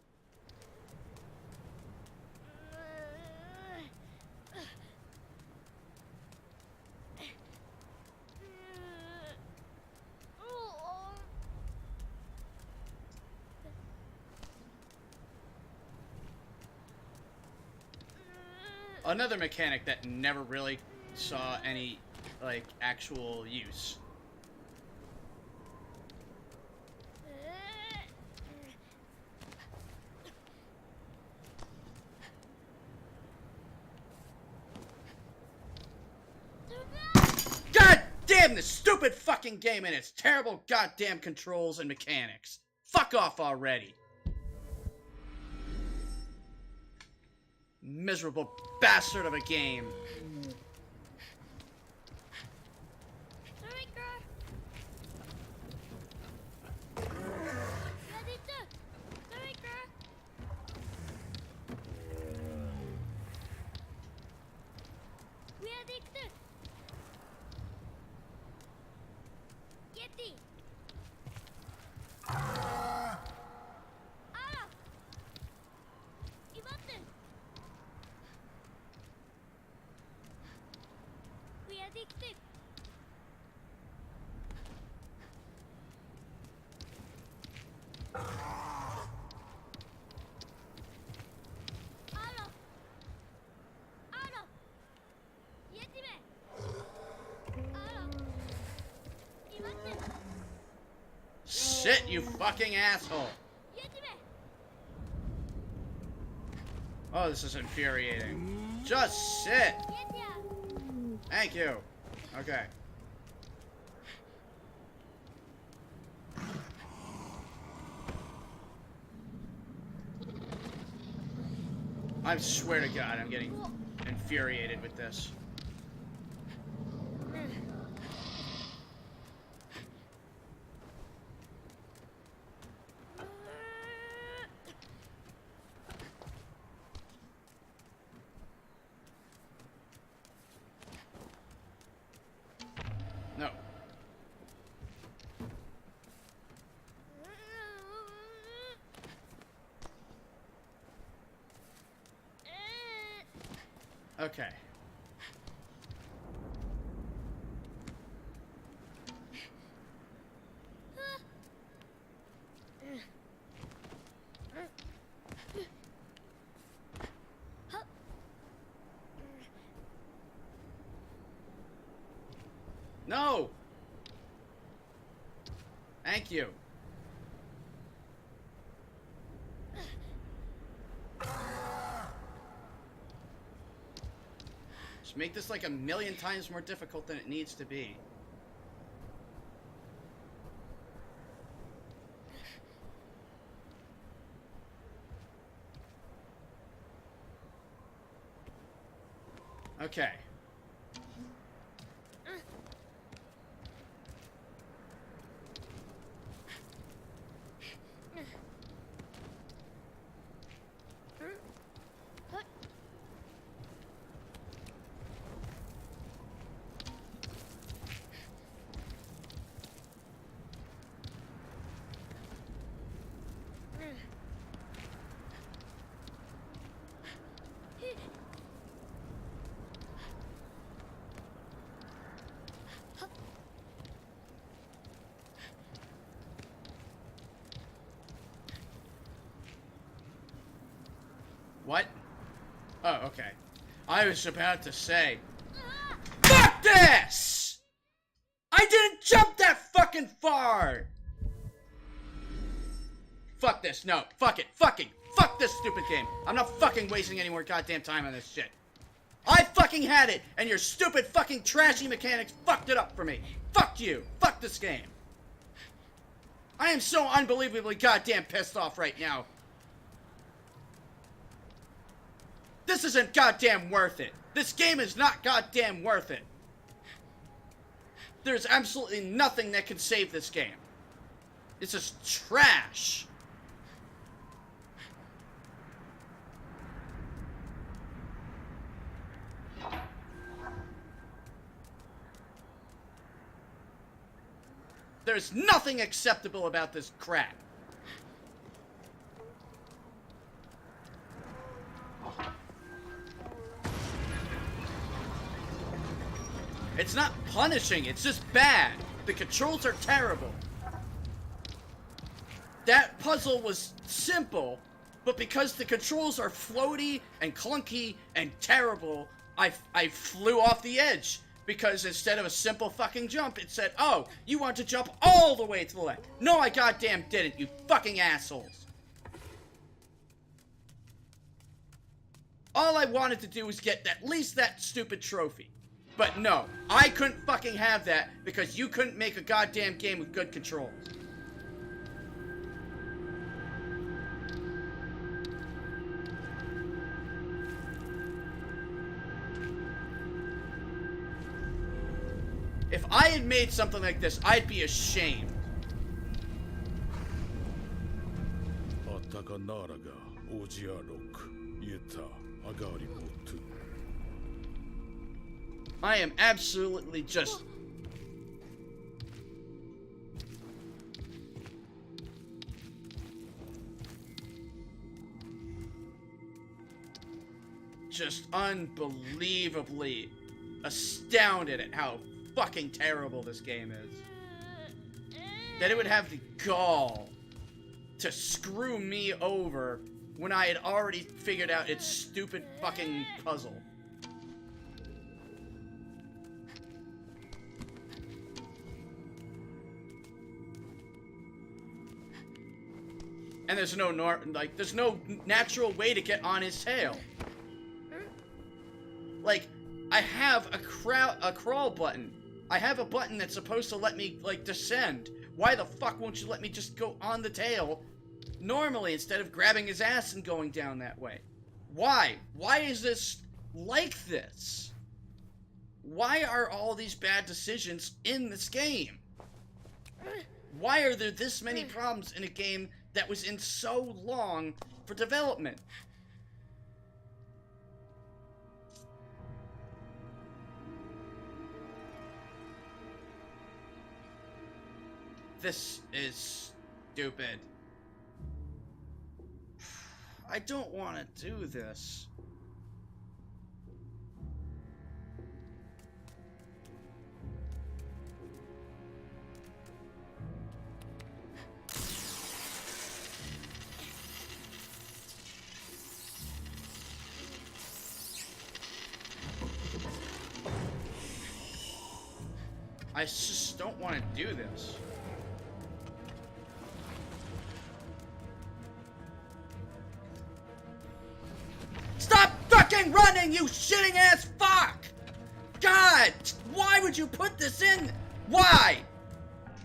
Speaker 1: Another mechanic that never really saw any, like, actual use. God damn this stupid fucking game and its terrible goddamn controls and mechanics. Fuck off already. Miserable bastard of a game. sit, you fucking asshole. Oh, this is infuriating. Just sit. Thank you. Okay. I swear to God, I'm getting infuriated with this. No. Okay. No! Thank you. Just make this like a million times more difficult than it needs to be. Okay. What? Oh, okay. I was about to say, fuck this! I didn't jump that fucking far! Fuck this, no, fuck it, fuck this stupid game. I'm not fucking wasting any more goddamn time on this shit. I fucking had it, and your stupid fucking trashy mechanics fucked it up for me. Fuck you, fuck this game. I am so unbelievably goddamn pissed off right now. This isn't goddamn worth it. This game is not goddamn worth it. There's absolutely nothing that can save this game. It's just trash. There's nothing acceptable about this crap. It's not punishing, it's just bad. The controls are terrible. That puzzle was simple, but because the controls are floaty and clunky and terrible, I flew off the edge. Because instead of a simple fucking jump, it said, oh, you want to jump all the way to the left. No, I goddamn didn't, you fucking assholes. All I wanted to do was get at least that stupid trophy. But no, I couldn't fucking have that because you couldn't make a goddamn game with good controls. If I had made something like this, I'd be ashamed. I am absolutely just... just unbelievably astounded at how fucking terrible this game is. That it would have the gall to screw me over when I had already figured out its stupid fucking puzzle. And there's no there's no natural way to get on his tail. Like, I have a crawl button. I have a button that's supposed to let me, like, descend. Why the fuck won't you let me just go on the tail normally instead of grabbing his ass and going down that way? Why? Why is this like this? Why are all these bad decisions in this game? Why are there this many problems in a game that was in so long for development? This is stupid. I don't want to do this. I just don't want to do this. Stop fucking running, you shitting ass fuck! God! Why would you put this in? Why?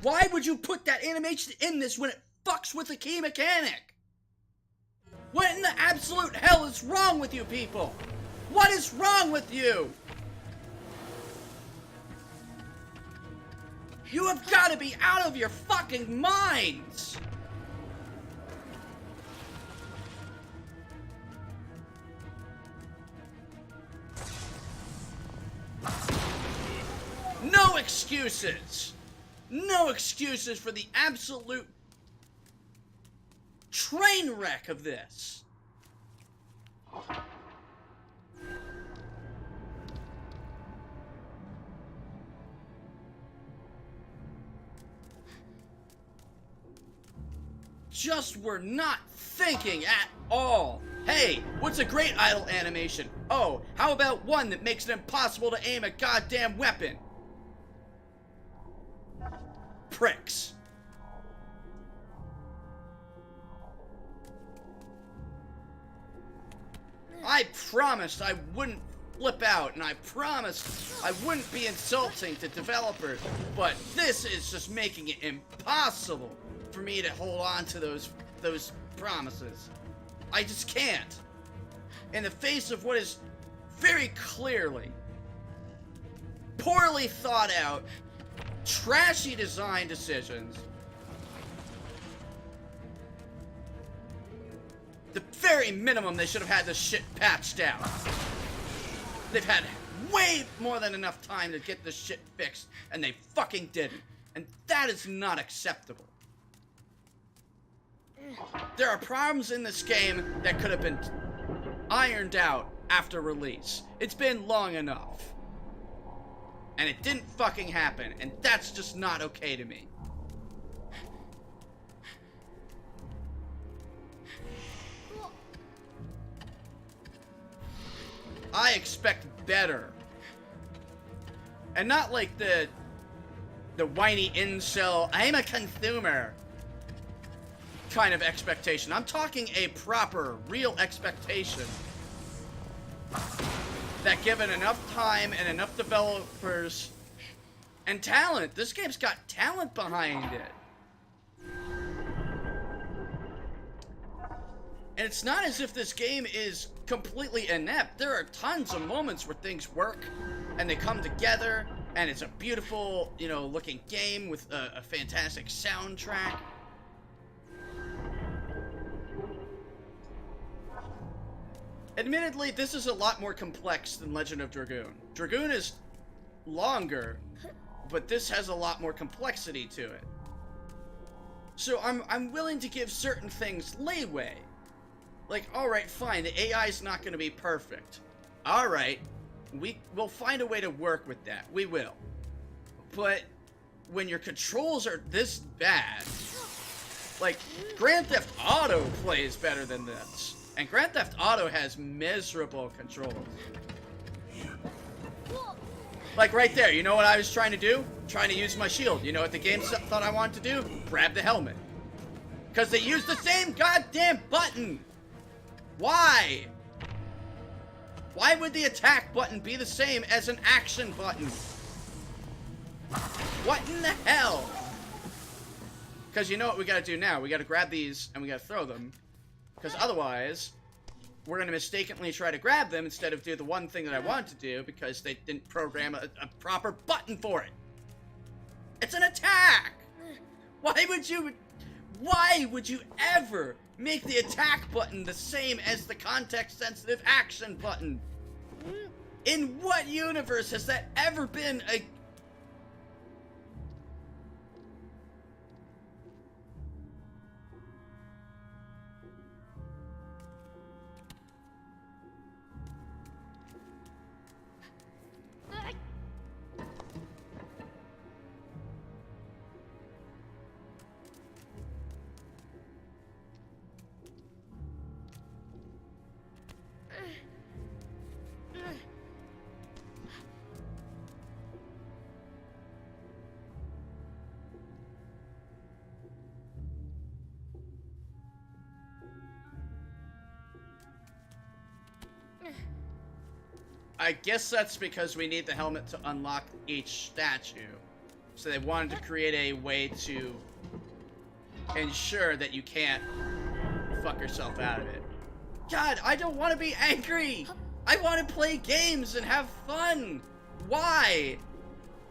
Speaker 1: Why would you put that animation in this when it fucks with the key mechanic? What in the absolute hell is wrong with you people? What is wrong with you? You have got to be out of your fucking minds! No excuses! No excuses for the absolute train wreck of this! Just were not thinking at all. Hey, what's a great idle animation? Oh, how about one that makes it impossible to aim a goddamn weapon? Pricks. I promised I wouldn't flip out, and I promised I wouldn't be insulting to developers, but this is just making it impossible for me to hold on to those promises. I just can't. In the face of what is very clearly poorly thought out, trashy design decisions, the very minimum they should have had this shit patched out. They've had way more than enough time to get this shit fixed, and they fucking didn't. And that is not acceptable. There are problems in this game that could have been ironed out after release. It's been long enough. And it didn't fucking happen, and that's just not okay to me. I expect better. And not like the whiny incel, I'm a consumer kind of expectation. I'm talking a proper, real expectation that given enough time and enough developers and talent, this game's got talent behind it. And it's not as if this game is completely inept. There are tons of moments where things work and they come together and it's a beautiful, you know, looking game with a fantastic soundtrack. Admittedly, this is a lot more complex than Legend of Dragoon. Dragoon is longer, but this has a lot more complexity to it. So I'm willing to give certain things leeway. Like, alright, fine, the AI is not going to be perfect. Alright, we'll find a way to work with that. We will. But when your controls are this bad, like, Grand Theft Auto plays better than this. And Grand Theft Auto has miserable controls. Like right there, you know what I was trying to do? Trying to use my shield. You know what the game thought I wanted to do? Grab the helmet. Because they use the same goddamn button! Why? Why would the attack button be the same as an action button? What in the hell? Because you know what we gotta do now. We gotta grab these and we gotta throw them. Because otherwise, we're gonna mistakenly try to grab them instead of do the one thing that I wanted to do because they didn't program a proper button for it. It's an attack! Why would you ever make the attack button the same as the context-sensitive action button? In what universe has that ever been a... I guess that's because we need the helmet to unlock each statue. So they wanted to create a way to ensure that you can't fuck yourself out of it. God, I don't want to be angry! I want to play games and have fun! Why?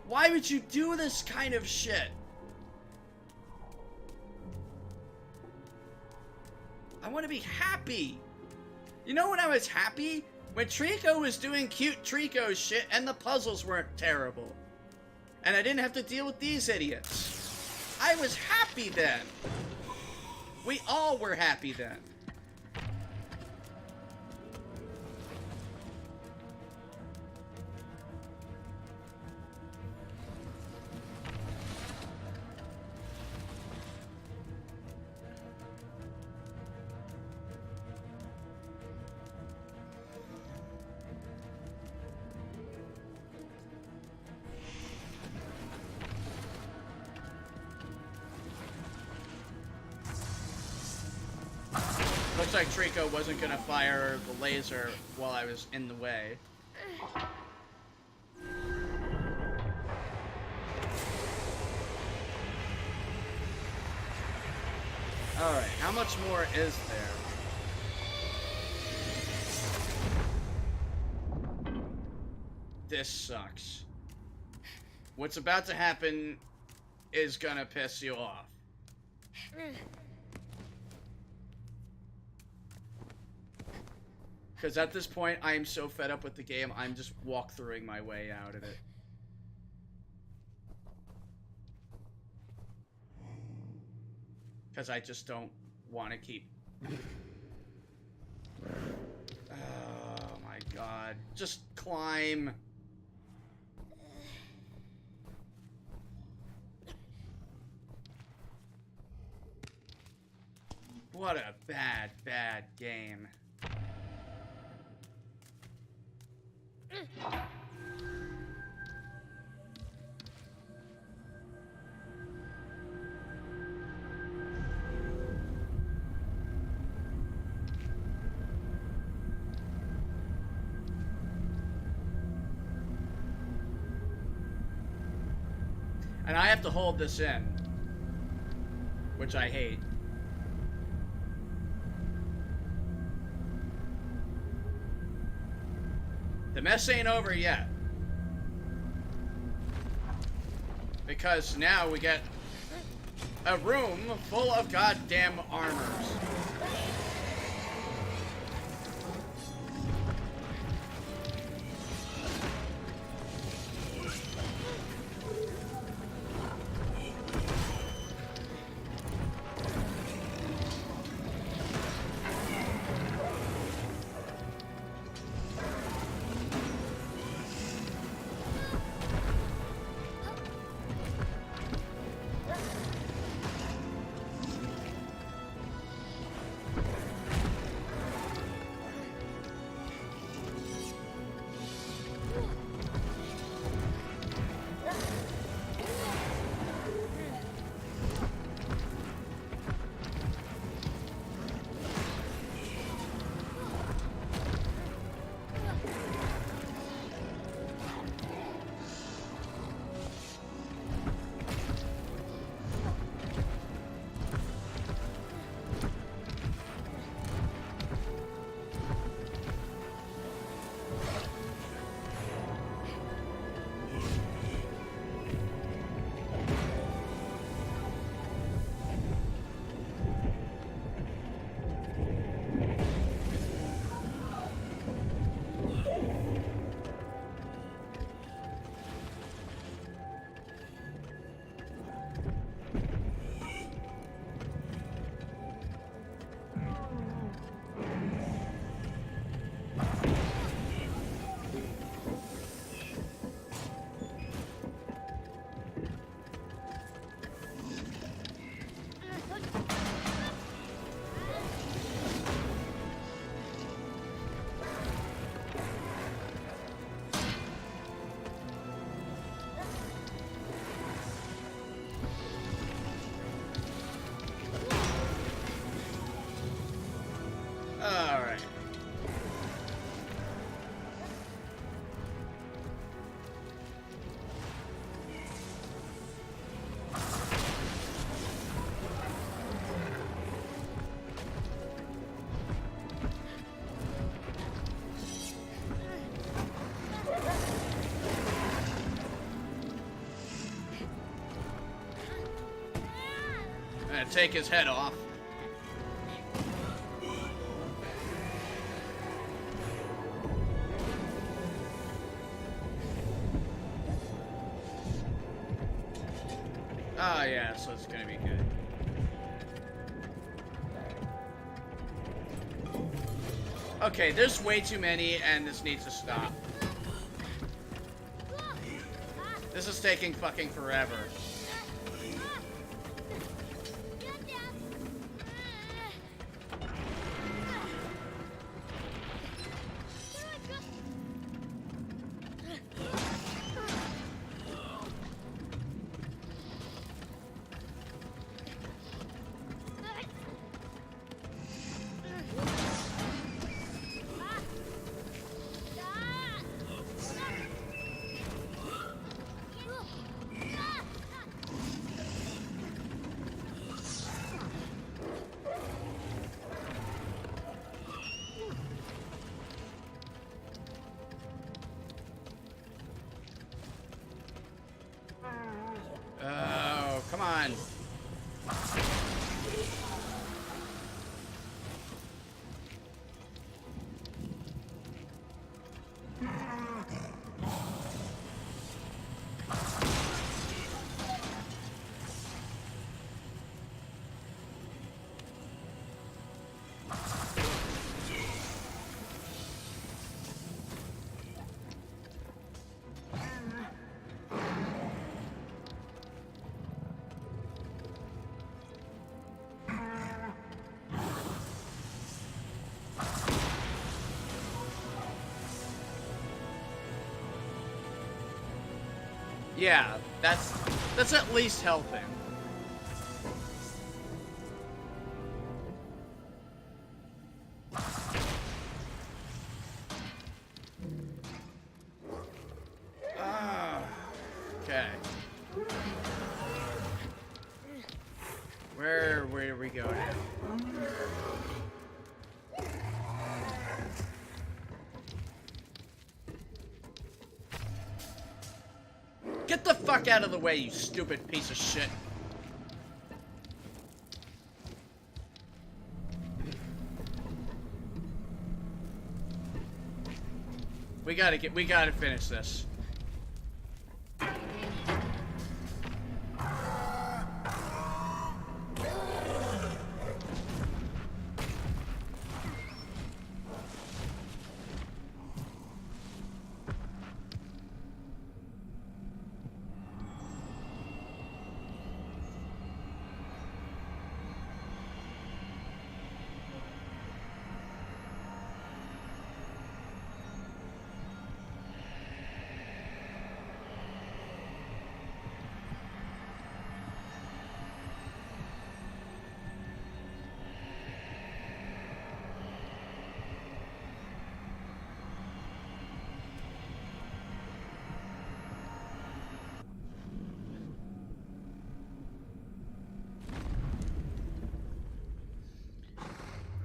Speaker 1: Why would you do this kind of shit? I want to be happy! You know when I was happy? When Treacle was doing cute Treacle shit and the puzzles weren't terrible. And I didn't have to deal with these idiots. I was happy then. We all were happy then. Looks like Treacle wasn't gonna fire the laser while I was in the way. Alright, how much more is there? This sucks. What's about to happen is gonna piss you off. Because at this point, I am so fed up with the game, I'm just walk-throughing my way out of it. Because I just don't want to keep... Oh my god. Just climb. What a bad, bad game. And I have to hold this in, which I hate. The mess ain't over yet. Because now we get a room full of goddamn armors. take his head off. Oh yeah, so it's gonna be good. Okay, there's way too many, and this needs to stop. This is taking fucking forever. Oh, come on. Yeah, that's at least helping. Okay. Where do we go now? Get the fuck out of the way, you stupid piece of shit. We gotta finish this.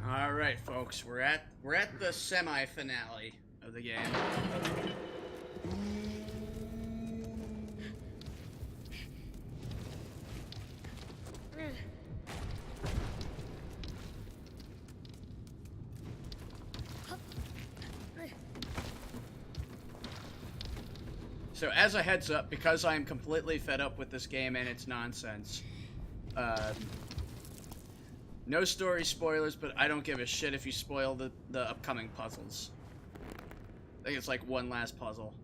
Speaker 1: All right, folks, we're at the semi-finale of the game. So as a heads up, because I'm completely fed up with this game and its nonsense, no story spoilers, but I don't give a shit if you spoil the upcoming puzzles. I think it's like one last puzzle.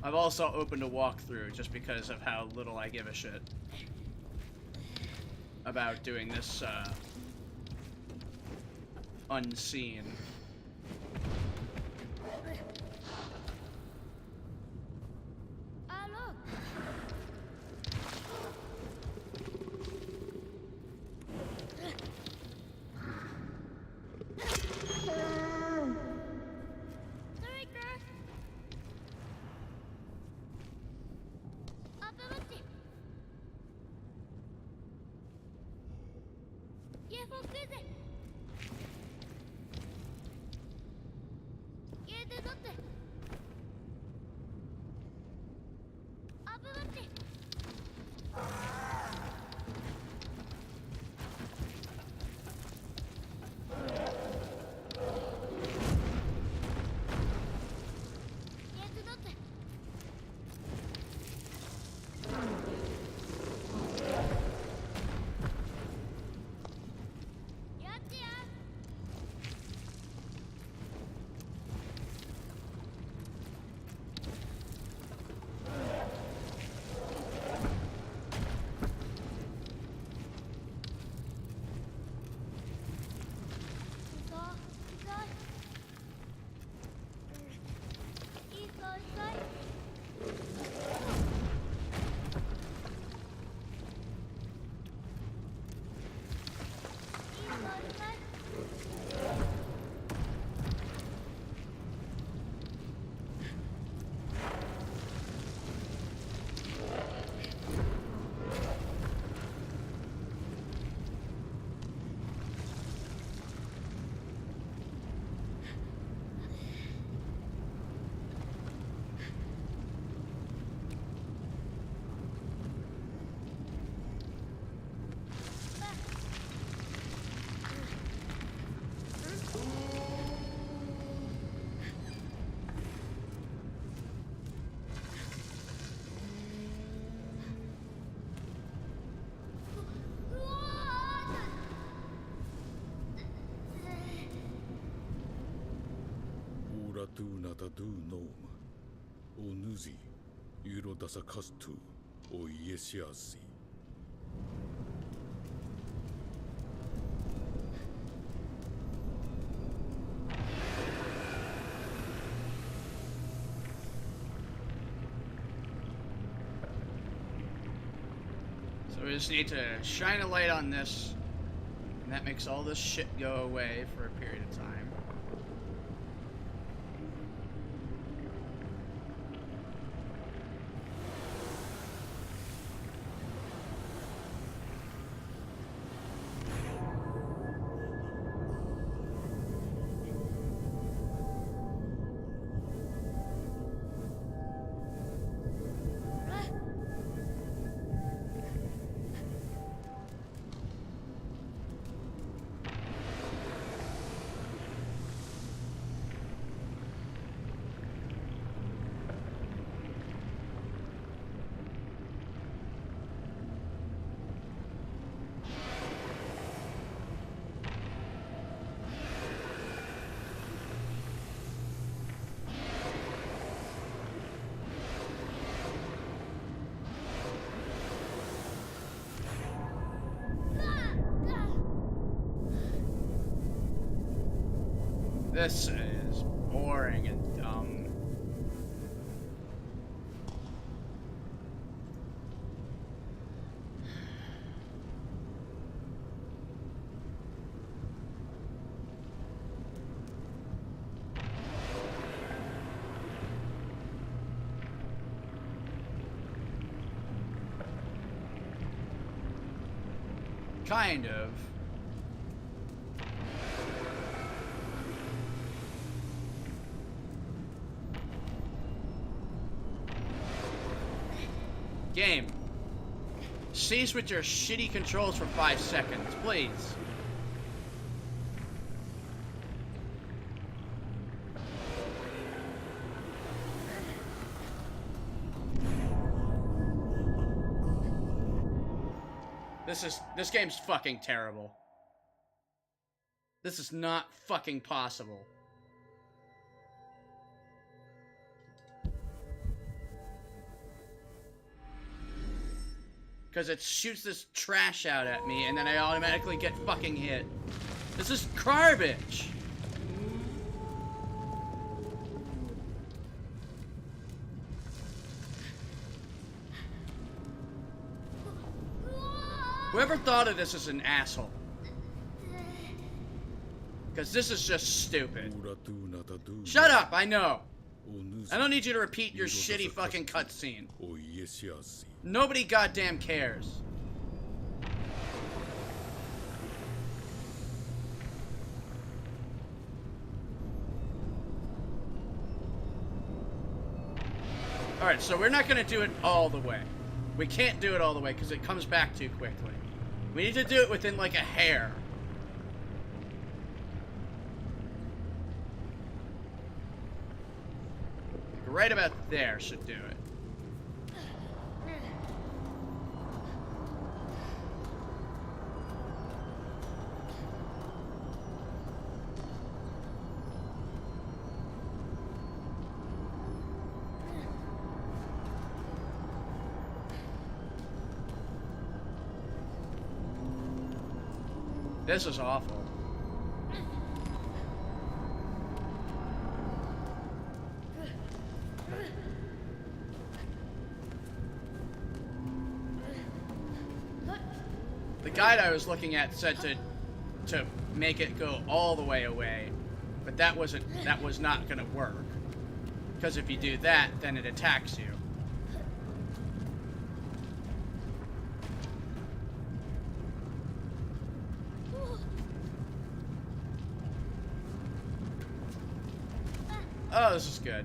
Speaker 1: I've also opened a walkthrough just because of how little I give a shit about doing this, unseen.
Speaker 2: Aló. Treacle. Apémote. Y enfoquete. Y de dónde. Apémote. Y de dónde. Ya, tía.
Speaker 4: Oratuna du nom. Onuzi. Urodasa kastu. O yesiasi.
Speaker 1: So we just need to shine a light on this, and that makes all this shit go away for a period of time. This is boring and dumb. Kind of. Game. Cease with your shitty controls for 5 seconds, please. This game's fucking terrible. This is not fucking possible. Because it shoots this trash out at me, and then I automatically get fucking hit. This is garbage! Whoever thought of this is an asshole. Because this is just stupid. Shut up, I know. I don't need you to repeat your shitty fucking cutscene. Nobody goddamn cares. Alright, so we're not gonna do it all the way. We can't do it all the way because it comes back too quickly. We need to do it within like a hair. Right about there should do it. This is awful. The guide I was looking at said to make it go all the way away, but that was not gonna work. Because if you do that, then it attacks you. Oh, this is good.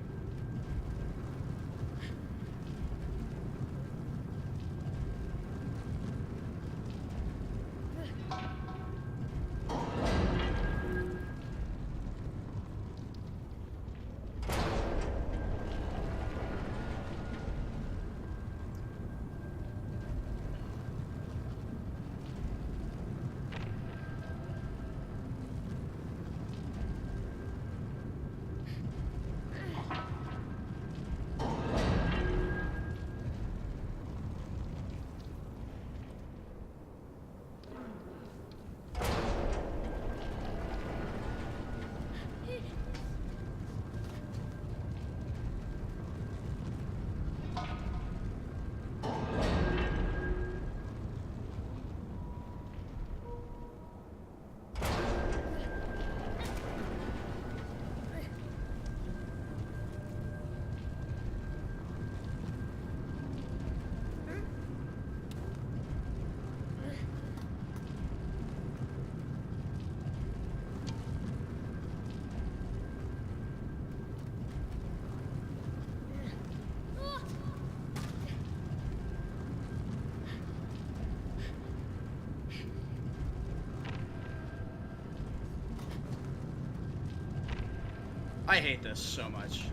Speaker 1: I hate this so much.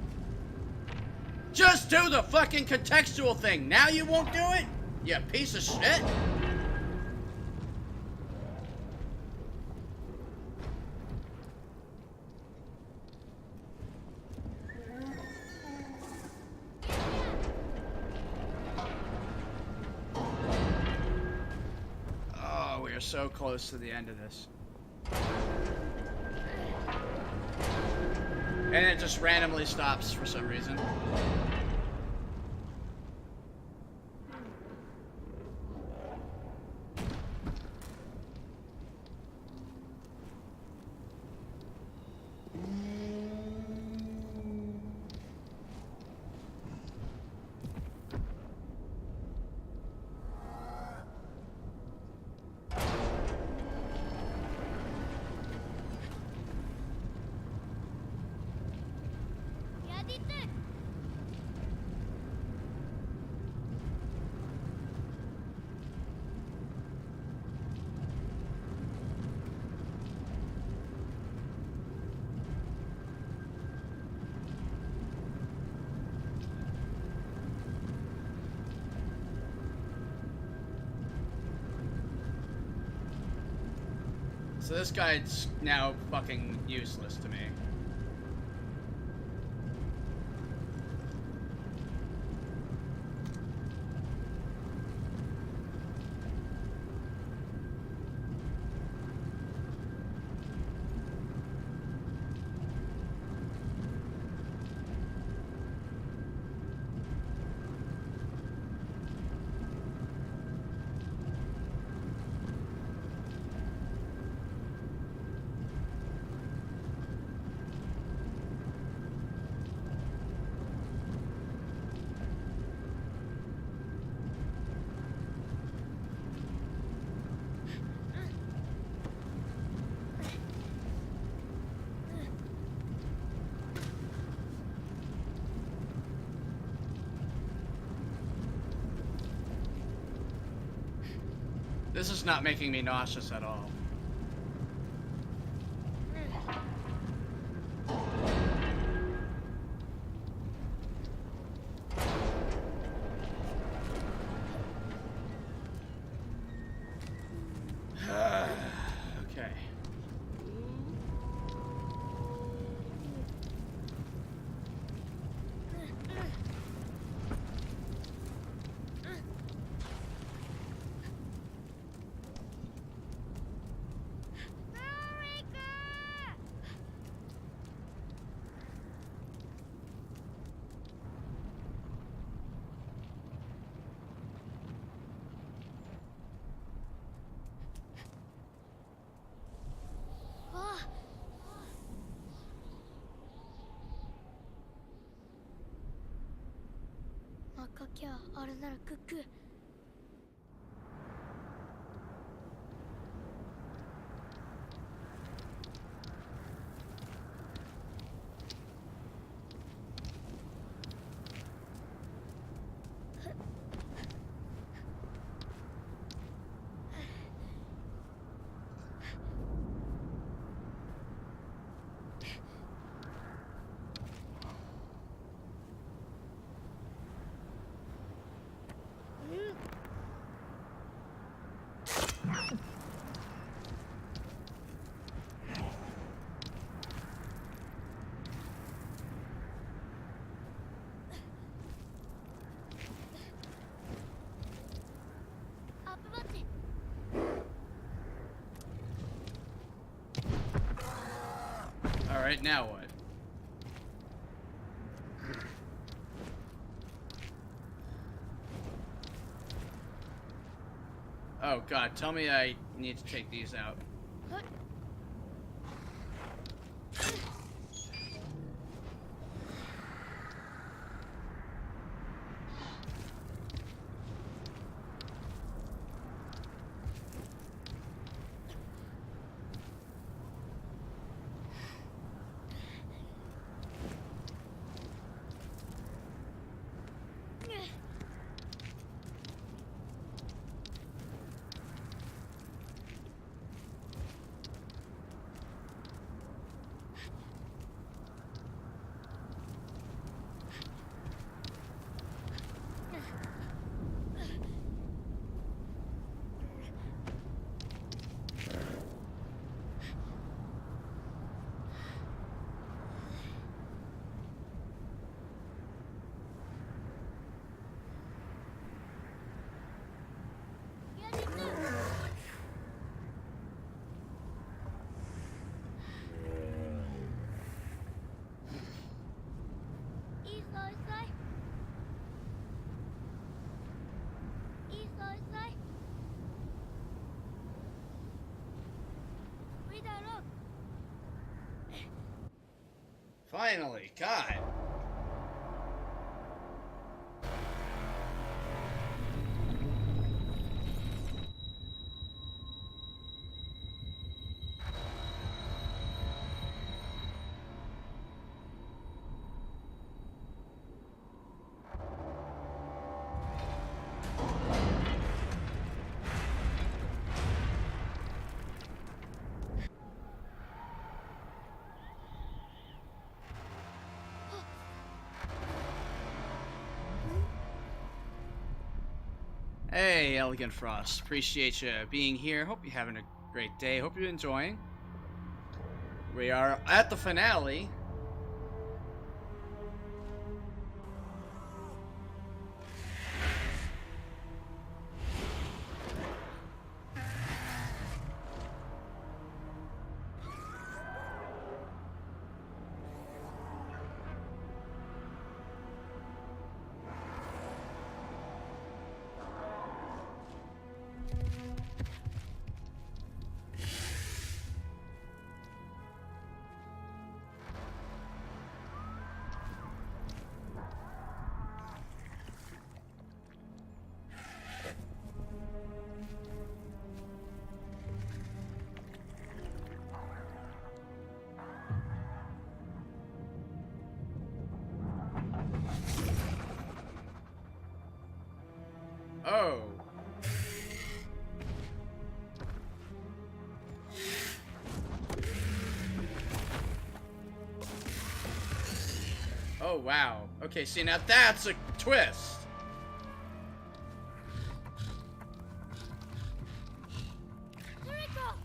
Speaker 1: Just do the fucking contextual thing. Now you won't do it? You piece of shit. Oh, we are so close to the end of this. And it just randomly stops for some reason. So this guy's now fucking useless to me. This is not making me nauseous at all. Okay.
Speaker 2: 赤きゃあれならクック。アップバッジ。
Speaker 1: All right, now what? Oh god, tell me I need to take these out. Finally, God. Hey, Elegant Frost. Appreciate you being here. Hope you're having a great day. Hope you're enjoying. We are at the finale. Oh, wow. Okay, see, now that's a twist.
Speaker 2: Treacle!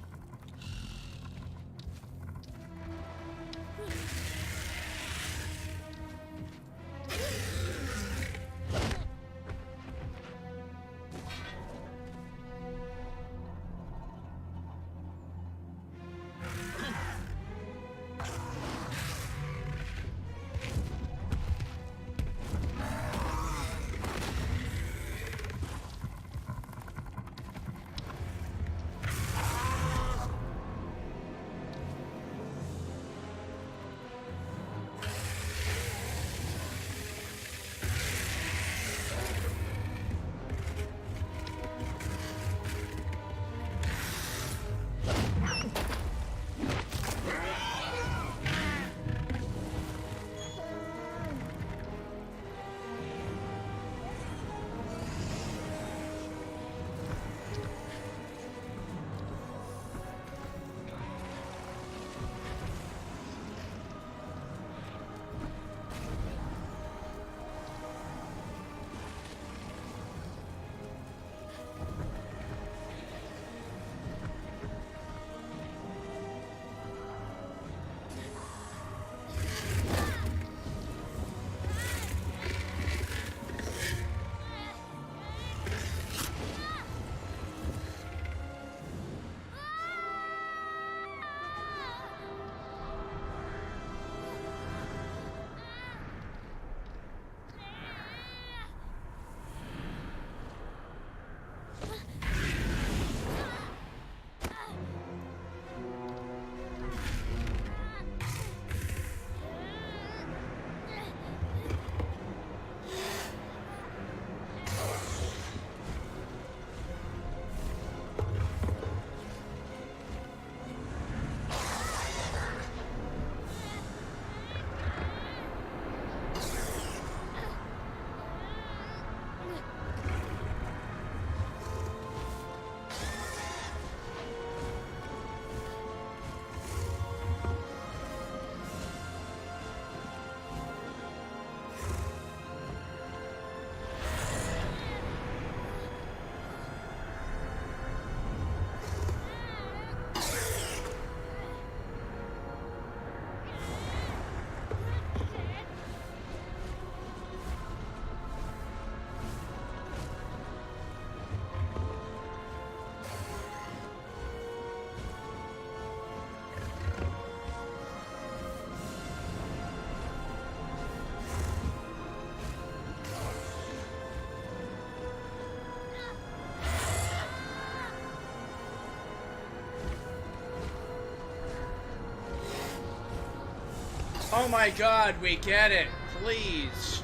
Speaker 1: Oh my god, we get it. Please.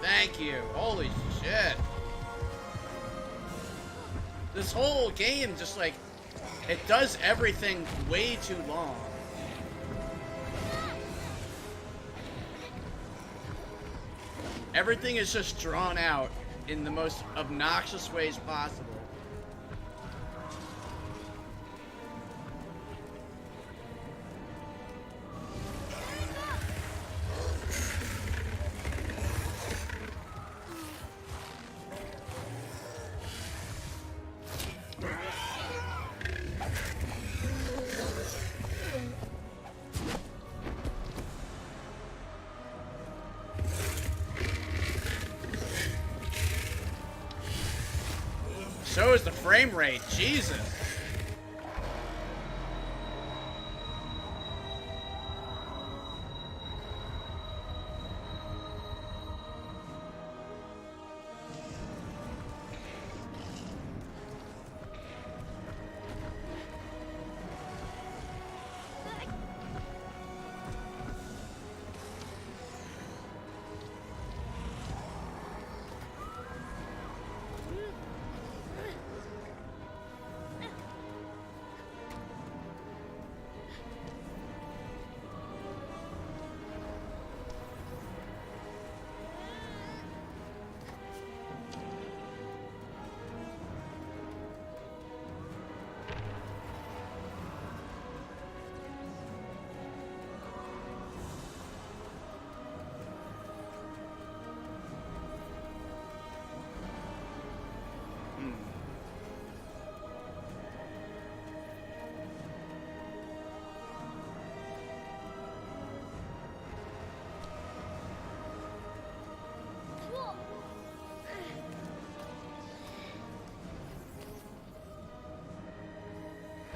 Speaker 1: Thank you. Holy shit. This whole game just like, it does everything way too long. Everything is just drawn out in the most obnoxious ways possible. So is the frame rate, Jesus.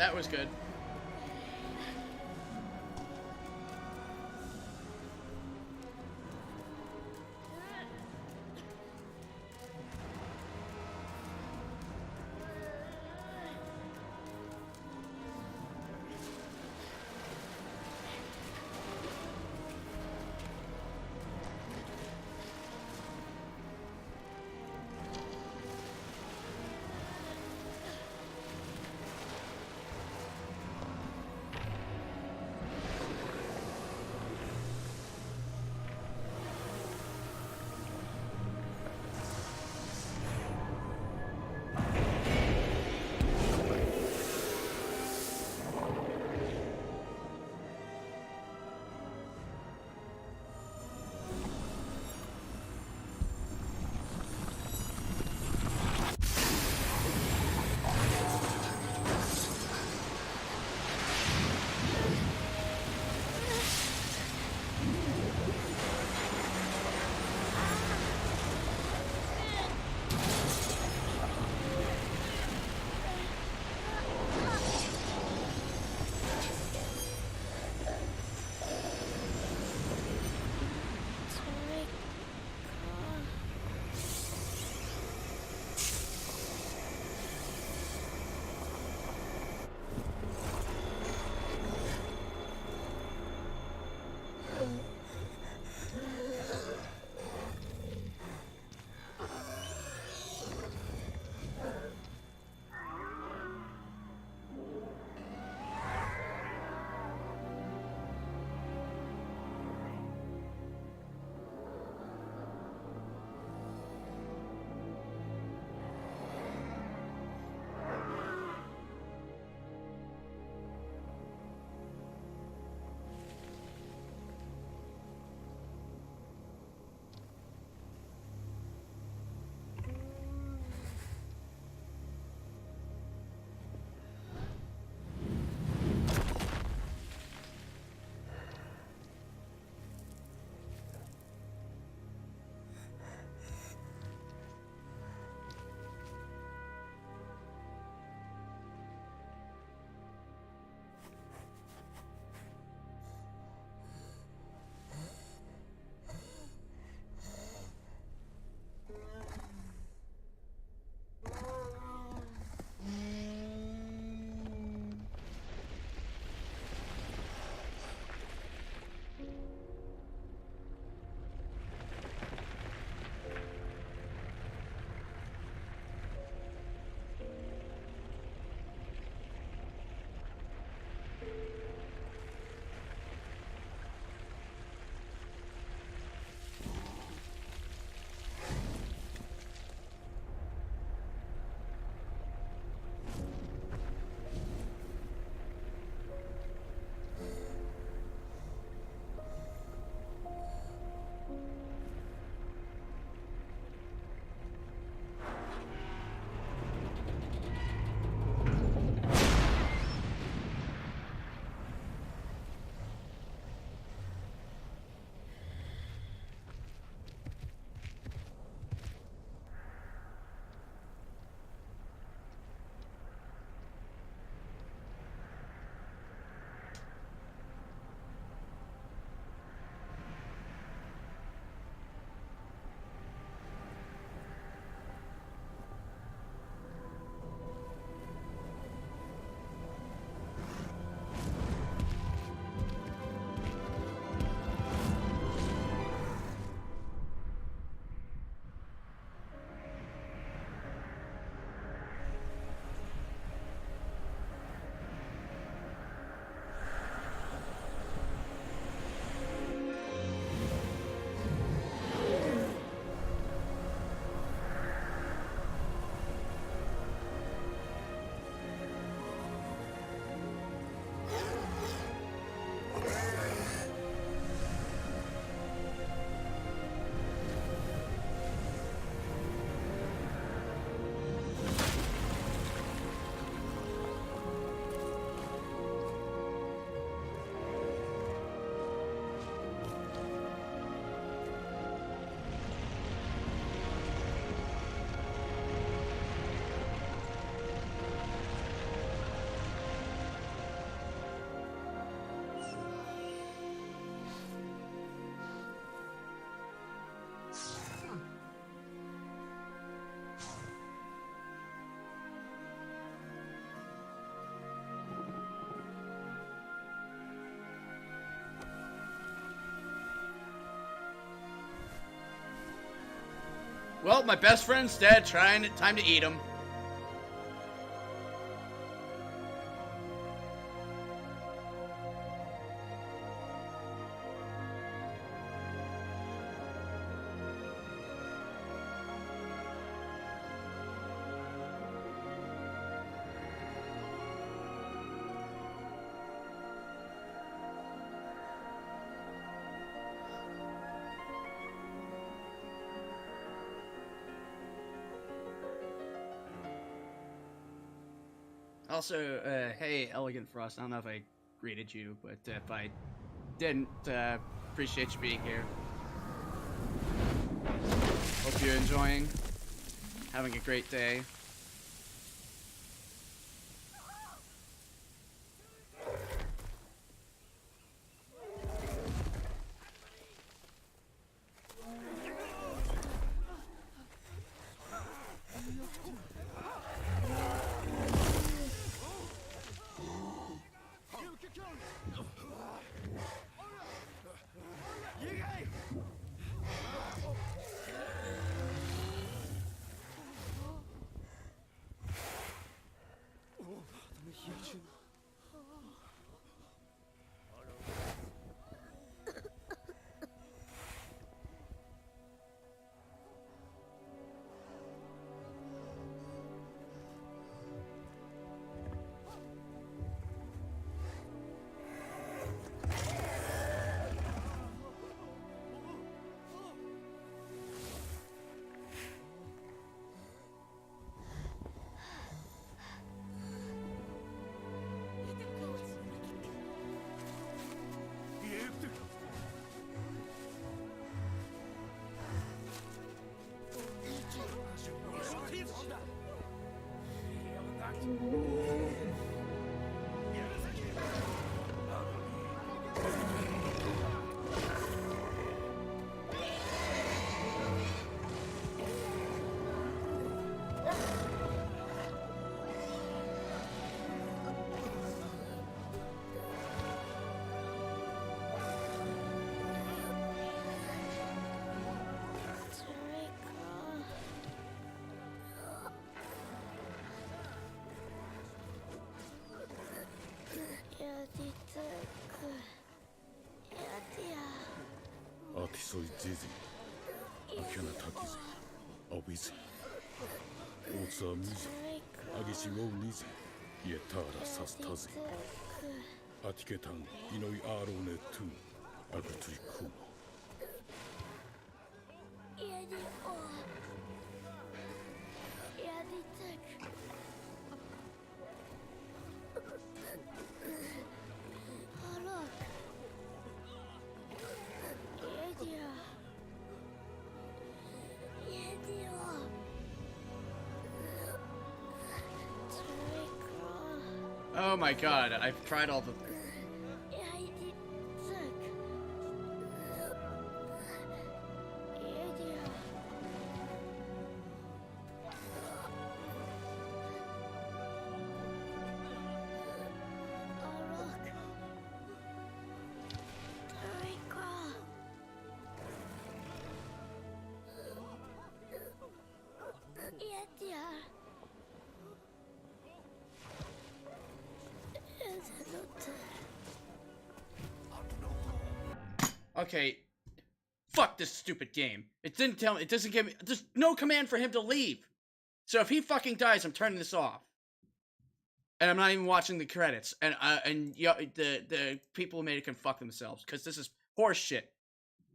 Speaker 1: That was good. Well, my best friend's dead. Time to eat him. Also, hey, Elegant Frost, I don't know if I greeted you, but if I didn't, appreciate you being here. Hope you're enjoying, having a great day.
Speaker 4: Atisoi Zizi, Akana Takizi, Obizi, Otsa Mizi, Agishi Wo Nizi, Yetara Sastazi, Atiketan, Inoi Arone Tu, Agatui Kumo.
Speaker 1: Oh my god, I've tried all the... Okay, fuck this stupid game. It didn't tell me, it doesn't give me, there's no command for him to leave. So if he fucking dies, I'm turning this off. And I'm not even watching the credits. And the people who made it can fuck themselves, because this is horse shit.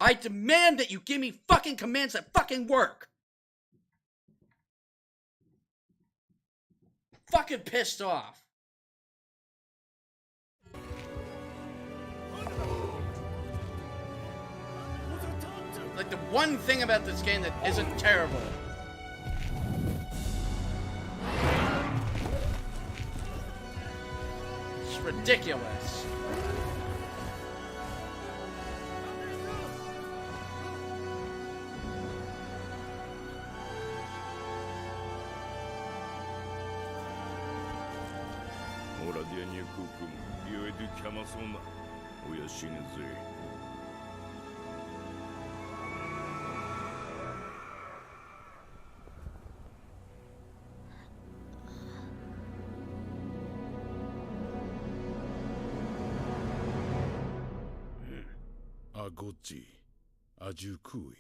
Speaker 1: I demand that you give me fucking commands that fucking work. Fucking pissed off. Like the one thing about this game that isn't terrible. It's ridiculous.
Speaker 4: Agoji, Ajukui.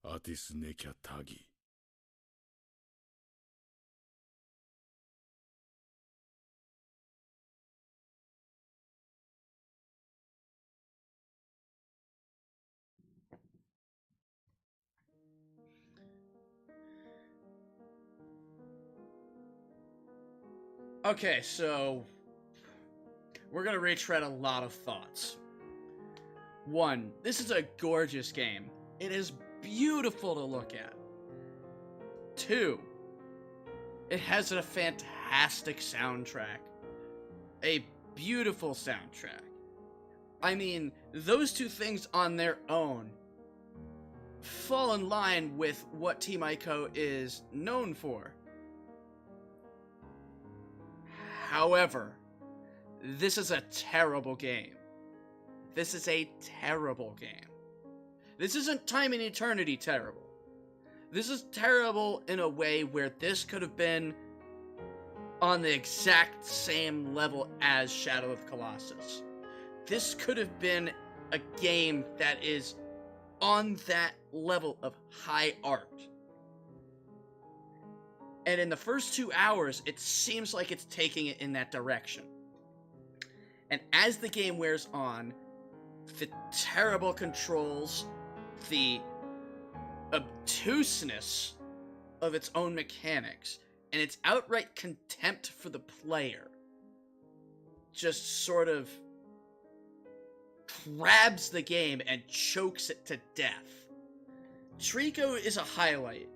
Speaker 4: Atis nekya tagi.
Speaker 1: Okay, so we're gonna retread a lot of thoughts. One, this is a gorgeous game. It is beautiful to look at. Two, it has a fantastic soundtrack. A beautiful soundtrack. I mean, those two things on their own fall in line with what Team Ico is known for. However, this is a terrible game. This is a terrible game. This isn't Time and Eternity terrible. This is terrible in a way where this could have been on the exact same level as Shadow of the Colossus. This could have been a game that is on that level of high art. And in the first 2 hours, it seems like it's taking it in that direction. And as the game wears on, the terrible controls, the obtuseness of its own mechanics, and its outright contempt for the player just sort of grabs the game and chokes it to death. Treacle is a highlight.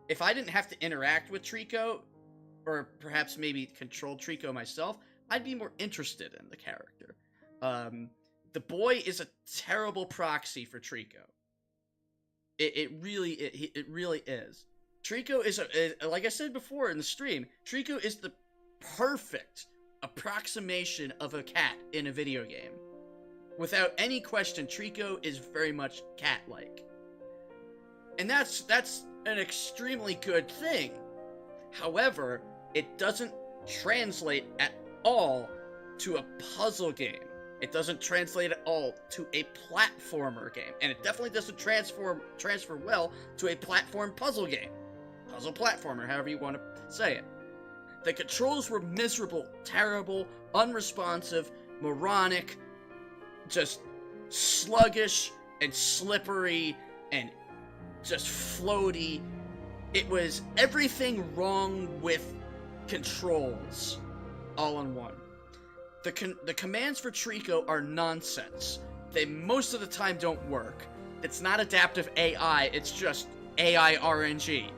Speaker 1: If I didn't have to interact with Treacle, or perhaps maybe control Treacle myself, I'd be more interested in the character. The boy is a terrible proxy for Treacle. It really is. Treacle is, like I said before in the stream, Treacle is the perfect approximation of a cat in a video game. Without any question, Treacle is very much cat-like. And that's an extremely good thing. However, it doesn't translate at all to a puzzle game. It doesn't translate at all to a platformer game. And it definitely doesn't transfer well to a platform puzzle game. Puzzle platformer, however you want to say it. The controls were miserable, terrible, unresponsive, moronic, just sluggish and slippery and just floaty. It was everything wrong with controls all in one. The commands for Treacle are nonsense. They most of the time don't work. It's not adaptive AI, it's just AI RNG.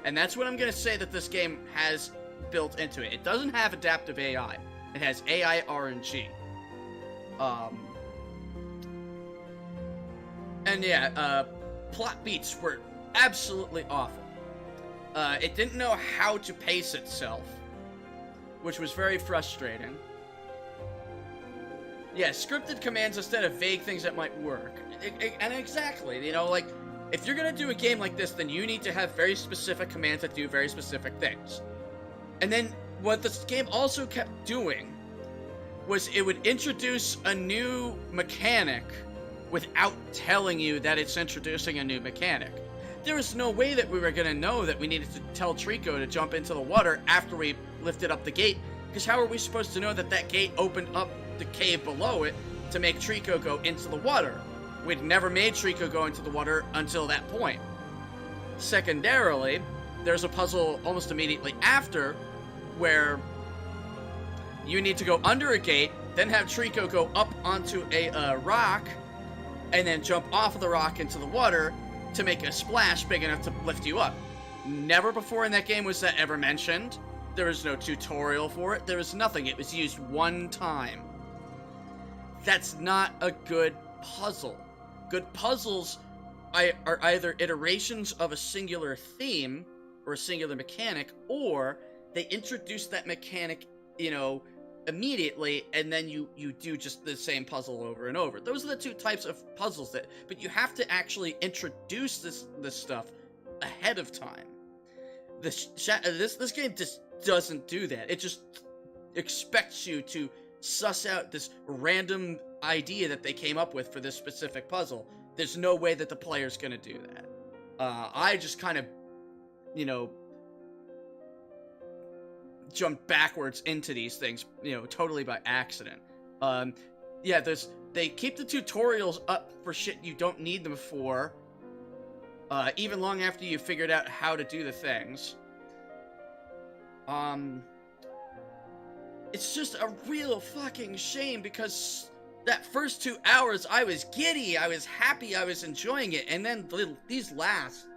Speaker 1: And that's what I'm going to say that this game has built into it. It doesn't have adaptive AI. It has AI RNG. And yeah, plot beats were absolutely awful. It didn't know how to pace itself, which was very frustrating. Yeah, scripted commands instead of vague things that might work. And exactly, you know, like, if you're gonna do a game like this, then you need to have very specific commands that do very specific things. And then, what this game also kept doing was it would introduce a new mechanic without telling you that it's introducing a new mechanic. There was no way that we were gonna know that we needed to tell Treacle to jump into the water after we lifted up the gate, because how are we supposed to know that that gate opened up the cave below it to make Treacle go into the water? We'd never made Treacle go into the water until that point. Secondarily, there's a puzzle almost immediately after where you need to go under a gate, then have Treacle go up onto a rock, and then jump off of the rock into the water to make a splash big enough to lift you up. Never before in that game was that ever mentioned. There was no tutorial for it. There was nothing. It was used one time. That's not a good puzzle. Good puzzles are either iterations of a singular theme or a singular mechanic, or they introduce that mechanic, you know, immediately, and then you do just the same puzzle over and over. Those are the two types of puzzles but you have to actually introduce this stuff ahead of time. This game just doesn't do that. It just expects you to suss out this random idea that they came up with for this specific puzzle. There's no way that the player's gonna do that. I just kind of, you know, jump backwards into these things, you know, totally by accident. Yeah, they keep the tutorials up for shit you don't need them for, even long after you figured out how to do the things. It's just a real fucking shame, because that first 2 hours I was giddy, I was happy, I was enjoying it, and then these last,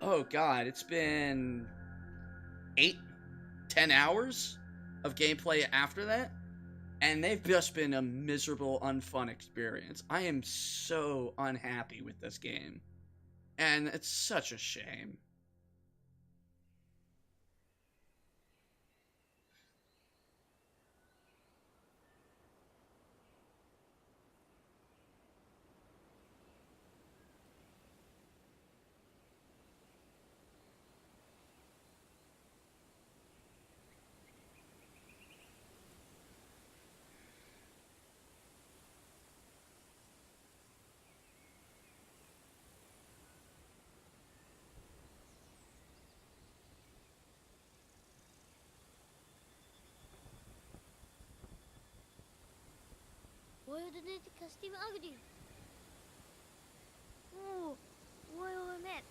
Speaker 1: oh god, it's been 8-10 hours of gameplay after that, and they've just been a miserable, unfun experience. I am so unhappy with this game, and it's such a shame.
Speaker 2: Why did it custom ugly? Oh, why are we met?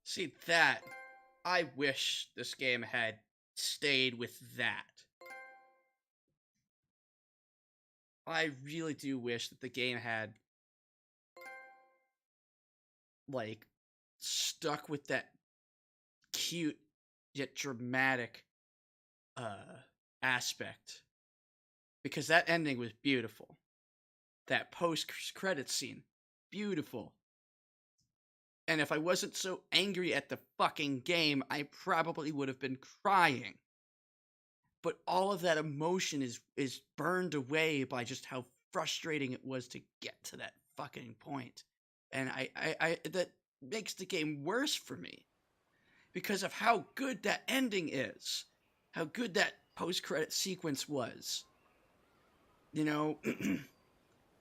Speaker 1: See, that, I wish this game had stayed with that. I really do wish that the game had, like, stuck with that cute yet dramatic aspect, because that ending was beautiful. That post credit scene, beautiful. And if I wasn't so angry at the fucking game, I probably would have been crying. But all of that emotion is burned away by just how frustrating it was to get to that fucking point. And I that makes the game worse for me because of how good that ending is, how good that post-credit sequence was. You know,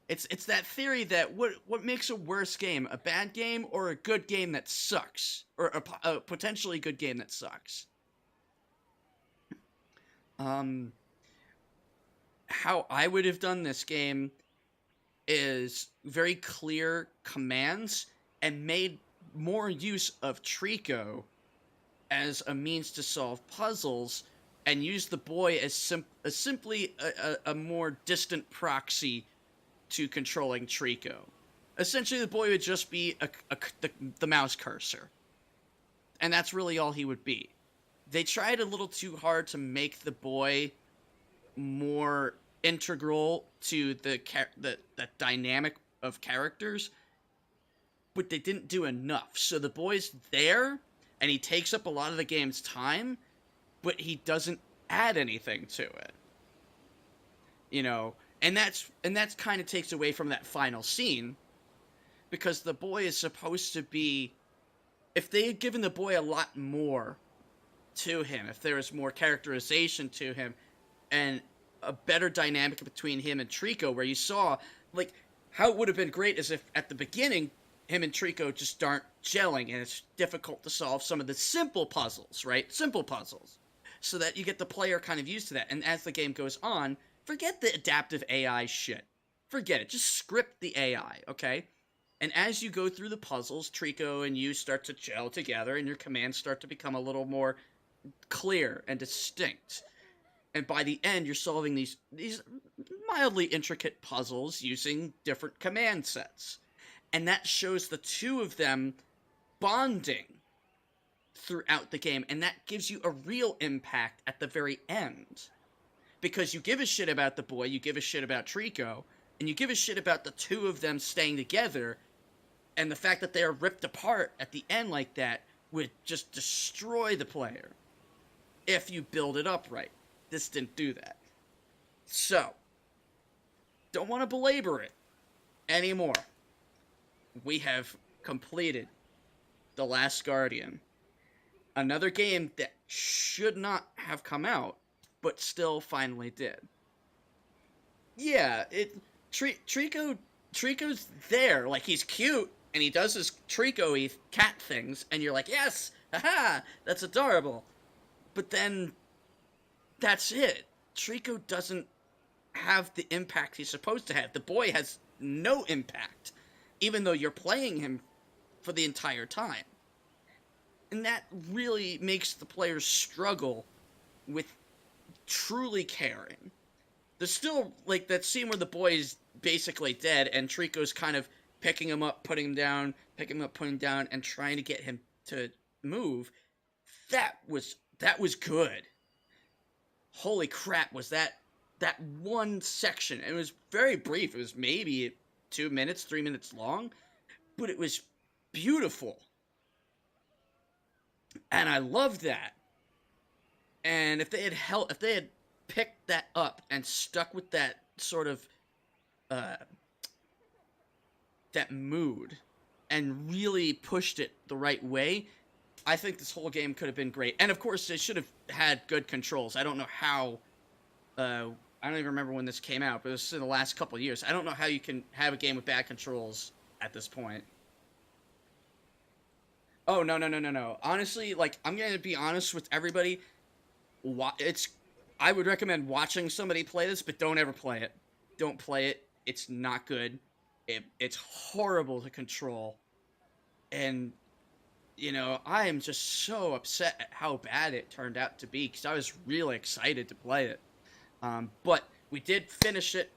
Speaker 1: it's that theory that what makes a worse game, a bad game or a good game that sucks, or a potentially good game that sucks. How I would have done this game is very clear commands and made more use of Treacle as a means to solve puzzles, and use the boy as simply a more distant proxy to controlling Treacle. Essentially, the boy would just be the mouse cursor. And that's really all he would be. They tried a little too hard to make the boy more integral to the dynamic of characters, but they didn't do enough. So the boy's there, and he takes up a lot of the game's time, but he doesn't add anything to it. You know, and that's kind of takes away from that final scene, because the boy is supposed to be, if they had given the boy a lot more to him, if there was more characterization to him, and a better dynamic between him and Treacle, where you saw, like, how it would have been great is if at the beginning him and Treacle just aren't gelling, and it's difficult to solve some of the simple puzzles, right? Simple puzzles. So that you get the player kind of used to that. And as the game goes on, forget the adaptive AI shit. Forget it. Just script the AI, okay? And as you go through the puzzles, Treacle and you start to gel together, and your commands start to become a little more clear and distinct. And by the end, you're solving these mildly intricate puzzles using different command sets. And that shows the two of them bonding throughout the game, and that gives you a real impact at the very end. Because you give a shit about the boy, you give a shit about Treacle, and you give a shit about the two of them staying together, and the fact that they are ripped apart at the end like that would just destroy the player if you build it up right. This didn't do that. So, don't want to belabor it anymore. We have completed The Last Guardian. Another game that should not have come out, but still finally did. Yeah, Treacle's there, like, he's cute, and he does his Treacle-y cat things, and you're like, yes, haha, that's adorable. But then, that's it. Treacle doesn't have the impact he's supposed to have. The boy has no impact, even though you're playing him for the entire time. And that really makes the players struggle with truly caring. There's still, like, that scene where the boy is basically dead, and Treacle's kind of picking him up, putting him down, picking him up, putting him down, and trying to get him to move. That was good. Holy crap, was that one section. It was very brief. It was maybe 2 minutes, 3 minutes long, but it was beautiful. And I loved that. And if they had picked that up and stuck with that sort of that mood and really pushed it the right way, I think this whole game could have been great. And of course, they should have had good controls. I don't know how. I don't even remember when this came out, but it was in the last couple of years. I don't know how you can have a game with bad controls at this point. Oh, no. Honestly, like, I'm going to be honest with everybody. I would recommend watching somebody play this, but don't ever play it. Don't play it. It's not good. It's horrible to control. And, you know, I am just so upset at how bad it turned out to be, because I was really excited to play it. But we did finish it.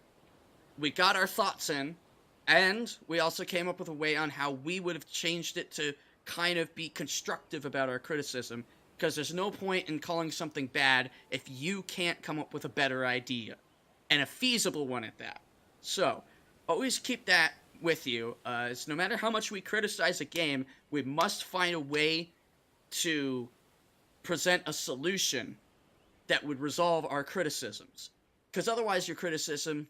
Speaker 1: We got our thoughts in, and we also came up with a way on how we would have changed it to kind of be constructive about our criticism, because there's no point in calling something bad if you can't come up with a better idea, and a feasible one at that. So, always keep that with you. Is no matter how much we criticize a game, we must find a way to present a solution that would resolve our criticisms. Because otherwise, your criticism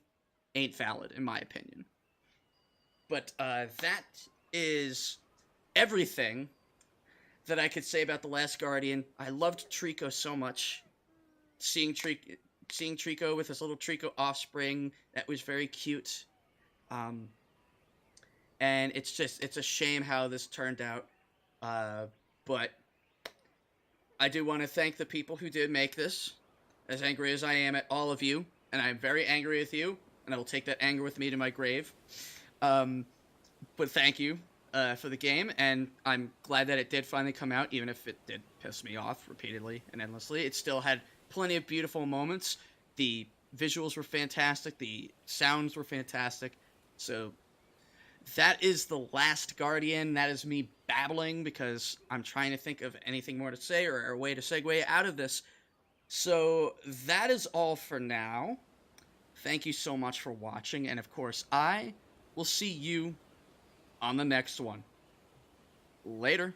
Speaker 1: ain't valid, in my opinion. But that is everything that I could say about The Last Guardian. I loved Treacle so much. Seeing Treacle with his little Treacle offspring, that was very cute. And it's a shame how this turned out. But I do want to thank the people who did make this. As angry as I am at all of you, and I'm very angry with you, and I will take that anger with me to my grave. But thank you for the game, and I'm glad that it did finally come out, even if it did piss me off repeatedly and endlessly. It still had plenty of beautiful moments. The visuals were fantastic. The sounds were fantastic. So that is The Last Guardian. That is me babbling because I'm trying to think of anything more to say or a way to segue out of this. So that is all for now. Thank you so much for watching, and of course, I will see you on the next one. Later.